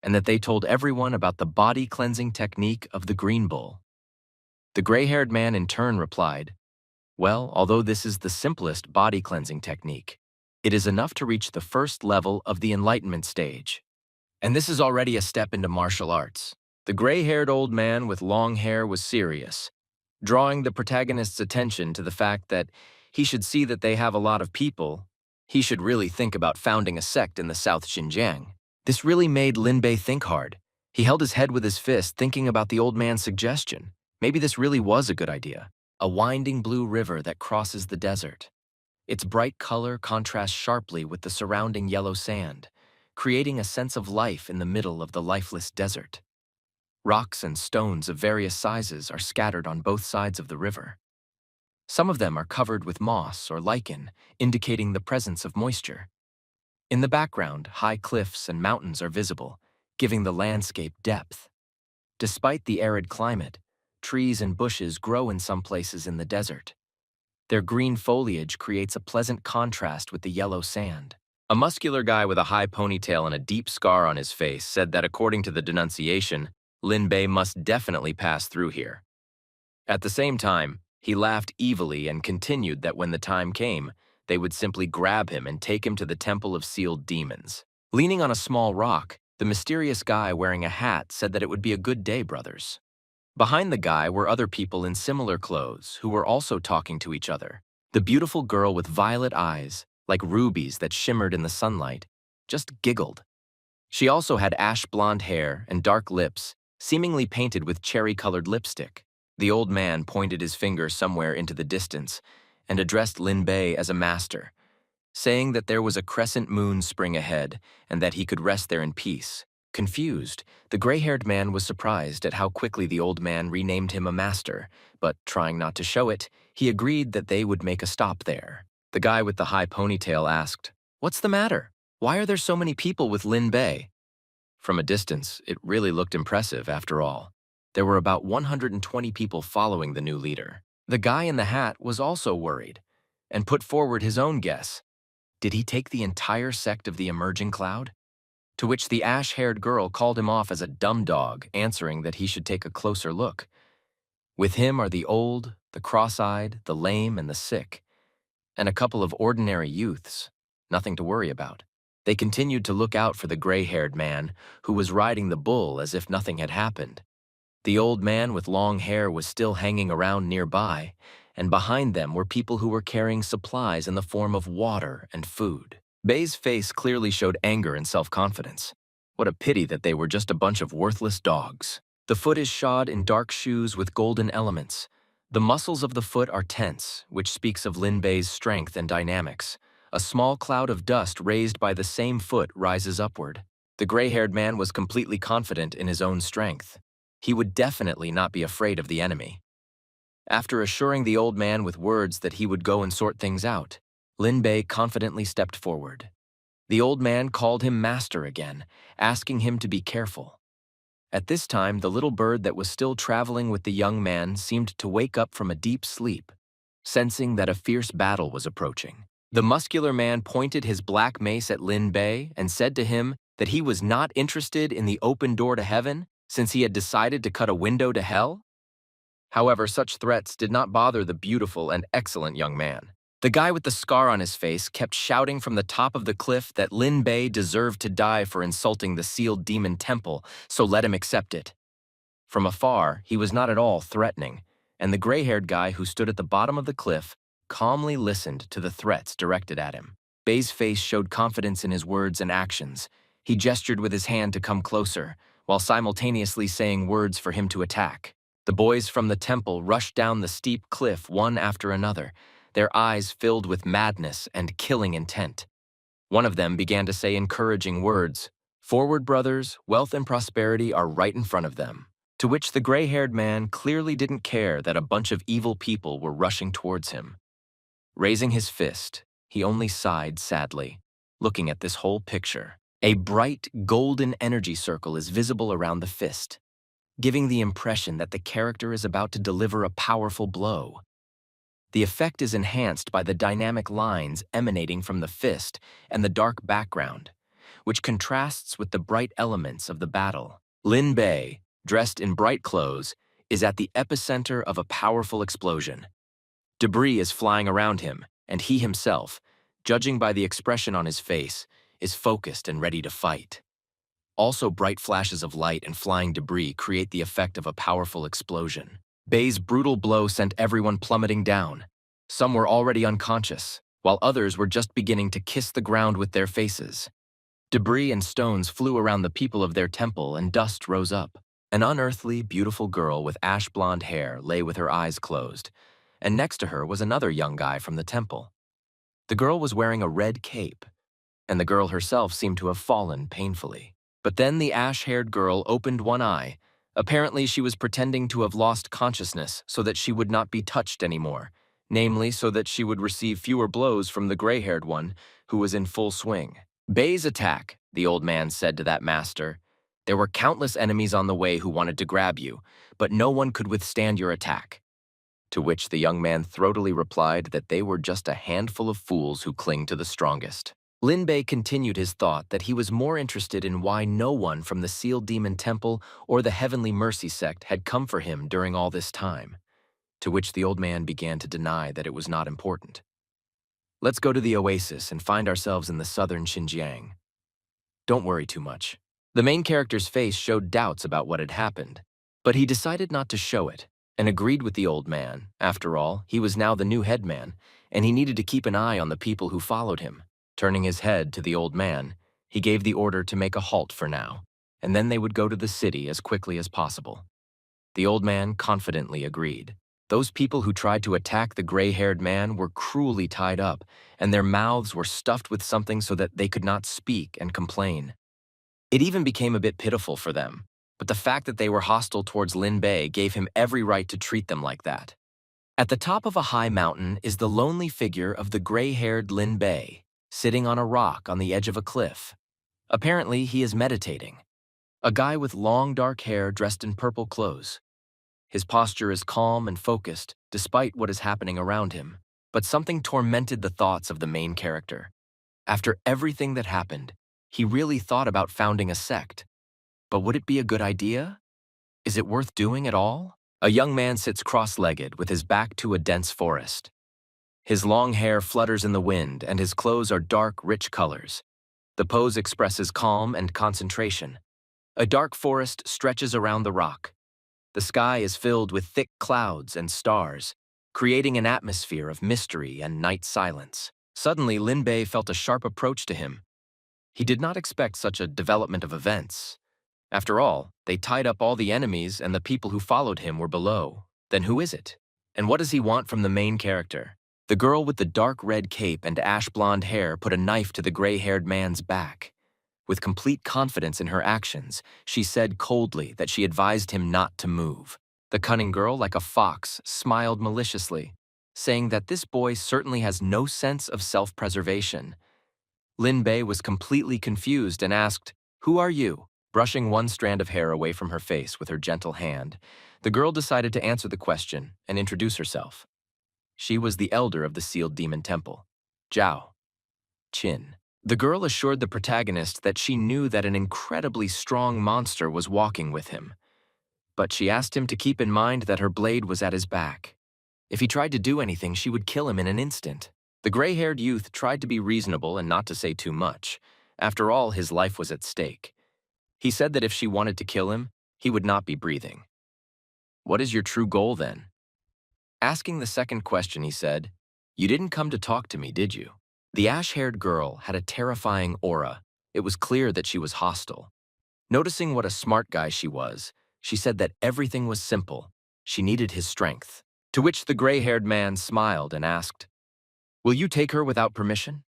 and that they told everyone about the body-cleansing technique of the green bull." The gray-haired man in turn replied, "Well, although this is the simplest body-cleansing technique, it is enough to reach the first level of the enlightenment stage. And this is already a step into martial arts." The gray-haired old man with long hair was serious, drawing the protagonist's attention to the fact that he should see that they have a lot of people. He should really think about founding a sect in the South Xinjiang. This really made Lin Bei think hard. He held his head with his fist, thinking about the old man's suggestion. Maybe this really was a good idea. A winding blue river that crosses the desert. Its bright color contrasts sharply with the surrounding yellow sand, creating a sense of life in the middle of the lifeless desert. Rocks and stones of various sizes are scattered on both sides of the river. Some of them are covered with moss or lichen, indicating the presence of moisture. In the background, high cliffs and mountains are visible, giving the landscape depth. Despite the arid climate, trees and bushes grow in some places in the desert. Their green foliage creates a pleasant contrast with the yellow sand. A muscular guy with a high ponytail and a deep scar on his face said that according to the denunciation, Lin Bei must definitely pass through here. At the same time, he laughed evilly and continued that when the time came, they would simply grab him and take him to the Temple of Sealed Demons. Leaning on a small rock, the mysterious guy wearing a hat said that it would be a good day, brothers. Behind the guy were other people in similar clothes who were also talking to each other. The beautiful girl with violet eyes, like rubies that shimmered in the sunlight, just giggled. She also had ash blonde hair and dark lips, seemingly painted with cherry-colored lipstick. The old man pointed his finger somewhere into the distance and addressed Lin Bei as a master, saying that there was a crescent moon spring ahead and that he could rest there in peace. Confused, the gray-haired man was surprised at how quickly the old man renamed him a master, but trying not to show it, he agreed that they would make a stop there. The guy with the high ponytail asked, "What's the matter? Why are there so many people with Lin Bei?" From a distance, it really looked impressive after all. There were about 120 people following the new leader. The guy in the hat was also worried and put forward his own guess. Did he take the entire sect of the emerging cloud? To which the ash-haired girl called him off as a dumb dog, answering that he should take a closer look. With him are the old, the cross-eyed, the lame, and the sick, and a couple of ordinary youths. Nothing to worry about. They continued to look out for the gray-haired man, who was riding the bull as if nothing had happened. The old man with long hair was still hanging around nearby, and behind them were people who were carrying supplies in the form of water and food. Bei's face clearly showed anger and self-confidence. What a pity that they were just a bunch of worthless dogs. The foot is shod in dark shoes with golden elements. The muscles of the foot are tense, which speaks of Lin Bei's strength and dynamics. A small cloud of dust raised by the same foot rises upward. The gray-haired man was completely confident in his own strength. He would definitely not be afraid of the enemy. After assuring the old man with words that he would go and sort things out, Lin Bei confidently stepped forward. The old man called him master again, asking him to be careful. At this time, the little bird that was still traveling with the young man seemed to wake up from a deep sleep, sensing that a fierce battle was approaching. The muscular man pointed his black mace at Lin Bei and said to him that he was not interested in the open door to heaven since he had decided to cut a window to hell. However, such threats did not bother the beautiful and excellent young man. The guy with the scar on his face kept shouting from the top of the cliff that Lin Bei deserved to die for insulting the sealed demon temple, so let him accept it. From afar, he was not at all threatening, and the gray-haired guy who stood at the bottom of the cliff calmly listened to the threats directed at him. Bei's face showed confidence in his words and actions. He gestured with his hand to come closer, while simultaneously saying words for him to attack. The boys from the temple rushed down the steep cliff one after another, their eyes filled with madness and killing intent. One of them began to say encouraging words. "Forward, brothers, wealth and prosperity are right in front of them." To which the gray-haired man clearly didn't care that a bunch of evil people were rushing towards him. Raising his fist, he only sighed sadly, looking at this whole picture. A bright, golden energy circle is visible around the fist, giving the impression that the character is about to deliver a powerful blow. The effect is enhanced by the dynamic lines emanating from the fist and the dark background, which contrasts with the bright elements of the battle. Lin Bei, dressed in bright clothes, is at the epicenter of a powerful explosion. Debris is flying around him, and he himself, judging by the expression on his face, is focused and ready to fight. Also, bright flashes of light and flying debris create the effect of a powerful explosion. Bei's brutal blow sent everyone plummeting down. Some were already unconscious, while others were just beginning to kiss the ground with their faces. Debris and stones flew around the people of their temple and dust rose up. An unearthly, beautiful girl with ash-blonde hair lay with her eyes closed, and next to her was another young guy from the temple. The girl was wearing a red cape, and the girl herself seemed to have fallen painfully. But then the ash-haired girl opened one eye. Apparently, she was pretending to have lost consciousness so that she would not be touched anymore, namely so that she would receive fewer blows from the gray-haired one, who was in full swing. "Bei's attack," the old man said to that master. "There were countless enemies on the way who wanted to grab you, but no one could withstand your attack." To which the young man throatily replied that they were just a handful of fools who cling to the strongest. Lin Bei continued his thought that he was more interested in why no one from the Sealed Demon Temple or the Heavenly Mercy sect had come for him during all this time, to which the old man began to deny that it was not important. "Let's go to the oasis and find ourselves in the southern Xinjiang. Don't worry too much." The main character's face showed doubts about what had happened, but he decided not to show it and agreed with the old man. After all, he was now the new headman, and he needed to keep an eye on the people who followed him. Turning his head to the old man, he gave the order to make a halt for now, and then they would go to the city as quickly as possible. The old man confidently agreed. Those people who tried to attack the gray-haired man were cruelly tied up, and their mouths were stuffed with something so that they could not speak and complain. It even became a bit pitiful for them, but the fact that they were hostile towards Lin Bei gave him every right to treat them like that. At the top of a high mountain is the lonely figure of the gray-haired Lin Bei, sitting on a rock on the edge of a cliff. Apparently, he is meditating. A guy with long dark hair dressed in purple clothes. His posture is calm and focused, despite what is happening around him. But something tormented the thoughts of the main character. After everything that happened, he really thought about founding a sect. But would it be a good idea? Is it worth doing at all? A young man sits cross-legged with his back to a dense forest. His long hair flutters in the wind, and his clothes are dark, rich colors. The pose expresses calm and concentration. A dark forest stretches around the rock. The sky is filled with thick clouds and stars, creating an atmosphere of mystery and night silence. Suddenly, Lin Bei felt a sharp approach to him. He did not expect such a development of events. After all, they tied up all the enemies and the people who followed him were below. Then who is it? And what does he want from the main character? The girl with the dark red cape and ash blonde hair put a knife to the gray-haired man's back. With complete confidence in her actions, she said coldly that she advised him not to move. The cunning girl, like a fox, smiled maliciously, saying that this boy certainly has no sense of self-preservation. Lin Bei was completely confused and asked, "Who are you?" Brushing one strand of hair away from her face with her gentle hand, the girl decided to answer the question and introduce herself. She was the elder of the sealed demon temple, Zhao Qin. The girl assured the protagonist that she knew that an incredibly strong monster was walking with him, but she asked him to keep in mind that her blade was at his back. If he tried to do anything, she would kill him in an instant. The gray-haired youth tried to be reasonable and not to say too much. After all, his life was at stake. He said that if she wanted to kill him, he would not be breathing. "What is your true goal, then?" Asking the second question, he said, "You didn't come to talk to me, did you?" The ash-haired girl had a terrifying aura. It was clear that she was hostile. Noticing what a smart guy she was, she said that everything was simple. She needed his strength. To which the gray-haired man smiled and asked, "Will you take her without permission?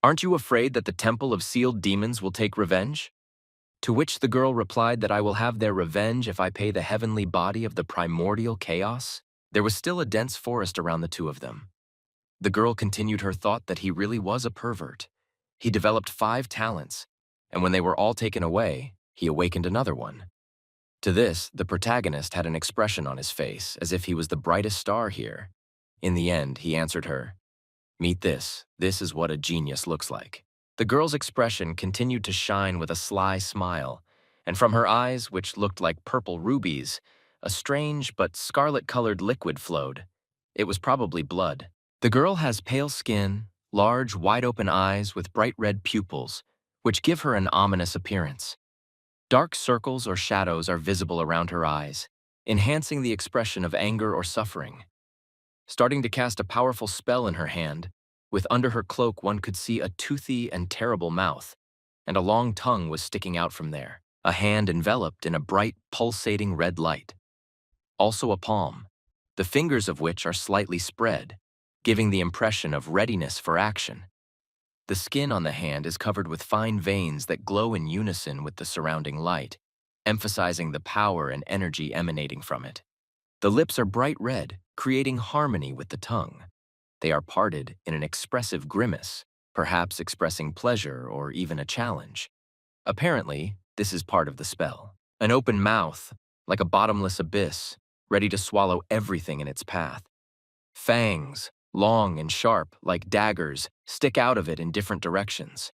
Aren't you afraid that the temple of sealed demons will take revenge?" To which the girl replied that I will have their revenge if I pay the heavenly body of the primordial chaos. There was still a dense forest around the two of them. The girl continued her thought that he really was a pervert. He developed 5 talents, and when they were all taken away, he awakened another one. To this, the protagonist had an expression on his face, as if he was the brightest star here. In the end, he answered her, "Meet this. This is what a genius looks like." The girl's expression continued to shine with a sly smile, and from her eyes, which looked like purple rubies, a strange but scarlet-colored liquid flowed. It was probably blood. The girl has pale skin, large, wide-open eyes with bright red pupils, which give her an ominous appearance. Dark circles or shadows are visible around her eyes, enhancing the expression of anger or suffering. Starting to cast a powerful spell in her hand, with under her cloak one could see a toothy and terrible mouth, and a long tongue was sticking out from there, a hand enveloped in a bright, pulsating red light. Also a palm, the fingers of which are slightly spread, giving the impression of readiness for action. The skin on the hand is covered with fine veins that glow in unison with the surrounding light, emphasizing the power and energy emanating from it. The lips are bright red, creating harmony with the tongue. They are parted in an expressive grimace, perhaps expressing pleasure or even a challenge. Apparently, this is part of the spell. An open mouth, like a bottomless abyss, ready to swallow everything in its path. Fangs, long and sharp, like daggers, stick out of it in different directions.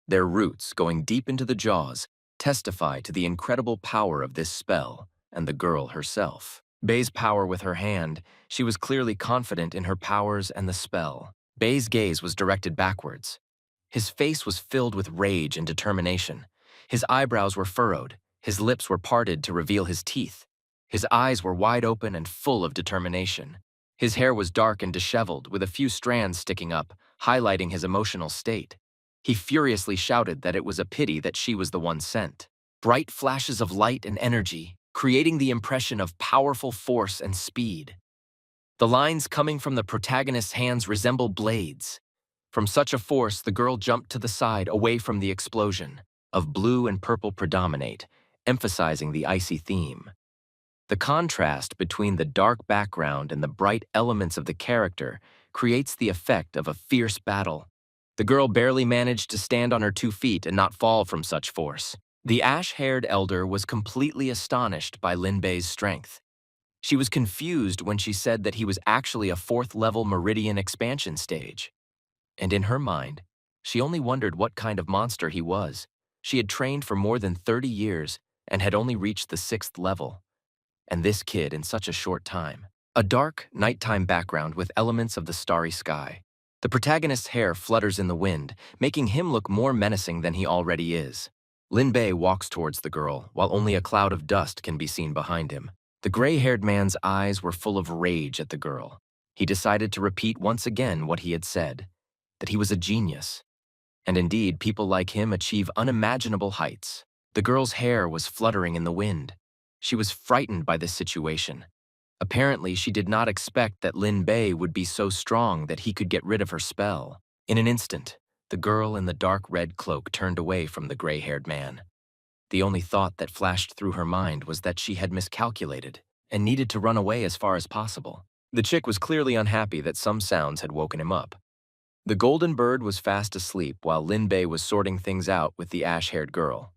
Their roots, going deep into the jaws, testify to the incredible power of this spell and the girl herself. Bei's power with her hand, she was clearly confident in her powers and the spell. Bei's gaze was directed backwards. His face was filled with rage and determination. His eyebrows were furrowed, his lips were parted to reveal his teeth. His eyes were wide open and full of determination. His hair was dark and disheveled, with a few strands sticking up, highlighting his emotional state. He furiously shouted that it was a pity that she was the one sent. Bright flashes of light and energy, creating the impression of powerful force and speed. The lines coming from the protagonist's hands resemble blades. From such a force, the girl jumped to the side, away from the explosion. Of blue and purple predominate, emphasizing the icy theme. The contrast between the dark background and the bright elements of the character creates the effect of a fierce battle. The girl barely managed to stand on her 2 feet and not fall from such force. The ash-haired elder was completely astonished by Lin Bei's strength. She was confused when she said that he was actually a 4th-level Meridian expansion stage. And in her mind, she only wondered what kind of monster he was. She had trained for more than 30 years and had only reached the 6th level. And this kid in such a short time. A dark, nighttime background with elements of the starry sky. The protagonist's hair flutters in the wind, making him look more menacing than he already is. Lin Bei walks towards the girl, while only a cloud of dust can be seen behind him. The gray-haired man's eyes were full of rage at the girl. He decided to repeat once again what he had said, that he was a genius. And indeed, people like him achieve unimaginable heights. The girl's hair was fluttering in the wind. She was frightened by this situation. Apparently, she did not expect that Lin Bei would be so strong that he could get rid of her spell. In an instant, the girl in the dark red cloak turned away from the gray-haired man. The only thought that flashed through her mind was that she had miscalculated and needed to run away as far as possible. The chick was clearly unhappy that some sounds had woken him up. The golden bird was fast asleep while Lin Bei was sorting things out with the ash-haired girl.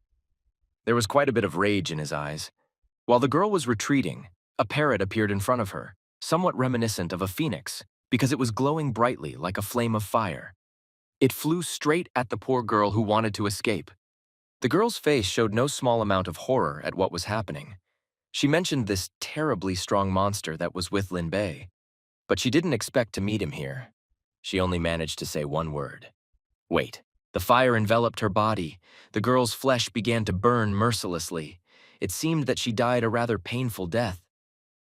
There was quite a bit of rage in his eyes. While the girl was retreating, a parrot appeared in front of her, somewhat reminiscent of a phoenix, because it was glowing brightly like a flame of fire. It flew straight at the poor girl who wanted to escape. The girl's face showed no small amount of horror at what was happening. She mentioned this terribly strong monster that was with Lin Bei, but she didn't expect to meet him here. She only managed to say one word. Wait. The fire enveloped her body. The girl's flesh began to burn mercilessly. It seemed that she died a rather painful death.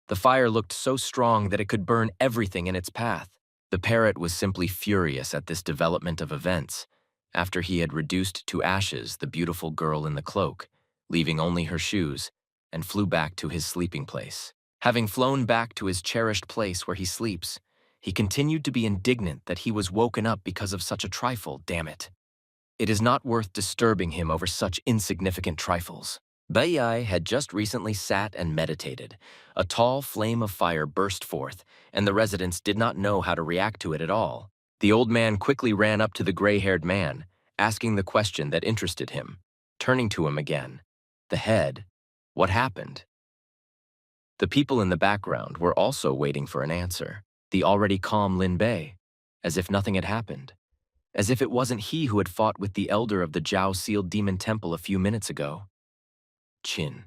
The fire looked so strong that it could burn everything in its path. The parrot was simply furious at this development of events, after he had reduced to ashes the beautiful girl in the cloak, leaving only her shoes, and flew back to his sleeping place. Having flown back to his cherished place where he sleeps, he continued to be indignant that he was woken up because of such a trifle, damn it. It is not worth disturbing him over such insignificant trifles. Bai had just recently sat and meditated. A tall flame of fire burst forth, and the residents did not know how to react to it at all. The old man quickly ran up to the gray-haired man, asking the question that interested him, turning to him again. The head, what happened? The people in the background were also waiting for an answer. The already calm Lin Bei, as if nothing had happened. As if it wasn't he who had fought with the elder of the Jiao-sealed demon temple a few minutes ago. Qin.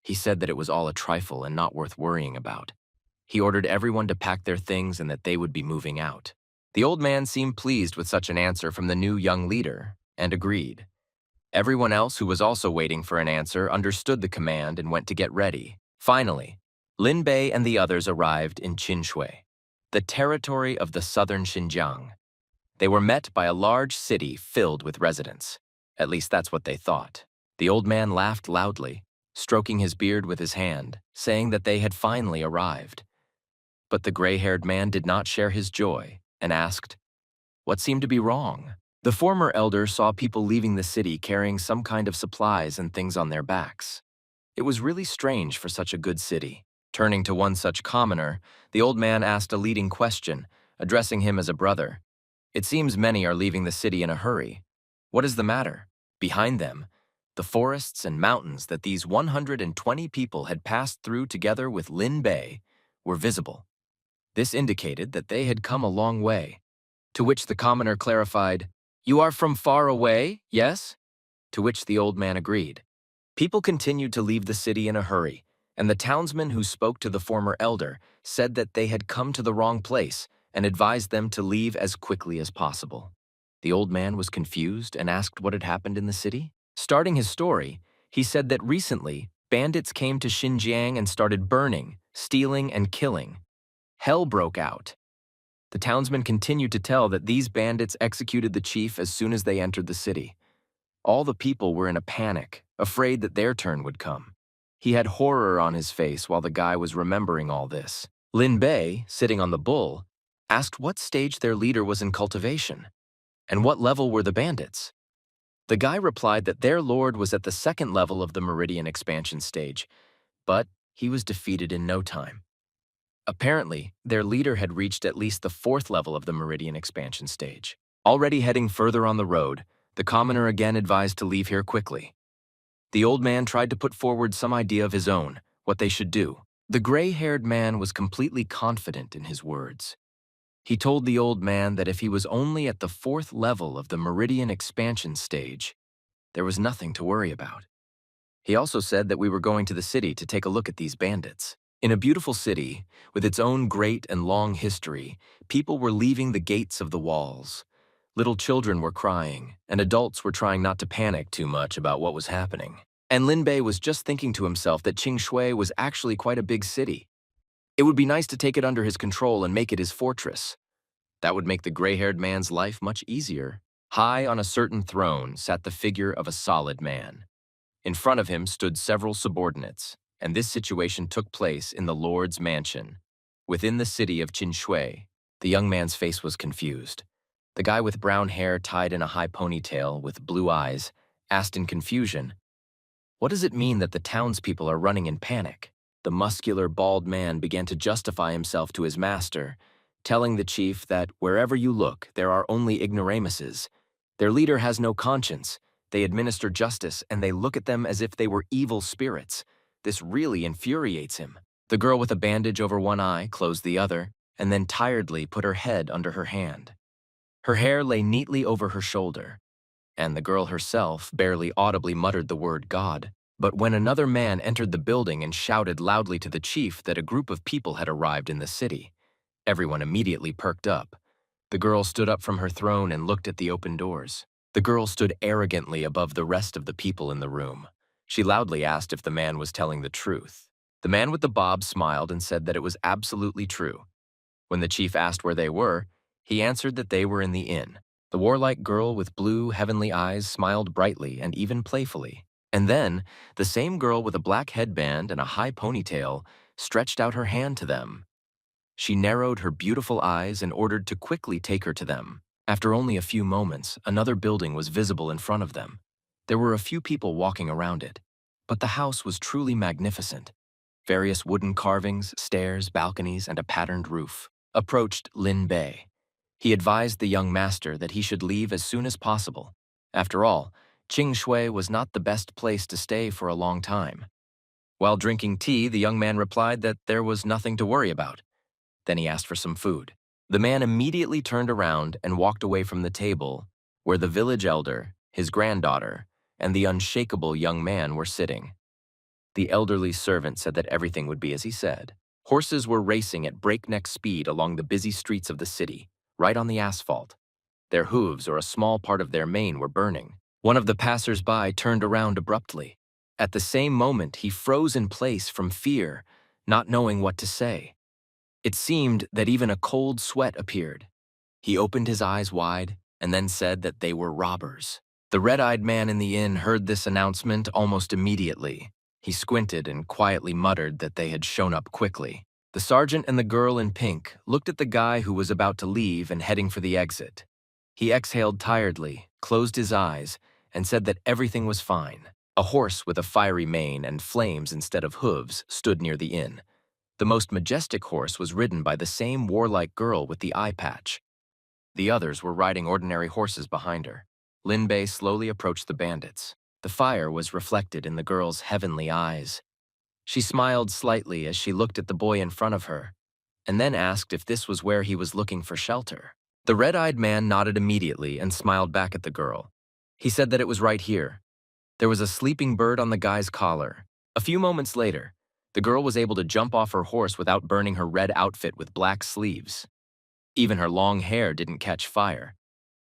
He said that it was all a trifle and not worth worrying about. He ordered everyone to pack their things and that they would be moving out. The old man seemed pleased with such an answer from the new young leader, and agreed. Everyone else who was also waiting for an answer understood the command and went to get ready. Finally, Lin Bei and the others arrived in Qinshui, the territory of the southern Xinjiang. They were met by a large city filled with residents. At least that's what they thought. The old man laughed loudly, stroking his beard with his hand, saying that they had finally arrived. But the gray-haired man did not share his joy and asked, what seemed to be wrong? The former elder saw people leaving the city carrying some kind of supplies and things on their backs. It was really strange for such a good city. Turning to one such commoner, the old man asked a leading question, addressing him as a brother. It seems many are leaving the city in a hurry. What is the matter? Behind them, the forests and mountains that these 120 people had passed through together with Lin Bei were visible. This indicated that they had come a long way. To which the commoner clarified, "You are from far away, yes?" To which the old man agreed. People continued to leave the city in a hurry, and the townsman who spoke to the former elder said that they had come to the wrong place and advised them to leave as quickly as possible. The old man was confused and asked what had happened in the city. Starting his story, he said that recently, bandits came to Xinjiang and started burning, stealing, and killing. Hell broke out. The townsman continued to tell that these bandits executed the chief as soon as they entered the city. All the people were in a panic, afraid that their turn would come. He had horror on his face while the guy was remembering all this. Lin Bei, sitting on the bull, asked what stage their leader was in cultivation, and what level were the bandits. The guy replied that their lord was at the second level of the Meridian expansion stage, but he was defeated in no time. Apparently, their leader had reached at least the fourth level of the Meridian expansion stage. Already heading further on the road, the commoner again advised to leave here quickly. The old man tried to put forward some idea of his own, what they should do. The gray-haired man was completely confident in his words. He told the old man that if he was only at the fourth level of the Meridian expansion stage, there was nothing to worry about. He also said that we were going to the city to take a look at these bandits. In a beautiful city, with its own great and long history, people were leaving the gates of the walls. Little children were crying, and adults were trying not to panic too much about what was happening. And Lin Bei was just thinking to himself that Qingshui was actually quite a big city. It would be nice to take it under his control and make it his fortress. That would make the gray-haired man's life much easier. High on a certain throne sat the figure of a solid man. In front of him stood several subordinates, and this situation took place in the Lord's mansion. Within the city of Qinshui, the young man's face was confused. The guy with brown hair tied in a high ponytail with blue eyes asked in confusion, "What does it mean that the townspeople are running in panic?" The muscular, bald man began to justify himself to his master, telling the chief that wherever you look, there are only ignoramuses. Their leader has no conscience. They administer justice, and they look at them as if they were evil spirits. This really infuriates him. The girl with a bandage over one eye closed the other, and then tiredly put her head under her hand. Her hair lay neatly over her shoulder, and the girl herself barely audibly muttered the word God. But when another man entered the building and shouted loudly to the chief that a group of people had arrived in the city, everyone immediately perked up. The girl stood up from her throne and looked at the open doors. The girl stood arrogantly above the rest of the people in the room. She loudly asked if the man was telling the truth. The man with the bob smiled and said that it was absolutely true. When the chief asked where they were, he answered that they were in the inn. The warlike girl with blue, heavenly eyes smiled brightly and even playfully. And then, the same girl with a black headband and a high ponytail stretched out her hand to them. She narrowed her beautiful eyes and ordered to quickly take her to them. After only a few moments, another building was visible in front of them. There were a few people walking around it, but the house was truly magnificent. Various wooden carvings, stairs, balconies, and a patterned roof. Approached Lin Bei. He advised the young master that he should leave as soon as possible. After all, Qingshui was not the best place to stay for a long time. While drinking tea, the young man replied that there was nothing to worry about. Then he asked for some food. The man immediately turned around and walked away from the table where the village elder, his granddaughter, and the unshakable young man were sitting. The elderly servant said that everything would be as he said. Horses were racing at breakneck speed along the busy streets of the city, right on the asphalt. Their hooves or a small part of their mane were burning. One of the passers-by turned around abruptly. At the same moment, he froze in place from fear, not knowing what to say. It seemed that even a cold sweat appeared. He opened his eyes wide and then said that they were robbers. The red-eyed man in the inn heard this announcement almost immediately. He squinted and quietly muttered that they had shown up quickly. The sergeant and the girl in pink looked at the guy who was about to leave and heading for the exit. He exhaled tiredly, closed his eyes, and said that everything was fine. A horse with a fiery mane and flames instead of hooves stood near the inn. The most majestic horse was ridden by the same warlike girl with the eye patch. The others were riding ordinary horses behind her. Lin Bei slowly approached the bandits. The fire was reflected in the girl's heavenly eyes. She smiled slightly as she looked at the boy in front of her, and then asked if this was where he was looking for shelter. The red-eyed man nodded immediately and smiled back at the girl. He said that it was right here. There was a sleeping bird on the guy's collar. A few moments later, the girl was able to jump off her horse without burning her red outfit with black sleeves. Even her long hair didn't catch fire.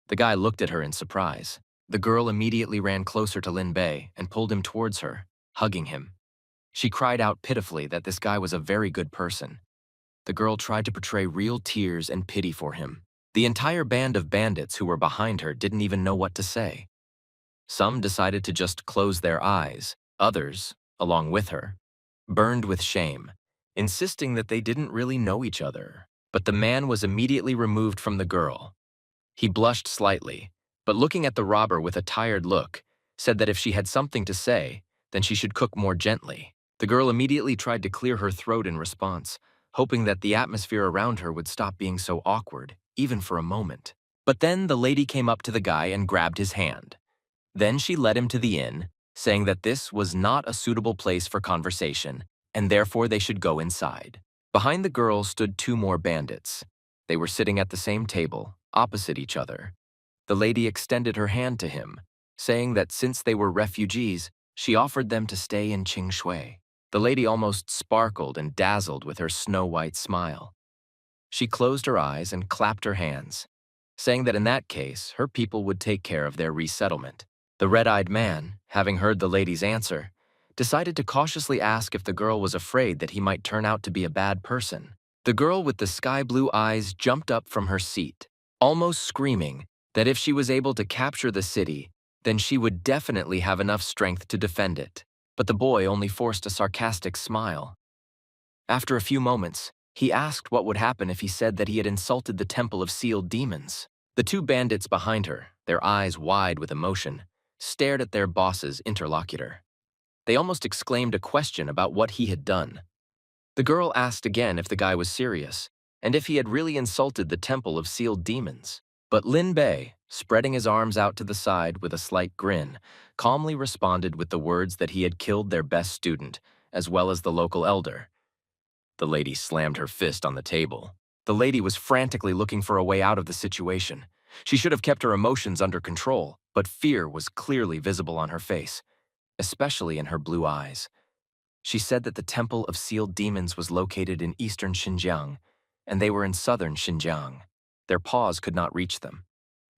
The guy looked at her in surprise. The girl immediately ran closer to Lin Bei and pulled him towards her, hugging him. She cried out pitifully that this guy was a very good person. The girl tried to portray real tears and pity for him. The entire band of bandits who were behind her didn't even know what to say. Some decided to just close their eyes. Others, along with her, burned with shame, insisting that they didn't really know each other. But the man was immediately removed from the girl. He blushed slightly, but looking at the robber with a tired look, said that if she had something to say, then she should cook more gently. The girl immediately tried to clear her throat in response, hoping that the atmosphere around her would stop being so awkward, even for a moment. But then the lady came up to the guy and grabbed his hand. Then she led him to the inn, saying that this was not a suitable place for conversation, and therefore they should go inside. Behind the girl stood two more bandits. They were sitting at the same table, opposite each other. The lady extended her hand to him, saying that since they were refugees, she offered them to stay in Qingshui. The lady almost sparkled and dazzled with her snow-white smile. She closed her eyes and clapped her hands, saying that in that case, her people would take care of their resettlement. The red-eyed man, having heard the lady's answer, decided to cautiously ask if the girl was afraid that he might turn out to be a bad person. The girl with the sky-blue eyes jumped up from her seat, almost screaming that if she was able to capture the city, then she would definitely have enough strength to defend it. But the boy only forced a sarcastic smile. After a few moments, he asked what would happen if he said that he had insulted the temple of sealed demons. The two bandits behind her, their eyes wide with emotion, stared at their boss's interlocutor. They almost exclaimed a question about what he had done. The girl asked again if the guy was serious, and if he had really insulted the temple of sealed demons. But Lin Bei, spreading his arms out to the side with a slight grin, calmly responded with the words that he had killed their best student, as well as the local elder. The lady slammed her fist on the table. The lady was frantically looking for a way out of the situation. She should have kept her emotions under control, but fear was clearly visible on her face, especially in her blue eyes. She said that the Temple of Sealed Demons was located in eastern Xinjiang, and they were in southern Xinjiang. Their paws could not reach them.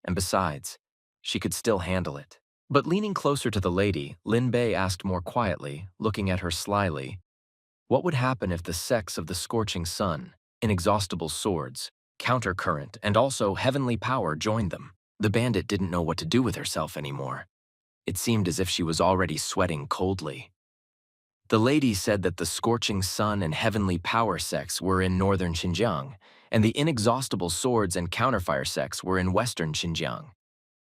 And besides, she could still handle it. But leaning closer to the lady, Lin Bei asked more quietly, looking at her slyly, what would happen if the sects of the scorching sun, inexhaustible swords, countercurrent, and also heavenly power joined them? The bandit didn't know what to do with herself anymore. It seemed as if she was already sweating coldly. The lady said that the scorching sun and heavenly power sects were in northern Xinjiang, and the inexhaustible swords and counterfire sects were in western Xinjiang.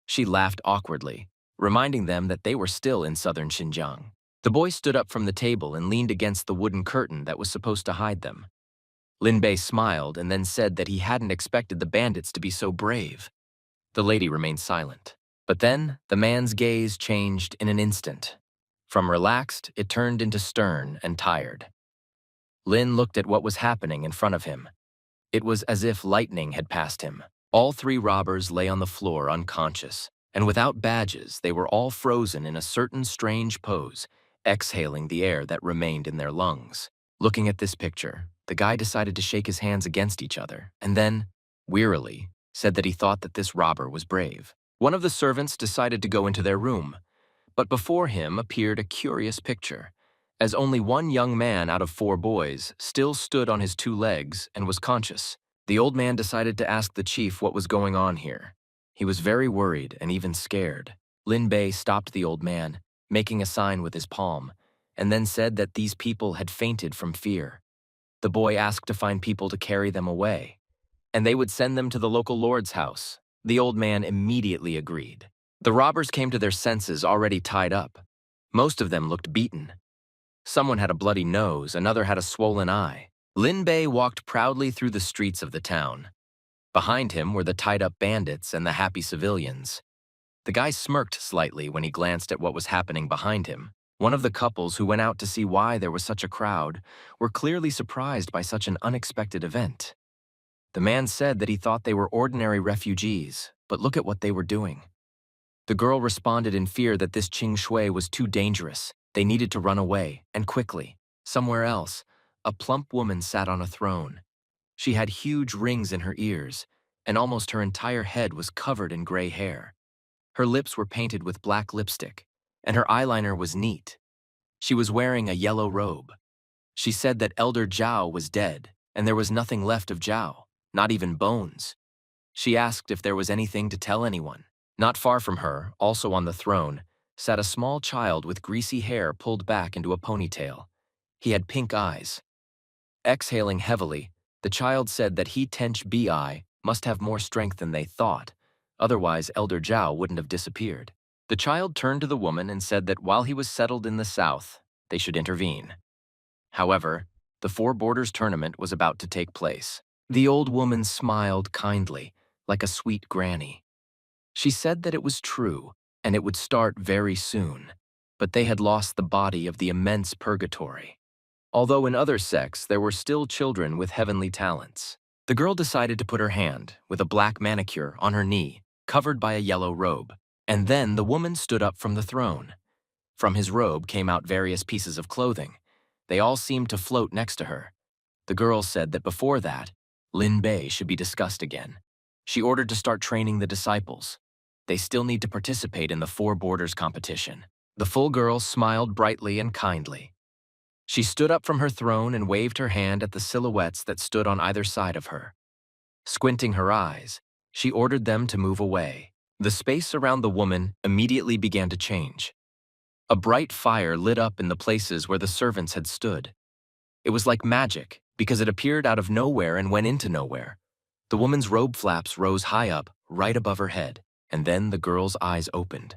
She laughed awkwardly, reminding them that they were still in southern Xinjiang. The boy stood up from the table and leaned against the wooden curtain that was supposed to hide them. Lin Bei smiled and then said that he hadn't expected the bandits to be so brave. The lady remained silent. But then, the man's gaze changed in an instant. From relaxed, it turned into stern and tired. Lin looked at what was happening in front of him. It was as if lightning had passed him. All three robbers lay on the floor unconscious, and without badges, they were all frozen in a certain strange pose, exhaling the air that remained in their lungs. Looking at this picture, the guy decided to shake his hands against each other, and then, wearily, said that he thought that this robber was brave. One of the servants decided to go into their room, but before him appeared a curious picture, as only one young man out of 4 boys still stood on his 2 legs and was conscious. The old man decided to ask the chief what was going on here. He was very worried and even scared. Lin Bei stopped the old man, making a sign with his palm, and then said that these people had fainted from fear. The boy asked to find people to carry them away, and they would send them to the local lord's house. The old man immediately agreed. The robbers came to their senses already tied up. Most of them looked beaten. Someone had a bloody nose, another had a swollen eye. Lin Bei walked proudly through the streets of the town. Behind him were the tied-up bandits and the happy civilians. The guy smirked slightly when he glanced at what was happening behind him. One of the couples who went out to see why there was such a crowd were clearly surprised by such an unexpected event. The man said that he thought they were ordinary refugees, but look at what they were doing. The girl responded in fear that this Qing Shui was too dangerous. They needed to run away, and quickly. Somewhere else, a plump woman sat on a throne. She had huge rings in her ears, and almost her entire head was covered in gray hair. Her lips were painted with black lipstick, and her eyeliner was neat. She was wearing a yellow robe. She said that Elder Zhao was dead, and there was nothing left of Zhao, not even bones. She asked if there was anything to tell anyone. Not far from her, also on the throne, sat a small child with greasy hair pulled back into a ponytail. He had pink eyes. Exhaling heavily, the child said that he Tench Bi must have more strength than they thought, otherwise Elder Zhao wouldn't have disappeared. The child turned to the woman and said that while he was settled in the south, they should intervene. However, the 4 Borders tournament was about to take place. The old woman smiled kindly, like a sweet granny. She said that it was true, and it would start very soon, but they had lost the body of the immense purgatory. Although in other sects there were still children with heavenly talents. The girl decided to put her hand, with a black manicure, on her knee, covered by a yellow robe, and then the woman stood up from the throne. From his robe came out various pieces of clothing. They all seemed to float next to her. The girl said that before that, Lin Bei should be discussed again. She ordered to start training the disciples. They still need to participate in the 4 Borders competition. The full girl smiled brightly and kindly. She stood up from her throne and waved her hand at the silhouettes that stood on either side of her. Squinting her eyes, she ordered them to move away. The space around the woman immediately began to change. A bright fire lit up in the places where the servants had stood. It was like magic, because it appeared out of nowhere and went into nowhere. The woman's robe flaps rose high up, right above her head, and then the girl's eyes opened.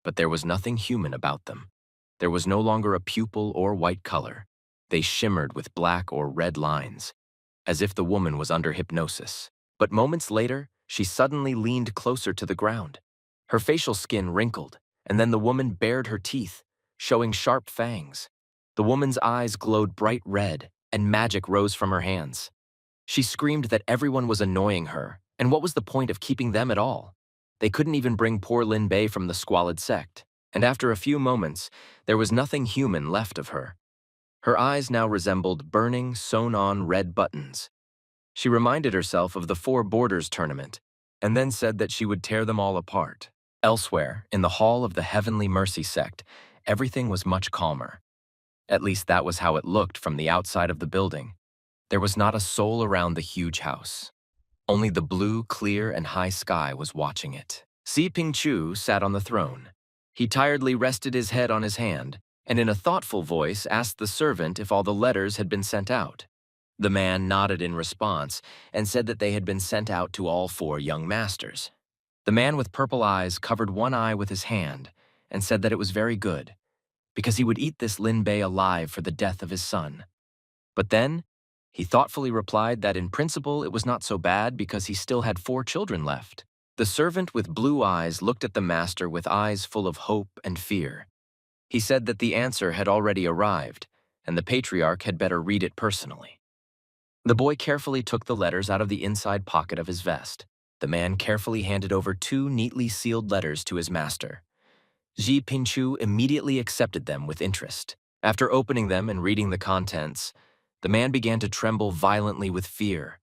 But there was nothing human about them. There was no longer a pupil or white color. They shimmered with black or red lines, as if the woman was under hypnosis. But moments later, she suddenly leaned closer to the ground. Her facial skin wrinkled, and then the woman bared her teeth, showing sharp fangs. The woman's eyes glowed bright red, and magic rose from her hands. She screamed that everyone was annoying her, and what was the point of keeping them at all? They couldn't even bring poor Lin Bei from the squalid sect, and after a few moments, there was nothing human left of her. Her eyes now resembled burning, sewn-on red buttons. She reminded herself of the Four Borders tournament, and then said that she would tear them all apart. Elsewhere, in the hall of the Heavenly Mercy sect, everything was much calmer. At least that was how it looked from the outside of the building. There was not a soul around the huge house. Only the blue, clear, and high sky was watching it. Si Ping-chu sat on the throne. He tiredly rested his head on his hand, and in a thoughtful voice asked the servant if all the letters had been sent out. The man nodded in response and said that they had been sent out to all 4 young masters. The man with purple eyes covered one eye with his hand and said that it was very good, because he would eat this Lin Bei alive for the death of his son. But then, he thoughtfully replied that in principle it was not so bad because he still had 4 children left. The servant with blue eyes looked at the master with eyes full of hope and fear. He said that the answer had already arrived, and the patriarch had better read it personally. The boy carefully took the letters out of the inside pocket of his vest. The man carefully handed over 2 neatly sealed letters to his master. Si Ping-chu immediately accepted them with interest. After opening them and reading the contents, the man began to tremble violently with fear.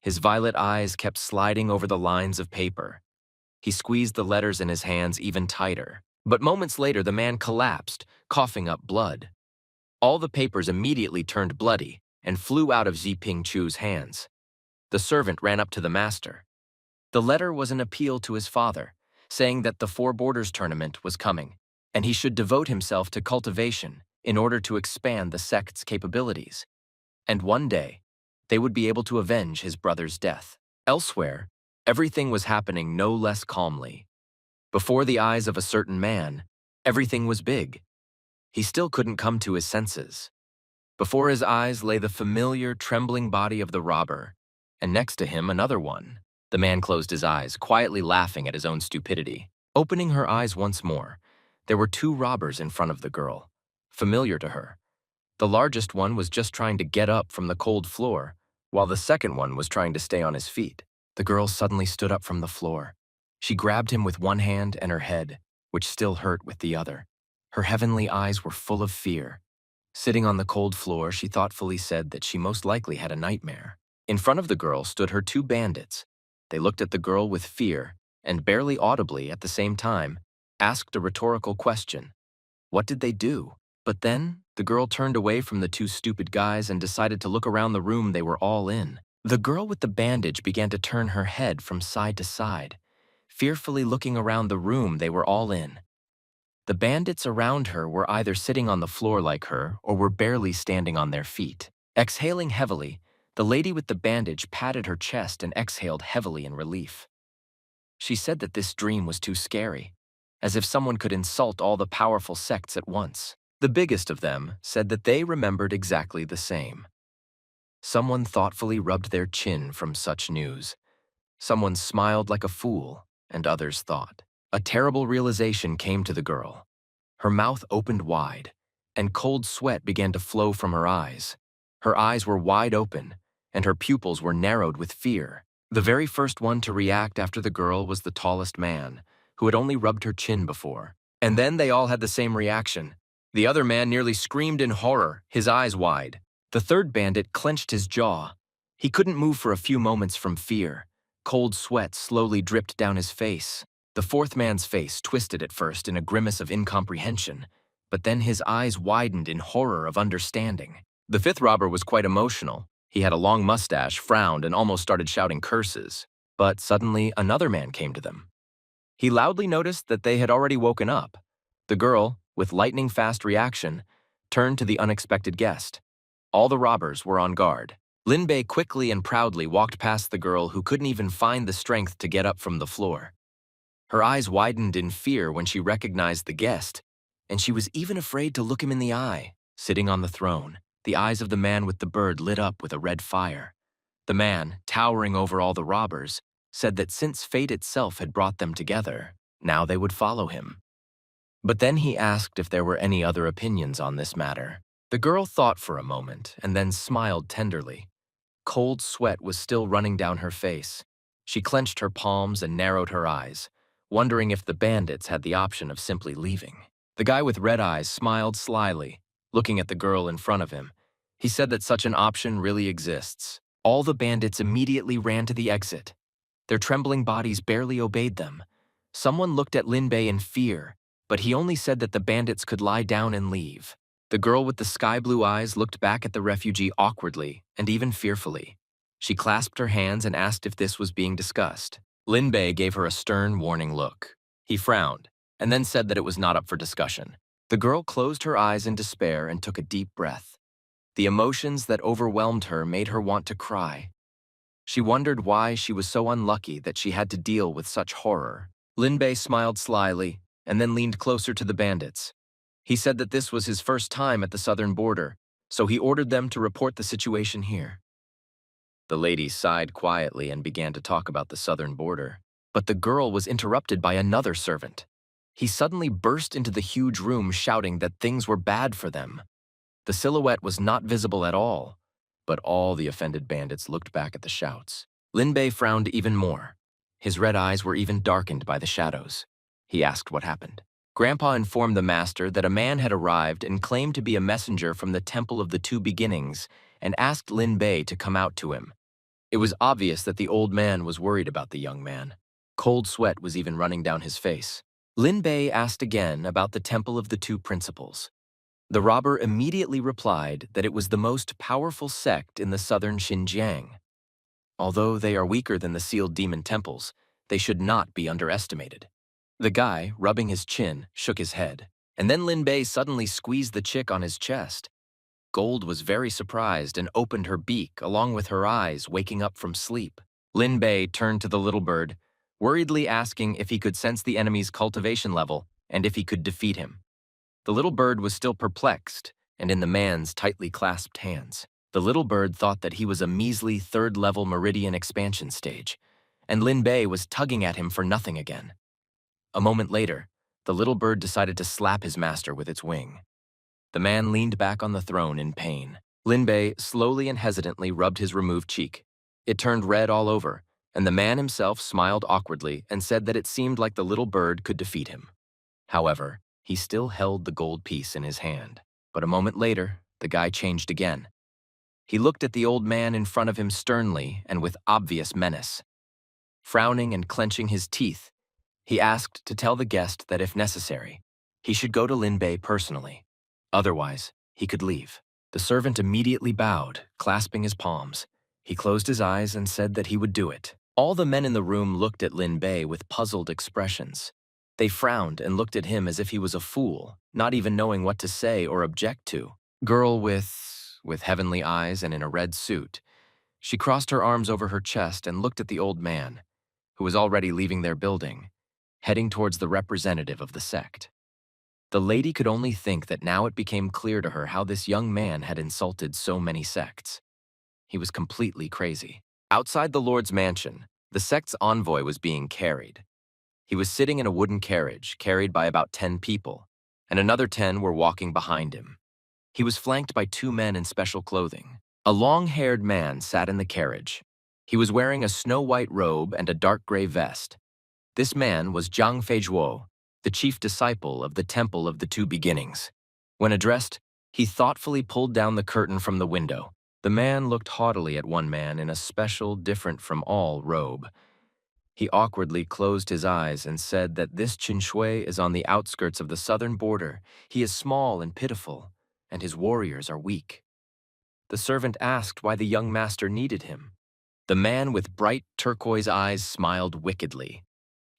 His violet eyes kept sliding over the lines of paper. He squeezed the letters in his hands even tighter. But moments later, the man collapsed, coughing up blood. All the papers immediately turned bloody and flew out of Si Ping-chu's hands. The servant ran up to the master. The letter was an appeal to his father, saying that the Four Borders tournament was coming, and he should devote himself to cultivation in order to expand the sect's capabilities. And one day, they would be able to avenge his brother's death. Elsewhere, everything was happening no less calmly. Before the eyes of a certain man, everything was big. He still couldn't come to his senses. Before his eyes lay the familiar, trembling body of the robber, and next to him another one. The man closed his eyes, quietly laughing at his own stupidity. Opening her eyes once more, there were 2 robbers in front of the girl, familiar to her. The largest one was just trying to get up from the cold floor, while the second one was trying to stay on his feet. The girl suddenly stood up from the floor. She grabbed him with one hand and her head, which still hurt, with the other. Her heavenly eyes were full of fear. Sitting on the cold floor, she thoughtfully said that she most likely had a nightmare. In front of the girl stood her 2 bandits. They looked at the girl with fear and, barely audibly at the same time, asked a rhetorical question. What did they do? But then, the girl turned away from the 2 stupid guys and decided to look around the room they were all in. The girl with the bandage began to turn her head from side to side, fearfully looking around the room they were all in. The bandits around her were either sitting on the floor like her or were barely standing on their feet. Exhaling heavily, the lady with the bandage patted her chest and exhaled heavily in relief. She said that this dream was too scary, as if someone could insult all the powerful sects at once. The biggest of them said that they remembered exactly the same. Someone thoughtfully rubbed their chin from such news. Someone smiled like a fool, and others thought. A terrible realization came to the girl. Her mouth opened wide, and cold sweat began to flow from her eyes. Her eyes were wide open, and her pupils were narrowed with fear. The very first one to react after the girl was the tallest man, who had only rubbed her chin before. And then they all had the same reaction. The other man nearly screamed in horror, his eyes wide. The third bandit clenched his jaw. He couldn't move for a few moments from fear. Cold sweat slowly dripped down his face. The fourth man's face twisted at first in a grimace of incomprehension, but then his eyes widened in horror of understanding. The 5th robber was quite emotional. He had a long mustache, frowned, and almost started shouting curses. But suddenly another man came to them. He loudly noticed that they had already woken up. The girl, with lightning-fast reaction, turned to the unexpected guest. All the robbers were on guard. Lin Bei quickly and proudly walked past the girl who couldn't even find the strength to get up from the floor. Her eyes widened in fear when she recognized the guest, and she was even afraid to look him in the eye. Sitting on the throne, the eyes of the man with the bird lit up with a red fire. The man, towering over all the robbers, said that since fate itself had brought them together, now they would follow him. But then he asked if there were any other opinions on this matter. The girl thought for a moment and then smiled tenderly. Cold sweat was still running down her face. She clenched her palms and narrowed her eyes, wondering if the bandits had the option of simply leaving. The guy with red eyes smiled slyly, looking at the girl in front of him. He said that such an option really exists. All the bandits immediately ran to the exit. Their trembling bodies barely obeyed them. Someone looked at Lin Bei in fear, but he only said that the bandits could lie down and leave. The girl with the sky-blue eyes looked back at the refugee awkwardly and even fearfully. She clasped her hands and asked if this was being discussed. Lin Bei gave her a stern, warning look. He frowned, and then said that it was not up for discussion. The girl closed her eyes in despair and took a deep breath. The emotions that overwhelmed her made her want to cry. She wondered why she was so unlucky that she had to deal with such horror. Lin Bei smiled slyly and then leaned closer to the bandits. He said that this was his first time at the southern border, so he ordered them to report the situation here. The lady sighed quietly and began to talk about the southern border, but the girl was interrupted by another servant. He suddenly burst into the huge room shouting that things were bad for them. The silhouette was not visible at all, but all the offended bandits looked back at the shouts. Lin Bei frowned even more. His red eyes were even darkened by the shadows. He asked what happened. Grandpa informed the master that a man had arrived and claimed to be a messenger from the Temple of the Two Beginnings and asked Lin Bei to come out to him. It was obvious that the old man was worried about the young man. Cold sweat was even running down his face. Lin Bei asked again about the Temple of the Two Principles. The robber immediately replied that it was the most powerful sect in the southern Xinjiang. Although they are weaker than the sealed demon temples, they should not be underestimated. The guy, rubbing his chin, shook his head, and then Lin Bei suddenly squeezed the chick on his chest. Gold was very surprised and opened her beak along with her eyes, waking up from sleep. Lin Bei turned to the little bird, worriedly asking if he could sense the enemy's cultivation level and if he could defeat him. The little bird was still perplexed and in the man's tightly clasped hands. The little bird thought that he was a measly third-level meridian expansion stage, and Lin Bei was tugging at him for nothing again. A moment later, the little bird decided to slap his master with its wing. The man leaned back on the throne in pain. Lin Bei slowly and hesitantly rubbed his removed cheek. It turned red all over, and the man himself smiled awkwardly and said that it seemed like the little bird could defeat him. However, he still held the gold piece in his hand. But a moment later, the guy changed again. He looked at the old man in front of him sternly and with obvious menace. Frowning and clenching his teeth, he asked to tell the guest that if necessary, he should go to Lin Bei personally. Otherwise, he could leave. The servant immediately bowed, clasping his palms. He closed his eyes and said that he would do it. All the men in the room looked at Lin Bei with puzzled expressions. They frowned and looked at him as if he was a fool, not even knowing what to say or object to. Girl with heavenly eyes and in a red suit. She crossed her arms over her chest and looked at the old man, who was already leaving their building, heading towards the representative of the sect. The lady could only think that now it became clear to her how this young man had insulted so many sects. He was completely crazy. Outside the Lord's mansion, the sect's envoy was being carried. He was sitting in a wooden carriage, carried by about 10 people, and another 10 were walking behind him. He was flanked by 2 men in special clothing. A long-haired man sat in the carriage. He was wearing a snow-white robe and a dark gray vest. This man was Zhang Feizhuo, the chief disciple of the Temple of the Two Beginnings. When addressed, he thoughtfully pulled down the curtain from the window. The man looked haughtily at one man in a special, different from all robe. He awkwardly closed his eyes and said that this Qin Shui is on the outskirts of the southern border. He is small and pitiful, and his warriors are weak. The servant asked why the young master needed him. The man with bright turquoise eyes smiled wickedly.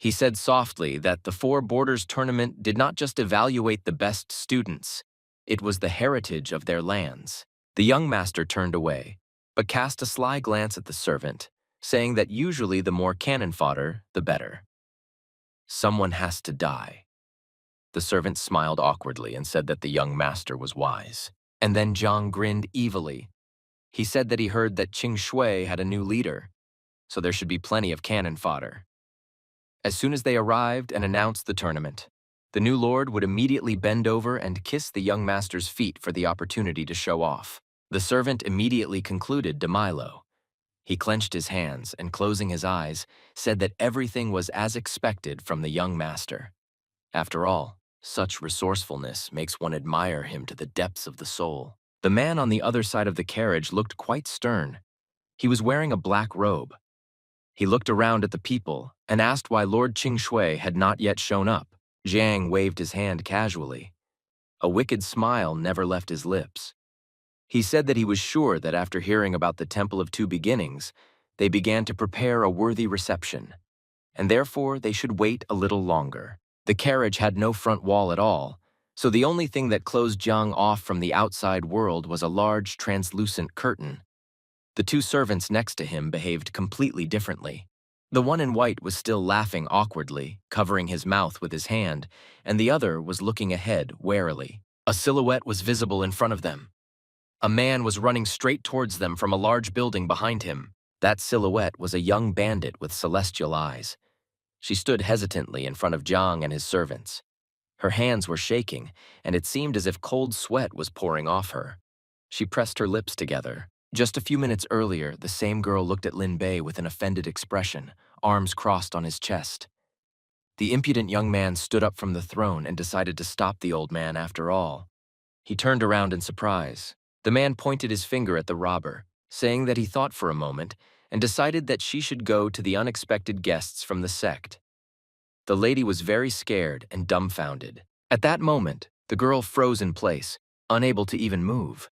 He said softly that the Four Borders tournament did not just evaluate the best students, it was the heritage of their lands. The young master turned away, but cast a sly glance at the servant, saying that usually the more cannon fodder, the better. Someone has to die. The servant smiled awkwardly and said that the young master was wise. And then Jiang grinned evilly. He said that he heard that Qing Shui had a new leader, so there should be plenty of cannon fodder. As soon as they arrived and announced the tournament, the new lord would immediately bend over and kiss the young master's feet for the opportunity to show off. The servant immediately concluded to Milo. He clenched his hands and, closing his eyes, said that everything was as expected from the young master. After all, such resourcefulness makes one admire him to the depths of the soul. The man on the other side of the carriage looked quite stern. He was wearing a black robe. He looked around at the people and asked why Lord Qing Shui had not yet shown up. Jiang waved his hand casually. A wicked smile never left his lips. He said that he was sure that after hearing about the Temple of Two Beginnings, they began to prepare a worthy reception, and therefore they should wait a little longer. The carriage had no front wall at all, so the only thing that closed Jiang off from the outside world was a large, translucent curtain. The two servants next to him behaved completely differently. The one in white was still laughing awkwardly, covering his mouth with his hand, and the other was looking ahead warily. A silhouette was visible in front of them. A man was running straight towards them from a large building behind him. That silhouette was a young bandit with celestial eyes. She stood hesitantly in front of Jiang and his servants. Her hands were shaking, and it seemed as if cold sweat was pouring off her. She pressed her lips together. Just a few minutes earlier, the same girl looked at Lin Bei with an offended expression, arms crossed on his chest. The impudent young man stood up from the throne and decided to stop the old man after all. He turned around in surprise. The man pointed his finger at the robber, saying that he thought for a moment and decided that she should go to the unexpected guests from the sect. The lady was very scared and dumbfounded. At that moment, the girl froze in place, unable to even move.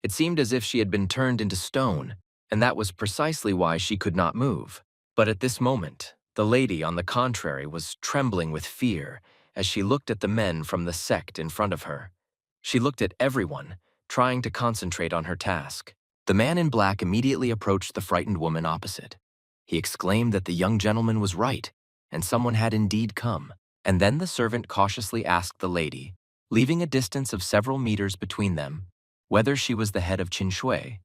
It seemed as if she had been turned into stone, and that was precisely why she could not move. But at this moment, the lady, on the contrary, was trembling with fear as she looked at the men from the sect in front of her. She looked at everyone, trying to concentrate on her task. The man in black immediately approached the frightened woman opposite. He exclaimed that the young gentleman was right, and someone had indeed come. And then the servant cautiously asked the lady, leaving a distance of several meters between them, whether she was the head of Qin Shui,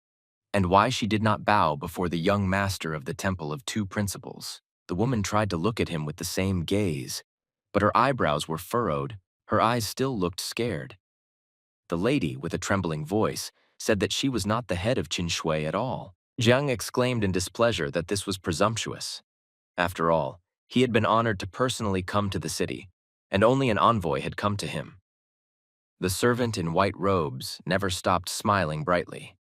and why she did not bow before the young master of the Temple of Two Principles. The woman tried to look at him with the same gaze, but her eyebrows were furrowed, her eyes still looked scared. The lady, with a trembling voice, said that she was not the head of Qin Shui at all. Jiang exclaimed in displeasure that this was presumptuous. After all, he had been honored to personally come to the city, and only an envoy had come to him. The servant in white robes never stopped smiling brightly.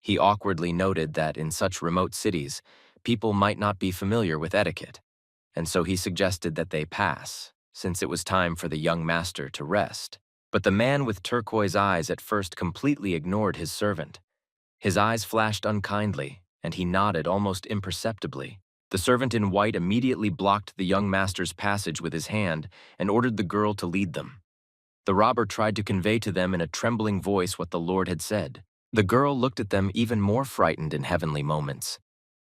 He awkwardly noted that in such remote cities, people might not be familiar with etiquette, and so he suggested that they pass, since it was time for the young master to rest. But the man with turquoise eyes at first completely ignored his servant. His eyes flashed unkindly, and he nodded almost imperceptibly. The servant in white immediately blocked the young master's passage with his hand and ordered the girl to lead them. The robber tried to convey to them in a trembling voice what the Lord had said. The girl looked at them even more frightened in heavenly moments.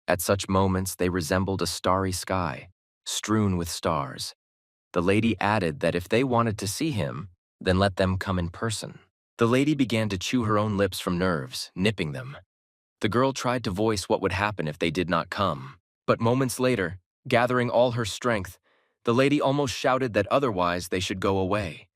At such moments, they resembled a starry sky, strewn with stars. The lady added that if they wanted to see him, then let them come in person. The lady began to chew her own lips from nerves, nipping them. The girl tried to voice what would happen if they did not come. But moments later, gathering all her strength, the lady almost shouted that otherwise they should go away.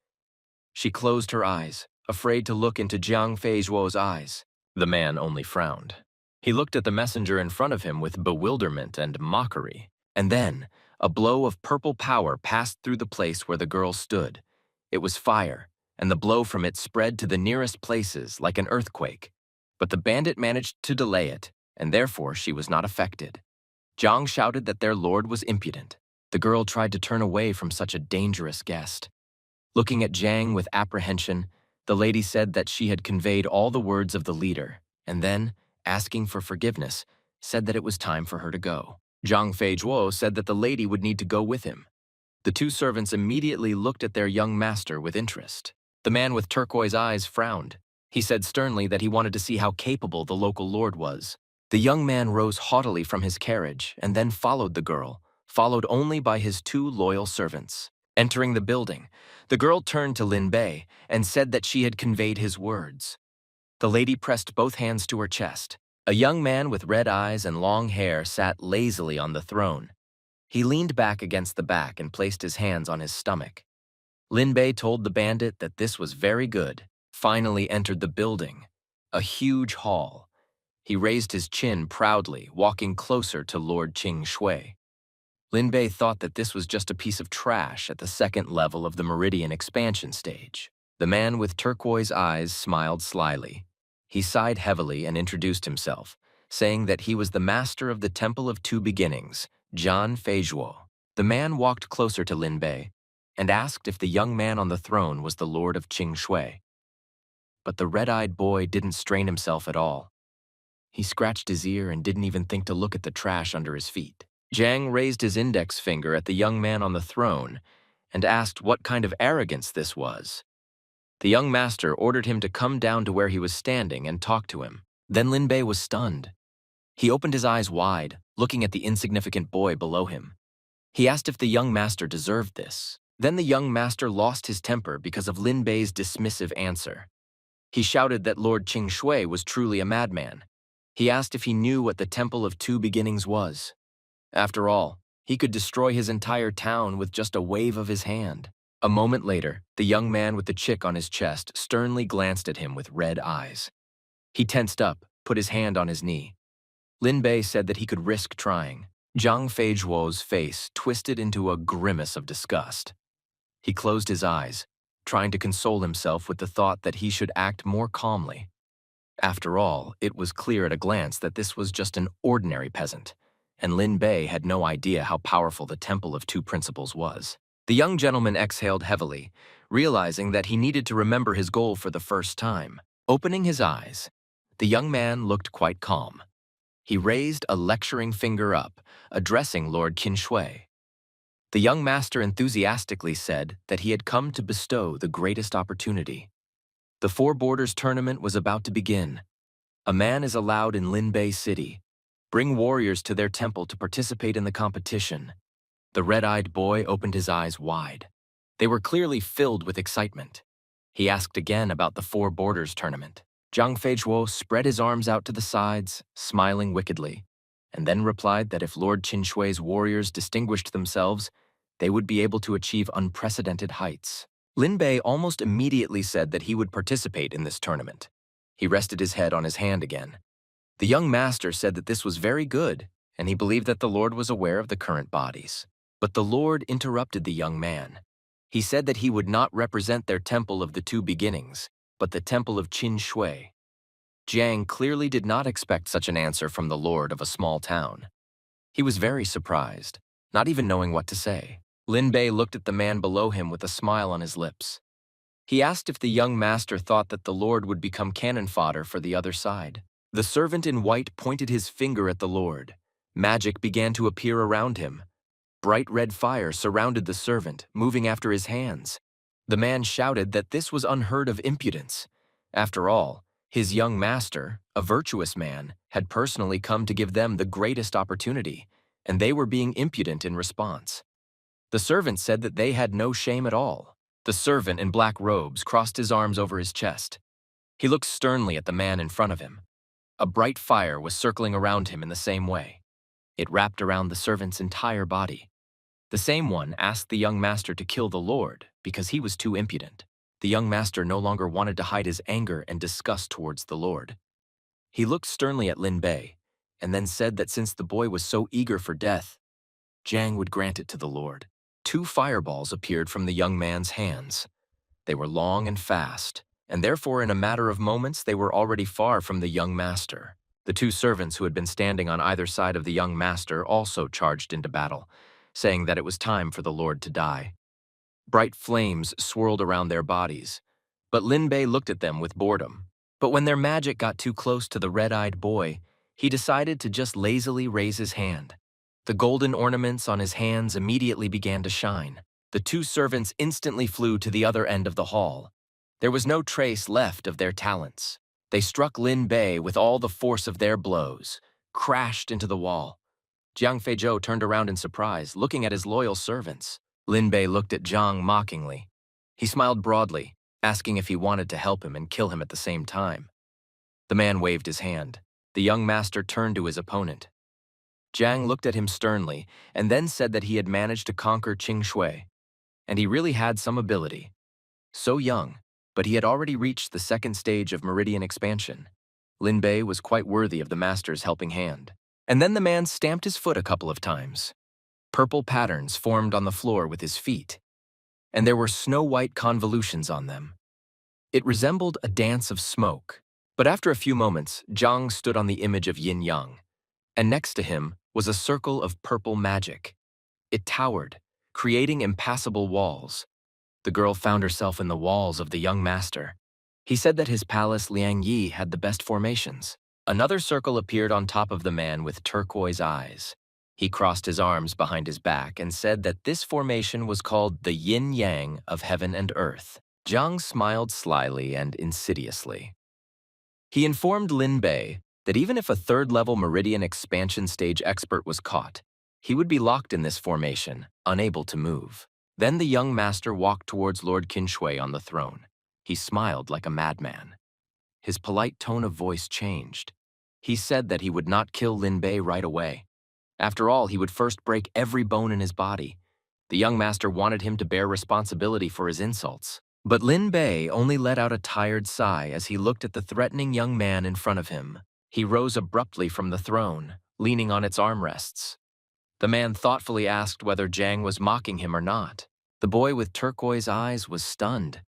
She closed her eyes, afraid to look into Jiang Feizhuo's eyes. The man only frowned. He looked at the messenger in front of him with bewilderment and mockery. And then, a blow of purple power passed through the place where the girl stood. It was fire, and the blow from it spread to the nearest places like an earthquake. But the bandit managed to delay it, and therefore she was not affected. Jiang shouted that their lord was impudent. The girl tried to turn away from such a dangerous guest. Looking at Jiang with apprehension, the lady said that she had conveyed all the words of the leader, and then, asking for forgiveness, said that it was time for her to go. Jiang Feizhuo said that the lady would need to go with him. The two servants immediately looked at their young master with interest. The man with turquoise eyes frowned. He said sternly that he wanted to see how capable the local lord was. The young man rose haughtily from his carriage and then followed the girl, followed only by his two loyal servants. Entering the building, the girl turned to Lin Bei and said that she had conveyed his words. The lady pressed both hands to her chest. A young man with red eyes and long hair sat lazily on the throne. He leaned back against the back and placed his hands on his stomach. Lin Bei told the bandit that this was very good. Finally entered the building, a huge hall. He raised his chin proudly, walking closer to Lord Qing Shui. Lin Bei thought that this was just a piece of trash at the second level of the Meridian expansion stage. The man with turquoise eyes smiled slyly. He sighed heavily and introduced himself, saying that he was the master of the Temple of Two Beginnings, Zhan Feizhuo. The man walked closer to Lin Bei and asked if the young man on the throne was the Lord of Qing Shui. But the red-eyed boy didn't strain himself at all. He scratched his ear and didn't even think to look at the trash under his feet. Jiang raised his index finger at the young man on the throne and asked what kind of arrogance this was. The young master ordered him to come down to where he was standing and talk to him. Then Lin Bei was stunned. He opened his eyes wide, looking at the insignificant boy below him. He asked if the young master deserved this. Then the young master lost his temper because of Lin Bei's dismissive answer. He shouted that Lord Qing Shui was truly a madman. He asked if he knew what the Temple of Two Beginnings was. After all, he could destroy his entire town with just a wave of his hand. A moment later, the young man with the chick on his chest sternly glanced at him with red eyes. He tensed up, put his hand on his knee. Lin Bei said that he could risk trying. Zhang Feizhuo's face twisted into a grimace of disgust. He closed his eyes, trying to console himself with the thought that he should act more calmly. After all, it was clear at a glance that this was just an ordinary peasant, and Lin Bei had no idea how powerful the Temple of Two Principles was. The young gentleman exhaled heavily, realizing that he needed to remember his goal for the first time. Opening his eyes, the young man looked quite calm. He raised a lecturing finger up, addressing Lord Qin Shui. The young master enthusiastically said that he had come to bestow the greatest opportunity. The Four Borders tournament was about to begin. A man is allowed in Lin Bei City. Bring warriors to their temple to participate in the competition. The red-eyed boy opened his eyes wide. They were clearly filled with excitement. He asked again about the Four Borders tournament. Zhang Feizhuo spread his arms out to the sides, smiling wickedly, and then replied that if Lord Qin Shui's warriors distinguished themselves, they would be able to achieve unprecedented heights. Lin Bei almost immediately said that he would participate in this tournament. He rested his head on his hand again. The young master said that this was very good, and he believed that the Lord was aware of the current bodies. But the Lord interrupted the young man. He said that he would not represent their Temple of the Two Beginnings, but the Temple of Qin Shui. Jiang clearly did not expect such an answer from the lord of a small town. He was very surprised, not even knowing what to say. Lin Bei looked at the man below him with a smile on his lips. He asked if the young master thought that the lord would become cannon fodder for the other side. The servant in white pointed his finger at the lord. Magic began to appear around him. Bright red fire surrounded the servant, moving after his hands. The man shouted that this was unheard of impudence. After all, his young master, a virtuous man, had personally come to give them the greatest opportunity, and they were being impudent in response. The servant said that they had no shame at all. The servant in black robes crossed his arms over his chest. He looked sternly at the man in front of him. A bright fire was circling around him in the same way. It wrapped around the servant's entire body. The same one asked the young master to kill the lord because he was too impudent. The young master no longer wanted to hide his anger and disgust towards the lord. He looked sternly at Lin Bei and then said that since the boy was so eager for death, Jiang would grant it to the lord. 2 fireballs appeared from the young man's hands. They were long and fast, and therefore in a matter of moments they were already far from the young master. The 2 servants who had been standing on either side of the young master also charged into battle, saying that it was time for the lord to die. Bright flames swirled around their bodies, but Lin Bei looked at them with boredom. But when their magic got too close to the red-eyed boy, he decided to just lazily raise his hand. The golden ornaments on his hands immediately began to shine. The two servants instantly flew to the other end of the hall. There was no trace left of their talents. They struck Lin Bei with all the force of their blows, crashed into the wall. Jiang Feizhou turned around in surprise, looking at his loyal servants. Lin Bei looked at Jiang mockingly. He smiled broadly, asking if he wanted to help him and kill him at the same time. The man waved his hand. The young master turned to his opponent. Jiang looked at him sternly and then said that he had managed to conquer Qing Shui. And he really had some ability. So young, but he had already reached the second stage of meridian expansion. Lin Bei was quite worthy of the master's helping hand. And then the man stamped his foot a couple of times. Purple patterns formed on the floor with his feet, and there were snow-white convolutions on them. It resembled a dance of smoke. But after a few moments, Zhang stood on the image of Yin Yang, and next to him was a circle of purple magic. It towered, creating impassable walls. The girl found herself in the walls of the young master. He said that his palace Liang Yi had the best formations. Another circle appeared on top of the man with turquoise eyes. He crossed his arms behind his back and said that this formation was called the yin-yang of heaven and earth. Zhang smiled slyly and insidiously. He informed Lin Bei that even if a third-level meridian expansion stage expert was caught, he would be locked in this formation, unable to move. Then the young master walked towards Lord Qin Shui on the throne. He smiled like a madman. His polite tone of voice changed. He said that he would not kill Lin Bei right away. After all, he would first break every bone in his body. The young master wanted him to bear responsibility for his insults. But Lin Bei only let out a tired sigh as he looked at the threatening young man in front of him. He rose abruptly from the throne, leaning on its armrests. The man thoughtfully asked whether Jiang was mocking him or not. The boy with turquoise eyes was stunned.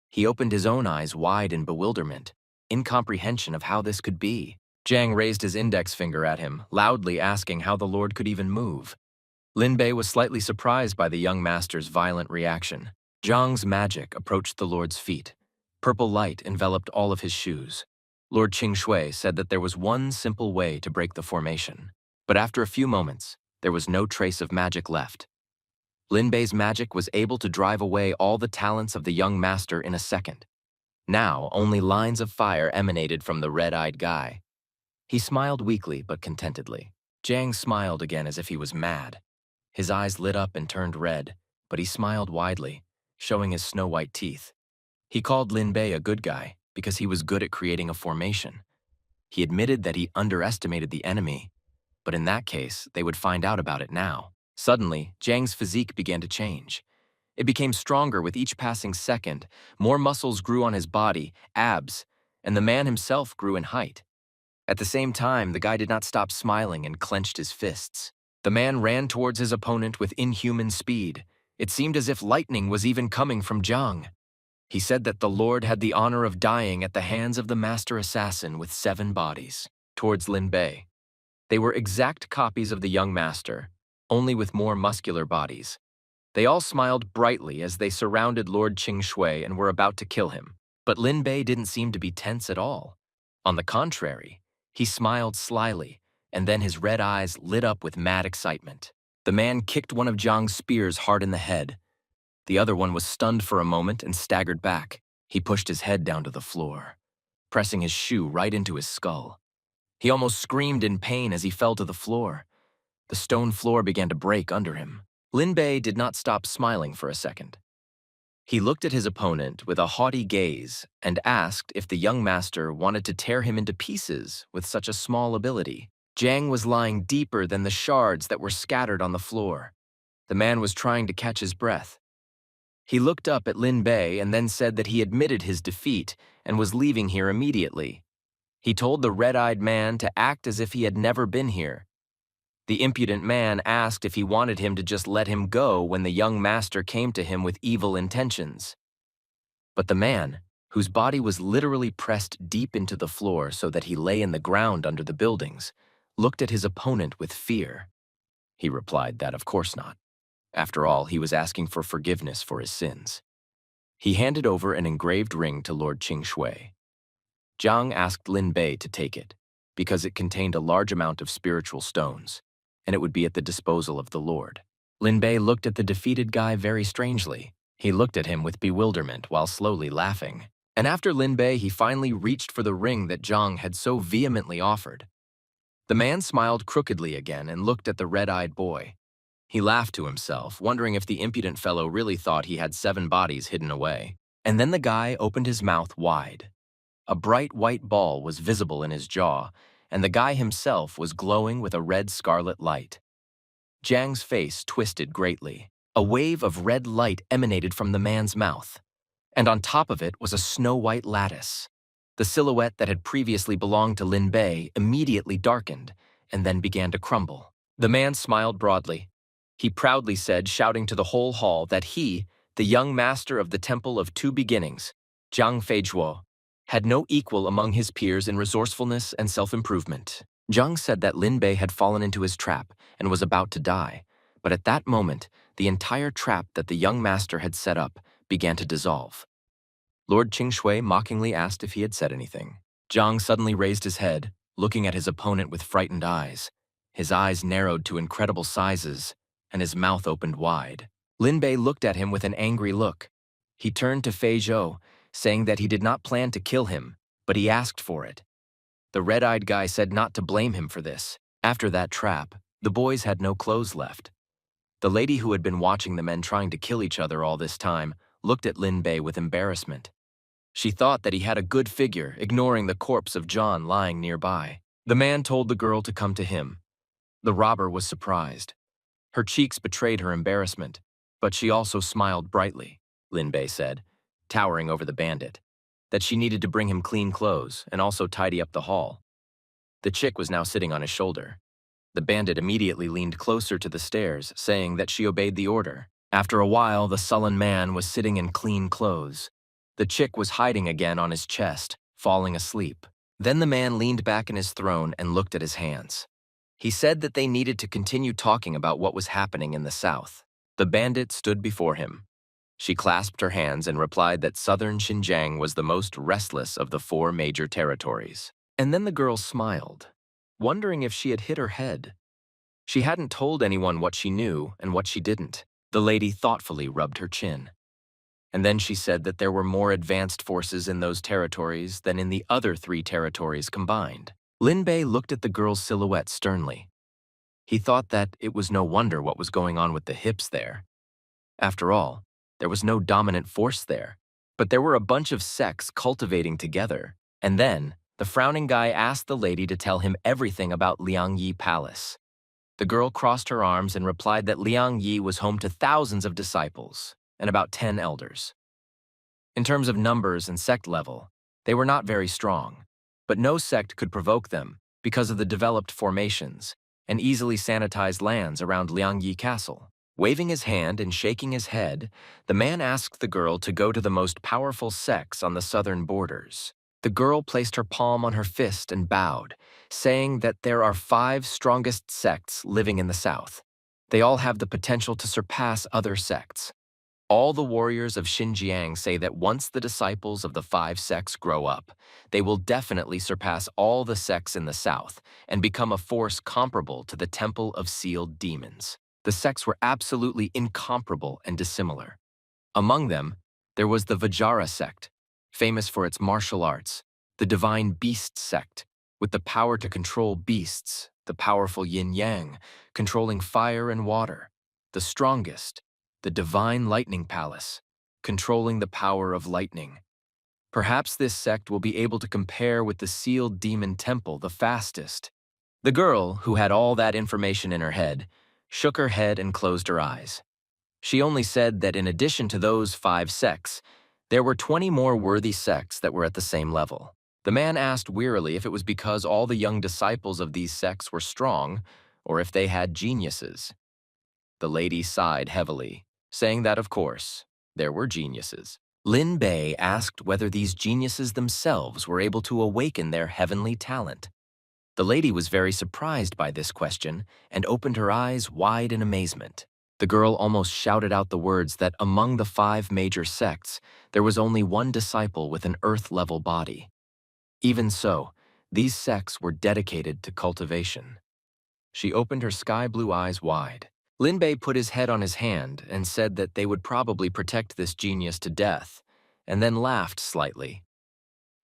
He opened his own eyes wide in bewilderment, incomprehension of how this could be. Jiang raised his index finger at him, loudly asking how the Lord could even move. Lin Bei was slightly surprised by the young master's violent reaction. Zhang's magic approached the Lord's feet. Purple light enveloped all of his shoes. Lord Qing Shui said that there was one simple way to break the formation. But after a few moments, there was no trace of magic left. Lin Bei's magic was able to drive away all the talents of the young master in a second. Now, only lines of fire emanated from the red-eyed guy. He smiled weakly but contentedly. Jiang smiled again as if he was mad. His eyes lit up and turned red, but he smiled widely, showing his snow-white teeth. He called Lin Bei a good guy because he was good at creating a formation. He admitted that he underestimated the enemy, but in that case, they would find out about it now. Suddenly, Jiang's physique began to change. It became stronger with each passing second. More muscles grew on his body, abs, and the man himself grew in height. At the same time, the guy did not stop smiling and clenched his fists. The man ran towards his opponent with inhuman speed. It seemed as if lightning was even coming from Jiang. He said that the Lord had the honor of dying at the hands of the master assassin with 7 bodies. Towards Lin Bei. They were exact copies of the young master, only with more muscular bodies. They all smiled brightly as they surrounded Lord Qing Shui and were about to kill him. But Lin Bei didn't seem to be tense at all. On the contrary, he smiled slyly, and then his red eyes lit up with mad excitement. The man kicked one of Jiang's spears hard in the head. The other one was stunned for a moment and staggered back. He pushed his head down to the floor, pressing his shoe right into his skull. He almost screamed in pain as he fell to the floor. The stone floor began to break under him. Lin Bei did not stop smiling for a second. He looked at his opponent with a haughty gaze and asked if the young master wanted to tear him into pieces with such a small ability. Jiang was lying deeper than the shards that were scattered on the floor. The man was trying to catch his breath. He looked up at Lin Bei and then said that he admitted his defeat and was leaving here immediately. He told the red-eyed man to act as if he had never been here. The impudent man asked if he wanted him to just let him go when the young master came to him with evil intentions. But the man, whose body was literally pressed deep into the floor so that he lay in the ground under the buildings, looked at his opponent with fear. He replied that of course not. After all, he was asking for forgiveness for his sins. He handed over an engraved ring to Lord Qing Shui. Jiang asked Lin Bei to take it, because it contained a large amount of spiritual stones, and it would be at the disposal of the Lord. Lin Bei looked at the defeated guy very strangely. He looked at him with bewilderment while slowly laughing. And after Lin Bei, he finally reached for the ring that Zhang had so vehemently offered. The man smiled crookedly again and looked at the red-eyed boy. He laughed to himself, wondering if the impudent fellow really thought he had 7 bodies hidden away. And then the guy opened his mouth wide. A bright white ball was visible in his jaw, and the guy himself was glowing with a red scarlet light. Jiang's face twisted greatly. A wave of red light emanated from the man's mouth, and on top of it was a snow-white lattice. The silhouette that had previously belonged to Lin Bei immediately darkened and then began to crumble. The man smiled broadly. He proudly said, shouting to the whole hall, that he, the young master of the Temple of Two Beginnings, Jiang Feizhuo, had no equal among his peers in resourcefulness and self-improvement. Jiang said that Lin Bei had fallen into his trap and was about to die, but at that moment, the entire trap that the young master had set up began to dissolve. Lord Qingshui mockingly asked if he had said anything. Jiang suddenly raised his head, looking at his opponent with frightened eyes. His eyes narrowed to incredible sizes, and his mouth opened wide. Lin Bei looked at him with an angry look. He turned to Fei Zhou, saying that he did not plan to kill him, but he asked for it. The red-eyed guy said not to blame him for this. After that trap, the boys had no clothes left. The lady who had been watching the men trying to kill each other all this time looked at Lin Bei with embarrassment. She thought that he had a good figure, ignoring the corpse of John lying nearby. The man told the girl to come to him. The robber was surprised. Her cheeks betrayed her embarrassment, but she also smiled brightly. Lin Bei said, towering over the bandit, that she needed to bring him clean clothes and also tidy up the hall. The chick was now sitting on his shoulder. The bandit immediately leaned closer to the stairs, saying that she obeyed the order. After a while, the sullen man was sitting in clean clothes. The chick was hiding again on his chest, falling asleep. Then the man leaned back in his throne and looked at his hands. He said that they needed to continue talking about what was happening in the south. The bandit stood before him. She clasped her hands and replied that southern Xinjiang was the most restless of the 4 major territories. And then the girl smiled, wondering if she had hit her head. She hadn't told anyone what she knew and what she didn't. The lady thoughtfully rubbed her chin. And then she said that there were more advanced forces in those territories than in the other 3 territories combined. Lin Bei looked at the girl's silhouette sternly. He thought that it was no wonder what was going on with the hips there. After all, there was no dominant force there, but there were a bunch of sects cultivating together. And then, the frowning guy asked the lady to tell him everything about Liangyi Palace. The girl crossed her arms and replied that Liangyi was home to thousands of disciples and about 10 elders. In terms of numbers and sect level, they were not very strong, but no sect could provoke them because of the developed formations and easily sanitized lands around Liangyi Castle. Waving his hand and shaking his head, the man asked the girl to go to the most powerful sects on the southern borders. The girl placed her palm on her fist and bowed, saying that there are 5 strongest sects living in the south. They all have the potential to surpass other sects. All the warriors of Xinjiang say that once the disciples of the 5 sects grow up, they will definitely surpass all the sects in the south and become a force comparable to the Temple of Sealed Demons. The sects were absolutely incomparable and dissimilar. Among them, there was the Vajra sect, famous for its martial arts, the Divine Beast sect, with the power to control beasts, the powerful yin-yang, controlling fire and water, the strongest, the Divine Lightning Palace, controlling the power of lightning. Perhaps this sect will be able to compare with the Sealed Demon Temple the fastest. The girl, who had all that information in her head, shook her head and closed her eyes. She only said that in addition to those 5 sects, there were 20 more worthy sects that were at the same level. The man asked wearily if it was because all the young disciples of these sects were strong, or if they had geniuses. The lady sighed heavily, saying that, of course, there were geniuses. Lin Bei asked whether these geniuses themselves were able to awaken their heavenly talent. The lady was very surprised by this question and opened her eyes wide in amazement. The girl almost shouted out the words that among the 5 major sects, there was only 1 disciple with an earth-level body. Even so, these sects were dedicated to cultivation. She opened her sky-blue eyes wide. Linbei put his head on his hand and said that they would probably protect this genius to death, and then laughed slightly.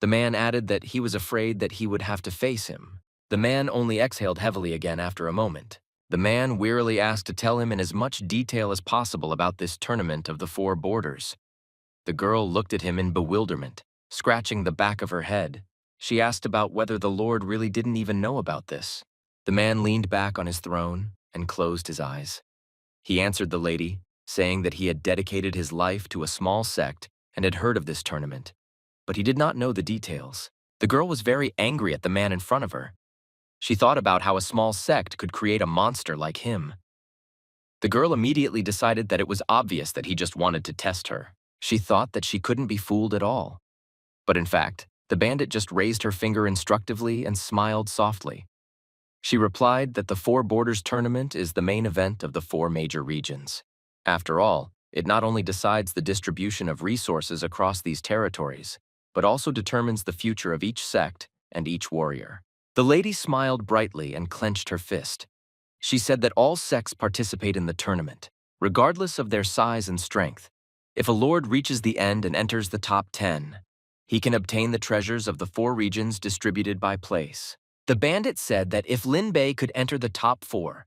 The man added that he was afraid that he would have to face him. The man only exhaled heavily again after a moment. The man wearily asked to tell him in as much detail as possible about this tournament of the four borders. The girl looked at him in bewilderment, scratching the back of her head. She asked about whether the Lord really didn't even know about this. The man leaned back on his throne and closed his eyes. He answered the lady, saying that he had dedicated his life to a small sect and had heard of this tournament, but he did not know the details. The girl was very angry at the man in front of her. She thought about how a small sect could create a monster like him. The girl immediately decided that it was obvious that he just wanted to test her. She thought that she couldn't be fooled at all. But in fact, the bandit just raised her finger instructively and smiled softly. She replied that the Four Borders tournament is the main event of the four major regions. After all, it not only decides the distribution of resources across these territories, but also determines the future of each sect and each warrior. The lady smiled brightly and clenched her fist. She said that all sects participate in the tournament, regardless of their size and strength. If a lord reaches the end and enters the top 10, he can obtain the treasures of the four regions distributed by place. The bandit said that if Linbei could enter the top 4,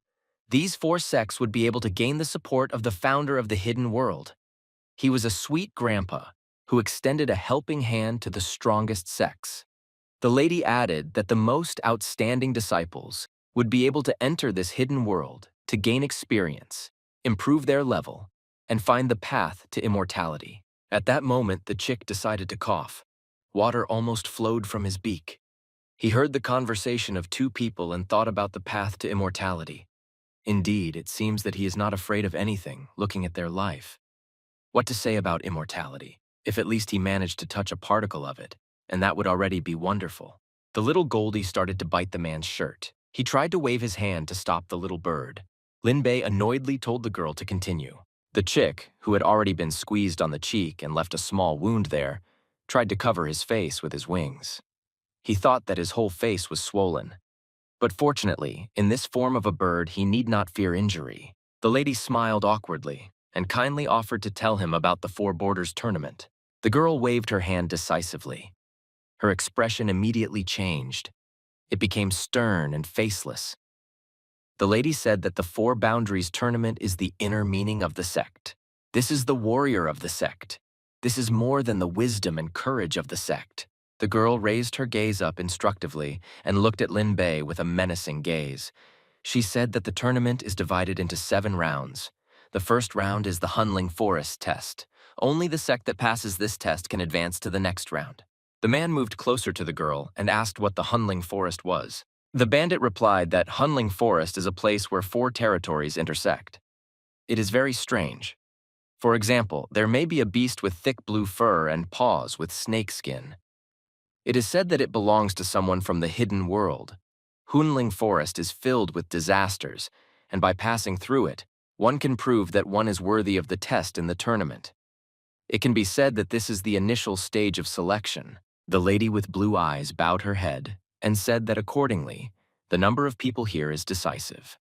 these 4 sects would be able to gain the support of the founder of the hidden world. He was a sweet grandpa who extended a helping hand to the strongest sects. The lady added that the most outstanding disciples would be able to enter this hidden world to gain experience, improve their level, and find the path to immortality. At that moment, the chick decided to cough. Water almost flowed from his beak. He heard the conversation of 2 people and thought about the path to immortality. Indeed, it seems that he is not afraid of anything, looking at their life. What to say about immortality, if at least he managed to touch a particle of it, and that would already be wonderful. The little Goldie started to bite the man's shirt. He tried to wave his hand to stop the little bird. Linbei annoyedly told the girl to continue. The chick, who had already been squeezed on the cheek and left a small wound there, tried to cover his face with his wings. He thought that his whole face was swollen. But fortunately, in this form of a bird, he need not fear injury. The lady smiled awkwardly and kindly offered to tell him about the Four Borders tournament. The girl waved her hand decisively. Her expression immediately changed. It became stern and faceless. The lady said that the Four Boundaries tournament is the inner meaning of the sect. This is the warrior of the sect. This is more than the wisdom and courage of the sect. The girl raised her gaze up instructively and looked at Linbei with a menacing gaze. She said that the tournament is divided into 7 rounds. The first round is the Hunling Forest test. Only the sect that passes this test can advance to the next round. The man moved closer to the girl and asked what the Hunling Forest was. The bandit replied that Hunling Forest is a place where 4 territories intersect. It is very strange. For example, there may be a beast with thick blue fur and paws with snake skin. It is said that it belongs to someone from the hidden world. Hunling Forest is filled with disasters, and by passing through it, one can prove that one is worthy of the test in the tournament. It can be said that this is the initial stage of selection. The lady with blue eyes bowed her head and said that accordingly, the number of people here is decisive.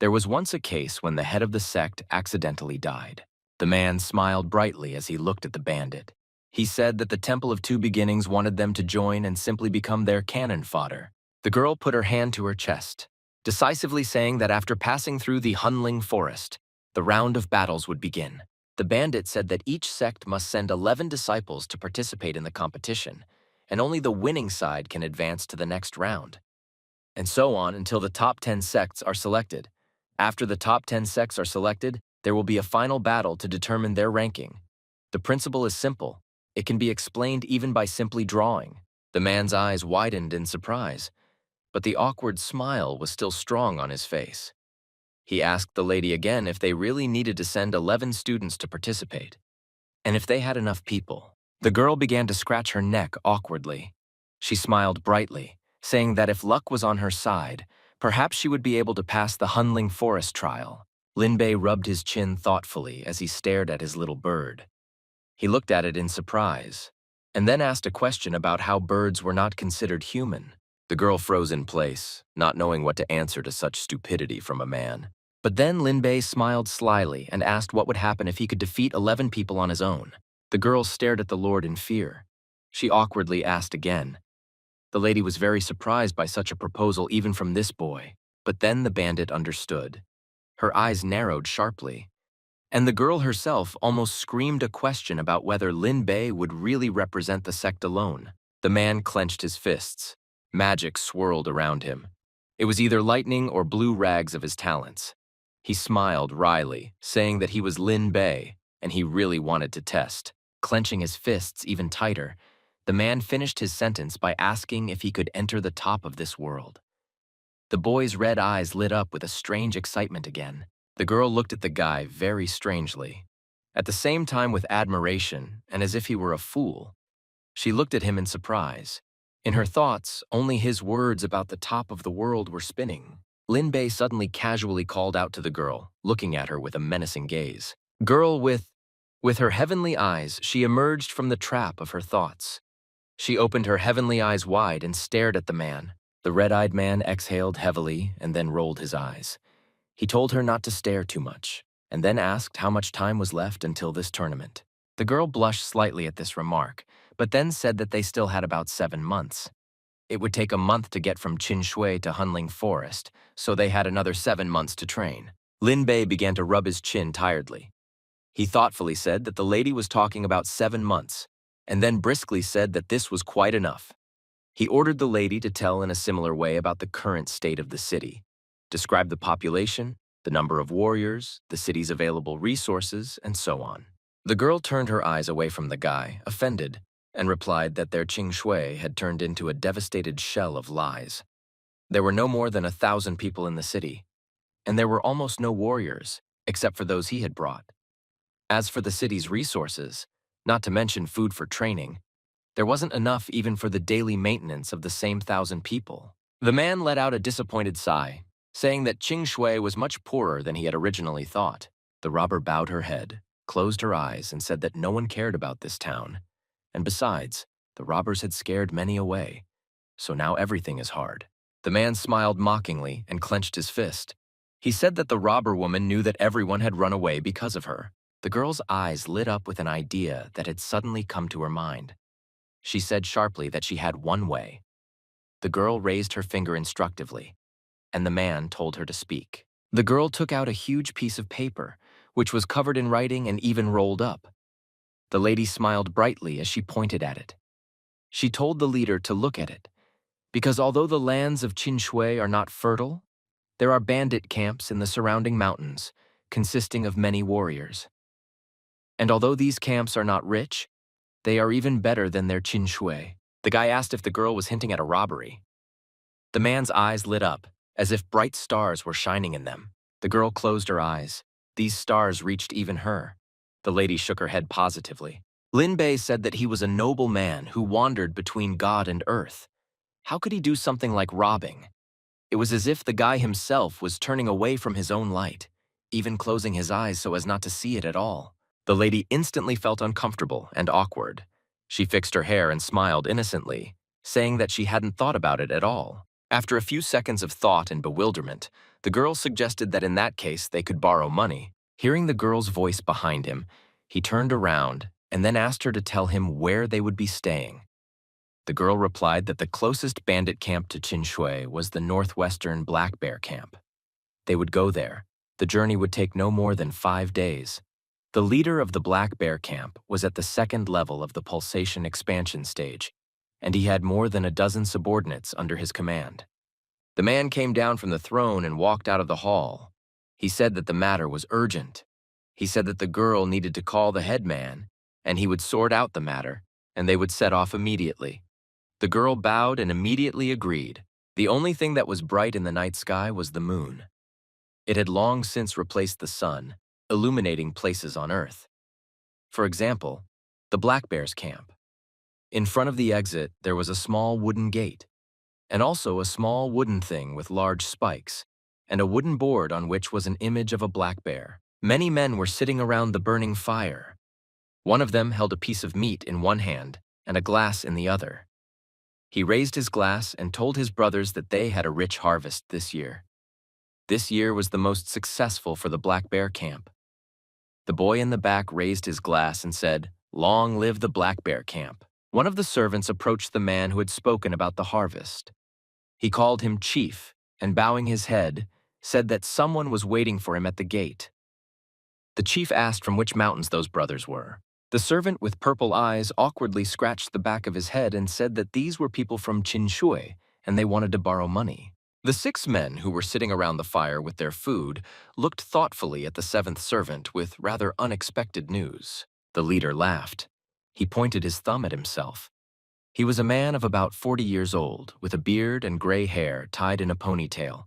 There was once a case when the head of the sect accidentally died. The man smiled brightly as he looked at the bandit. He said that the Temple of Two Beginnings wanted them to join and simply become their cannon fodder. The girl put her hand to her chest, decisively saying that after passing through the Hunling Forest, the round of battles would begin. The bandit said that each sect must send 11 disciples to participate in the competition, and only the winning side can advance to the next round. And so on until the top 10 sects are selected. After the top 10 sects are selected, there will be a final battle to determine their ranking. The principle is simple. It can be explained even by simply drawing. The man's eyes widened in surprise, but the awkward smile was still strong on his face. He asked the lady again if they really needed to send 11 students to participate, and if they had enough people. The girl began to scratch her neck awkwardly. She smiled brightly, saying that if luck was on her side, perhaps she would be able to pass the Hunling Forest trial. Linbei rubbed his chin thoughtfully as he stared at his little bird. He looked at it in surprise, and then asked a question about how birds were not considered human. The girl froze in place, not knowing what to answer to such stupidity from a man. But then Lin Bei smiled slyly and asked what would happen if he could defeat 11 people on his own. The girl stared at the Lord in fear. She awkwardly asked again. The lady was very surprised by such a proposal even from this boy. But then the bandit understood. Her eyes narrowed sharply. And the girl herself almost screamed a question about whether Lin Bei would really represent the sect alone. The man clenched his fists. Magic swirled around him. It was either lightning or blue rags of his talents. He smiled wryly, saying that he was Lin Bei, and he really wanted to test. Clenching his fists even tighter, the man finished his sentence by asking if he could enter the top of this world. The boy's red eyes lit up with a strange excitement again. The girl looked at the guy very strangely. At the same time with admiration, and as if he were a fool. She looked at him in surprise. In her thoughts, only his words about the top of the world were spinning. Lin Bei suddenly casually called out to the girl, looking at her with a menacing gaze. Girl with her heavenly eyes, she emerged from the trap of her thoughts. She opened her heavenly eyes wide and stared at the man. The red-eyed man exhaled heavily and then rolled his eyes. He told her not to stare too much, and then asked how much time was left until this tournament. The girl blushed slightly at this remark, but then said that they still had about 7 months. It would take a month to get from Qinshui to Hunling Forest, so they had another 7 months to train. Lin Bei began to rub his chin tiredly. He thoughtfully said that the lady was talking about 7 months, and then briskly said that this was quite enough. He ordered the lady to tell in a similar way about the current state of the city, describe the population, the number of warriors, the city's available resources, and so on. The girl turned her eyes away from the guy, offended, and replied that their Qingshui had turned into a devastated shell of lies. There were no more than 1,000 people in the city, and there were almost no warriors, except for those he had brought. As for the city's resources, not to mention food for training, there wasn't enough even for the daily maintenance of the same 1,000 people. The man let out a disappointed sigh, saying that Qingshui was much poorer than he had originally thought. The robber bowed her head, closed her eyes, and said that no one cared about this town. And besides, the robbers had scared many away, so now everything is hard. The man smiled mockingly and clenched his fist. He said that the robber woman knew that everyone had run away because of her. The girl's eyes lit up with an idea that had suddenly come to her mind. She said sharply that she had one way. The girl raised her finger instructively, and the man told her to speak. The girl took out a huge piece of paper, which was covered in writing and even rolled up. The lady smiled brightly as she pointed at it. She told the leader to look at it, because although the lands of Qinshui are not fertile, there are bandit camps in the surrounding mountains, consisting of many warriors. And although these camps are not rich, they are even better than their Qinshui. The guy asked if the girl was hinting at a robbery. The man's eyes lit up, as if bright stars were shining in them. The girl closed her eyes. These stars reached even her. The lady shook her head positively. Lin Bei said that he was a noble man who wandered between God and earth. How could he do something like robbing? It was as if the guy himself was turning away from his own light, even closing his eyes so as not to see it at all. The lady instantly felt uncomfortable and awkward. She fixed her hair and smiled innocently, saying that she hadn't thought about it at all. After a few seconds of thought and bewilderment, the girl suggested that in that case they could borrow money. Hearing the girl's voice behind him, he turned around and then asked her to tell him where they would be staying. The girl replied that the closest bandit camp to Qinshui was the northwestern Black Bear camp. They would go there. The journey would take no more than 5 days. The leader of the Black Bear camp was at the 2nd level of the pulsation expansion stage, and he had more than a dozen subordinates under his command. The man came down from the throne and walked out of the hall. He said that the matter was urgent. He said that the girl needed to call the head man, and he would sort out the matter, and they would set off immediately. The girl bowed and immediately agreed. The only thing that was bright in the night sky was the moon. It had long since replaced the sun, illuminating places on Earth. For example, the Black Bear's camp. In front of the exit, there was a small wooden gate, and also a small wooden thing with large spikes, and a wooden board on which was an image of a black bear. Many men were sitting around the burning fire. One of them held a piece of meat in one hand and a glass in the other. He raised his glass and told his brothers that they had a rich harvest this year. This year was the most successful for the Black Bear Camp. The boy in the back raised his glass and said, "Long live the Black Bear Camp." One of the servants approached the man who had spoken about the harvest. He called him Chief and, bowing his head, said that someone was waiting for him at the gate. The chief asked from which mountains those brothers were. The servant with purple eyes awkwardly scratched the back of his head and said that these were people from Qinshui and they wanted to borrow money. The 6 men who were sitting around the fire with their food looked thoughtfully at the 7th servant with rather unexpected news. The leader laughed. He pointed his thumb at himself. He was a man of about 40 years old, with a beard and gray hair tied in a ponytail.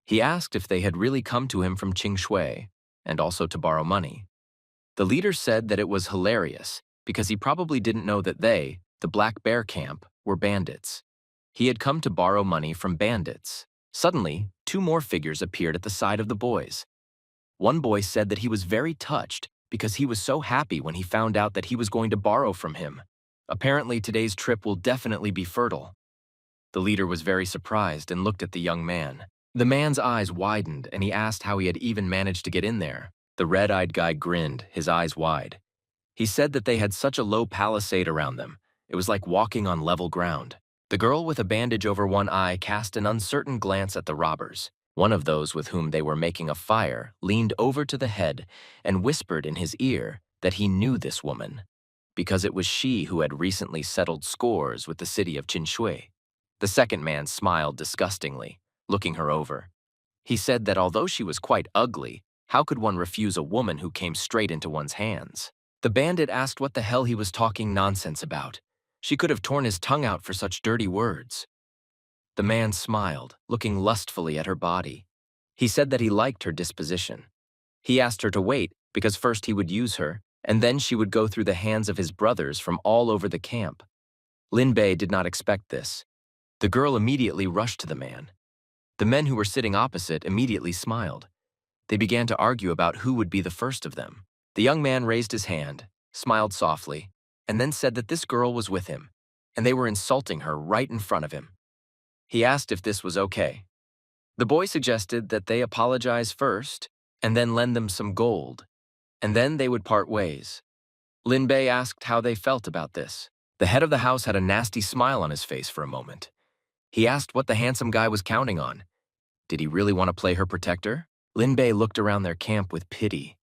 He asked if they had really come to him from Qingshui, and also to borrow money. The leader said that it was hilarious, because he probably didn't know that they, the Black Bear Camp, were bandits. He had come to borrow money from bandits. Suddenly, 2 more figures appeared at the side of the boys. One boy said that he was very touched because he was so happy when he found out that he was going to borrow from him. Apparently, today's trip will definitely be fertile. The leader was very surprised and looked at the young man. The man's eyes widened and he asked how he had even managed to get in there. The red-eyed guy grinned, his eyes wide. He said that they had such a low palisade around them. It was like walking on level ground. The girl with a bandage over one eye cast an uncertain glance at the robbers. One of those with whom they were making a fire leaned over to the head and whispered in his ear that he knew this woman, because it was she who had recently settled scores with the city of Qinshui. The second man smiled disgustingly, looking her over. He said that although she was quite ugly, how could one refuse a woman who came straight into one's hands? The bandit asked what the hell he was talking nonsense about. She could have torn his tongue out for such dirty words. The man smiled, looking lustfully at her body. He said that he liked her disposition. He asked her to wait because first he would use her, and then she would go through the hands of his brothers from all over the camp. Lin Bei did not expect this. The girl immediately rushed to the man. The men who were sitting opposite immediately smiled. They began to argue about who would be the first of them. The young man raised his hand, smiled softly, and then said that this girl was with him, and they were insulting her right in front of him. He asked if this was okay. The boy suggested that they apologize first, and then lend them some gold, and then they would part ways. Lin Bei asked how they felt about this. The head of the house had a nasty smile on his face for a moment. He asked what the handsome guy was counting on. Did he really want to play her protector? Lin Bei looked around their camp with pity.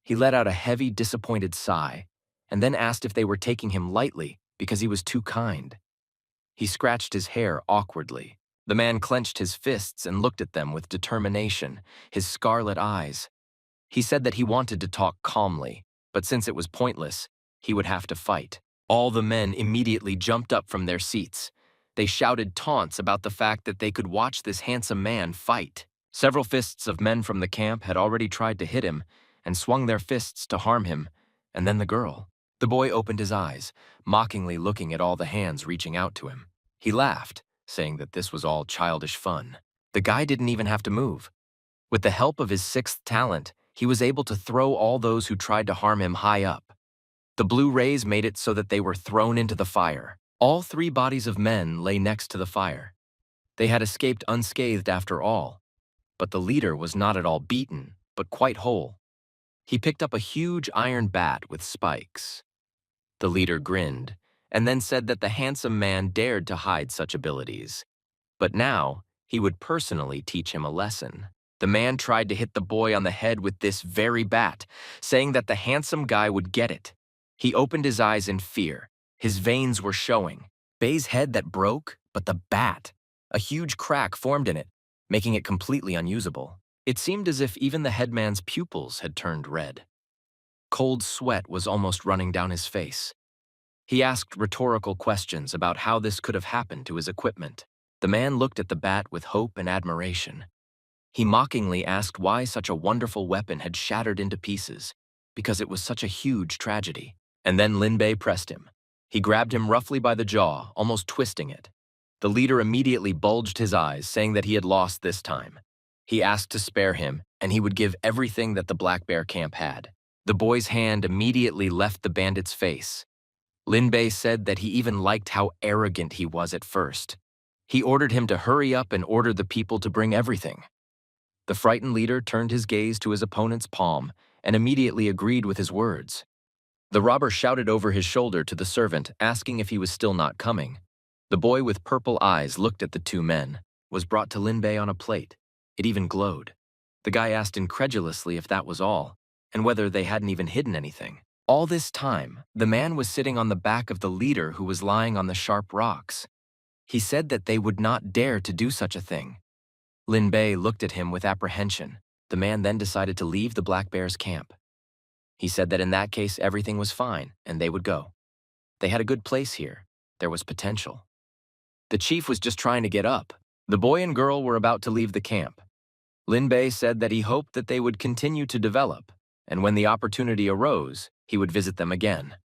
He let out a heavy, disappointed sigh, and then asked if they were taking him lightly because he was too kind. He scratched his hair awkwardly. The man clenched his fists and looked at them with determination, his scarlet eyes. He said that he wanted to talk calmly, but since it was pointless, he would have to fight. All the men immediately jumped up from their seats. They shouted taunts about the fact that they could watch this handsome man fight. Several fists of men from the camp had already tried to hit him and swung their fists to harm him, and then the girl. The boy opened his eyes, mockingly looking at all the hands reaching out to him. He laughed, saying that this was all childish fun. The guy didn't even have to move. With the help of his 6th talent, he was able to throw all those who tried to harm him high up. The blue rays made it so that they were thrown into the fire. All 3 bodies of men lay next to the fire. They had escaped unscathed after all, but the leader was not at all beaten, but quite whole. He picked up a huge iron bat with spikes. The leader grinned, and then said that the handsome man dared to hide such abilities. But now, he would personally teach him a lesson. The man tried to hit the boy on the head with this very bat, saying that the handsome guy would get it. He opened his eyes in fear. His veins were showing. Bei's head that broke, but the bat. A huge crack formed in it, making it completely unusable. It seemed as if even the headman's pupils had turned red. Cold sweat was almost running down his face. He asked rhetorical questions about how this could have happened to his equipment. The man looked at the bat with hope and admiration. He mockingly asked why such a wonderful weapon had shattered into pieces, because it was such a huge tragedy. And then Lin Bei pressed him. He grabbed him roughly by the jaw, almost twisting it. The leader immediately bulged his eyes, saying that he had lost this time. He asked to spare him, and he would give everything that the Black Bear Camp had. The boy's hand immediately left the bandit's face. Lin Bei said that he even liked how arrogant he was at first. He ordered him to hurry up and order the people to bring everything. The frightened leader turned his gaze to his opponent's palm and immediately agreed with his words. The robber shouted over his shoulder to the servant, asking if he was still not coming. The boy with purple eyes looked at the two men, was brought to Linbei on a plate. It even glowed. The guy asked incredulously if that was all, and whether they hadn't even hidden anything. All this time, the man was sitting on the back of the leader who was lying on the sharp rocks. He said that they would not dare to do such a thing. Linbei looked at him with apprehension. The man then decided to leave the Black Bear's camp. He said that in that case everything was fine and they would go. They had a good place here. There was potential. The chief was just trying to get up. The boy and girl were about to leave the camp. Linbei said that he hoped that they would continue to develop, and when the opportunity arose, he would visit them again.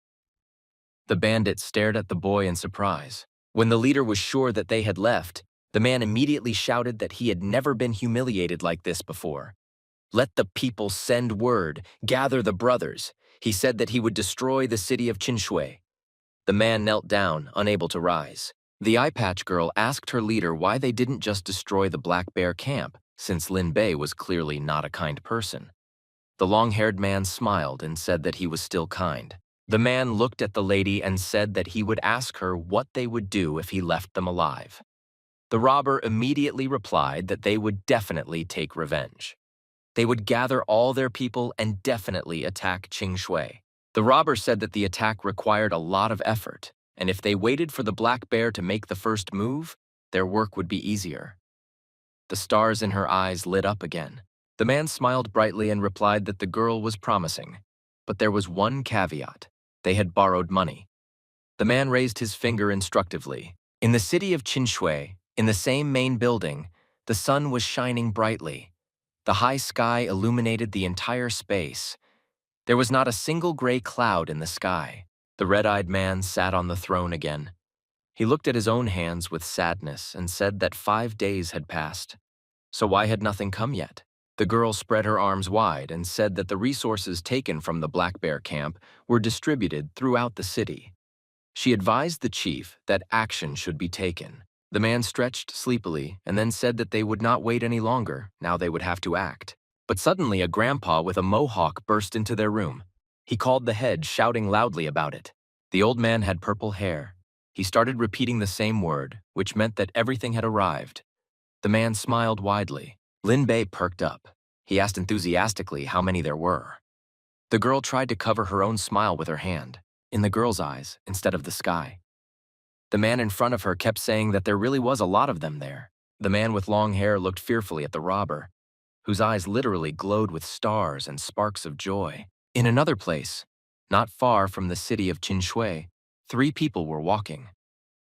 The bandit stared at the boy in surprise. When the leader was sure that they had left, the man immediately shouted that he had never been humiliated like this before. "Let the people send word, gather the brothers." He said that he would destroy the city of Qinshui. The man knelt down, unable to rise. The eye-patch girl asked her leader why they didn't just destroy the Black Bear camp, since Linbei was clearly not a kind person. The long-haired man smiled and said that he was still kind. The man looked at the lady and said that he would ask her what they would do if he left them alive. The robber immediately replied that they would definitely take revenge. They would gather all their people and definitely attack Qingshui. The robber said that the attack required a lot of effort, and if they waited for the Black Bear to make the first move, their work would be easier. The stars in her eyes lit up again. The man smiled brightly and replied that the girl was promising, but there was one caveat. They had borrowed money. The man raised his finger instructively. In the city of Qinshui, in the same main building, the sun was shining brightly. The high sky illuminated the entire space. There was not a single gray cloud in the sky. The red-eyed man sat on the throne again. He looked at his own hands with sadness and said that 5 days had passed. So why had nothing come yet? The girl spread her arms wide and said that the resources taken from the Black Bear camp were distributed throughout the city. She advised the chief that action should be taken. The man stretched sleepily and then said that they would not wait any longer, now they would have to act. But suddenly a grandpa with a mohawk burst into their room. He called the head, shouting loudly about it. The old man had purple hair. He started repeating the same word, which meant that everything had arrived. The man smiled widely. Linbei perked up. He asked enthusiastically how many there were. The girl tried to cover her own smile with her hand, in the girl's eyes instead of the sky. The man in front of her kept saying that there really was a lot of them there. The man with long hair looked fearfully at the robber, whose eyes literally glowed with stars and sparks of joy. In another place, not far from the city of Qinshui, 3 people were walking.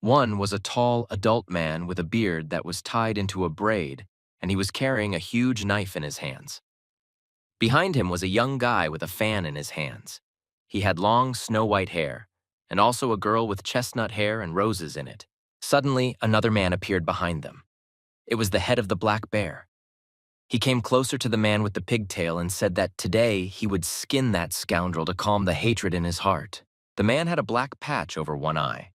One was a tall adult man with a beard that was tied into a braid, and he was carrying a huge knife in his hands. Behind him was a young guy with a fan in his hands. He had long, snow-white hair, and also a girl with chestnut hair and roses in it. Suddenly, another man appeared behind them. It was the head of the Black Bear. He came closer to the man with the pigtail and said that today he would skin that scoundrel to calm the hatred in his heart. The man had a black patch over one eye.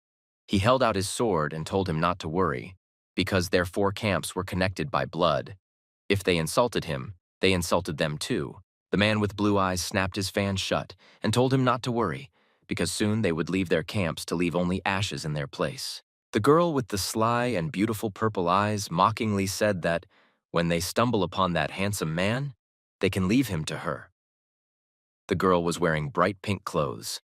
He held out his sword and told him not to worry, because their 4 camps were connected by blood. If they insulted him, they insulted them too. The man with blue eyes snapped his fan shut and told him not to worry, because soon they would leave their camps to leave only ashes in their place. The girl with the sly and beautiful purple eyes mockingly said that when they stumble upon that handsome man, they can leave him to her. The girl was wearing bright pink clothes.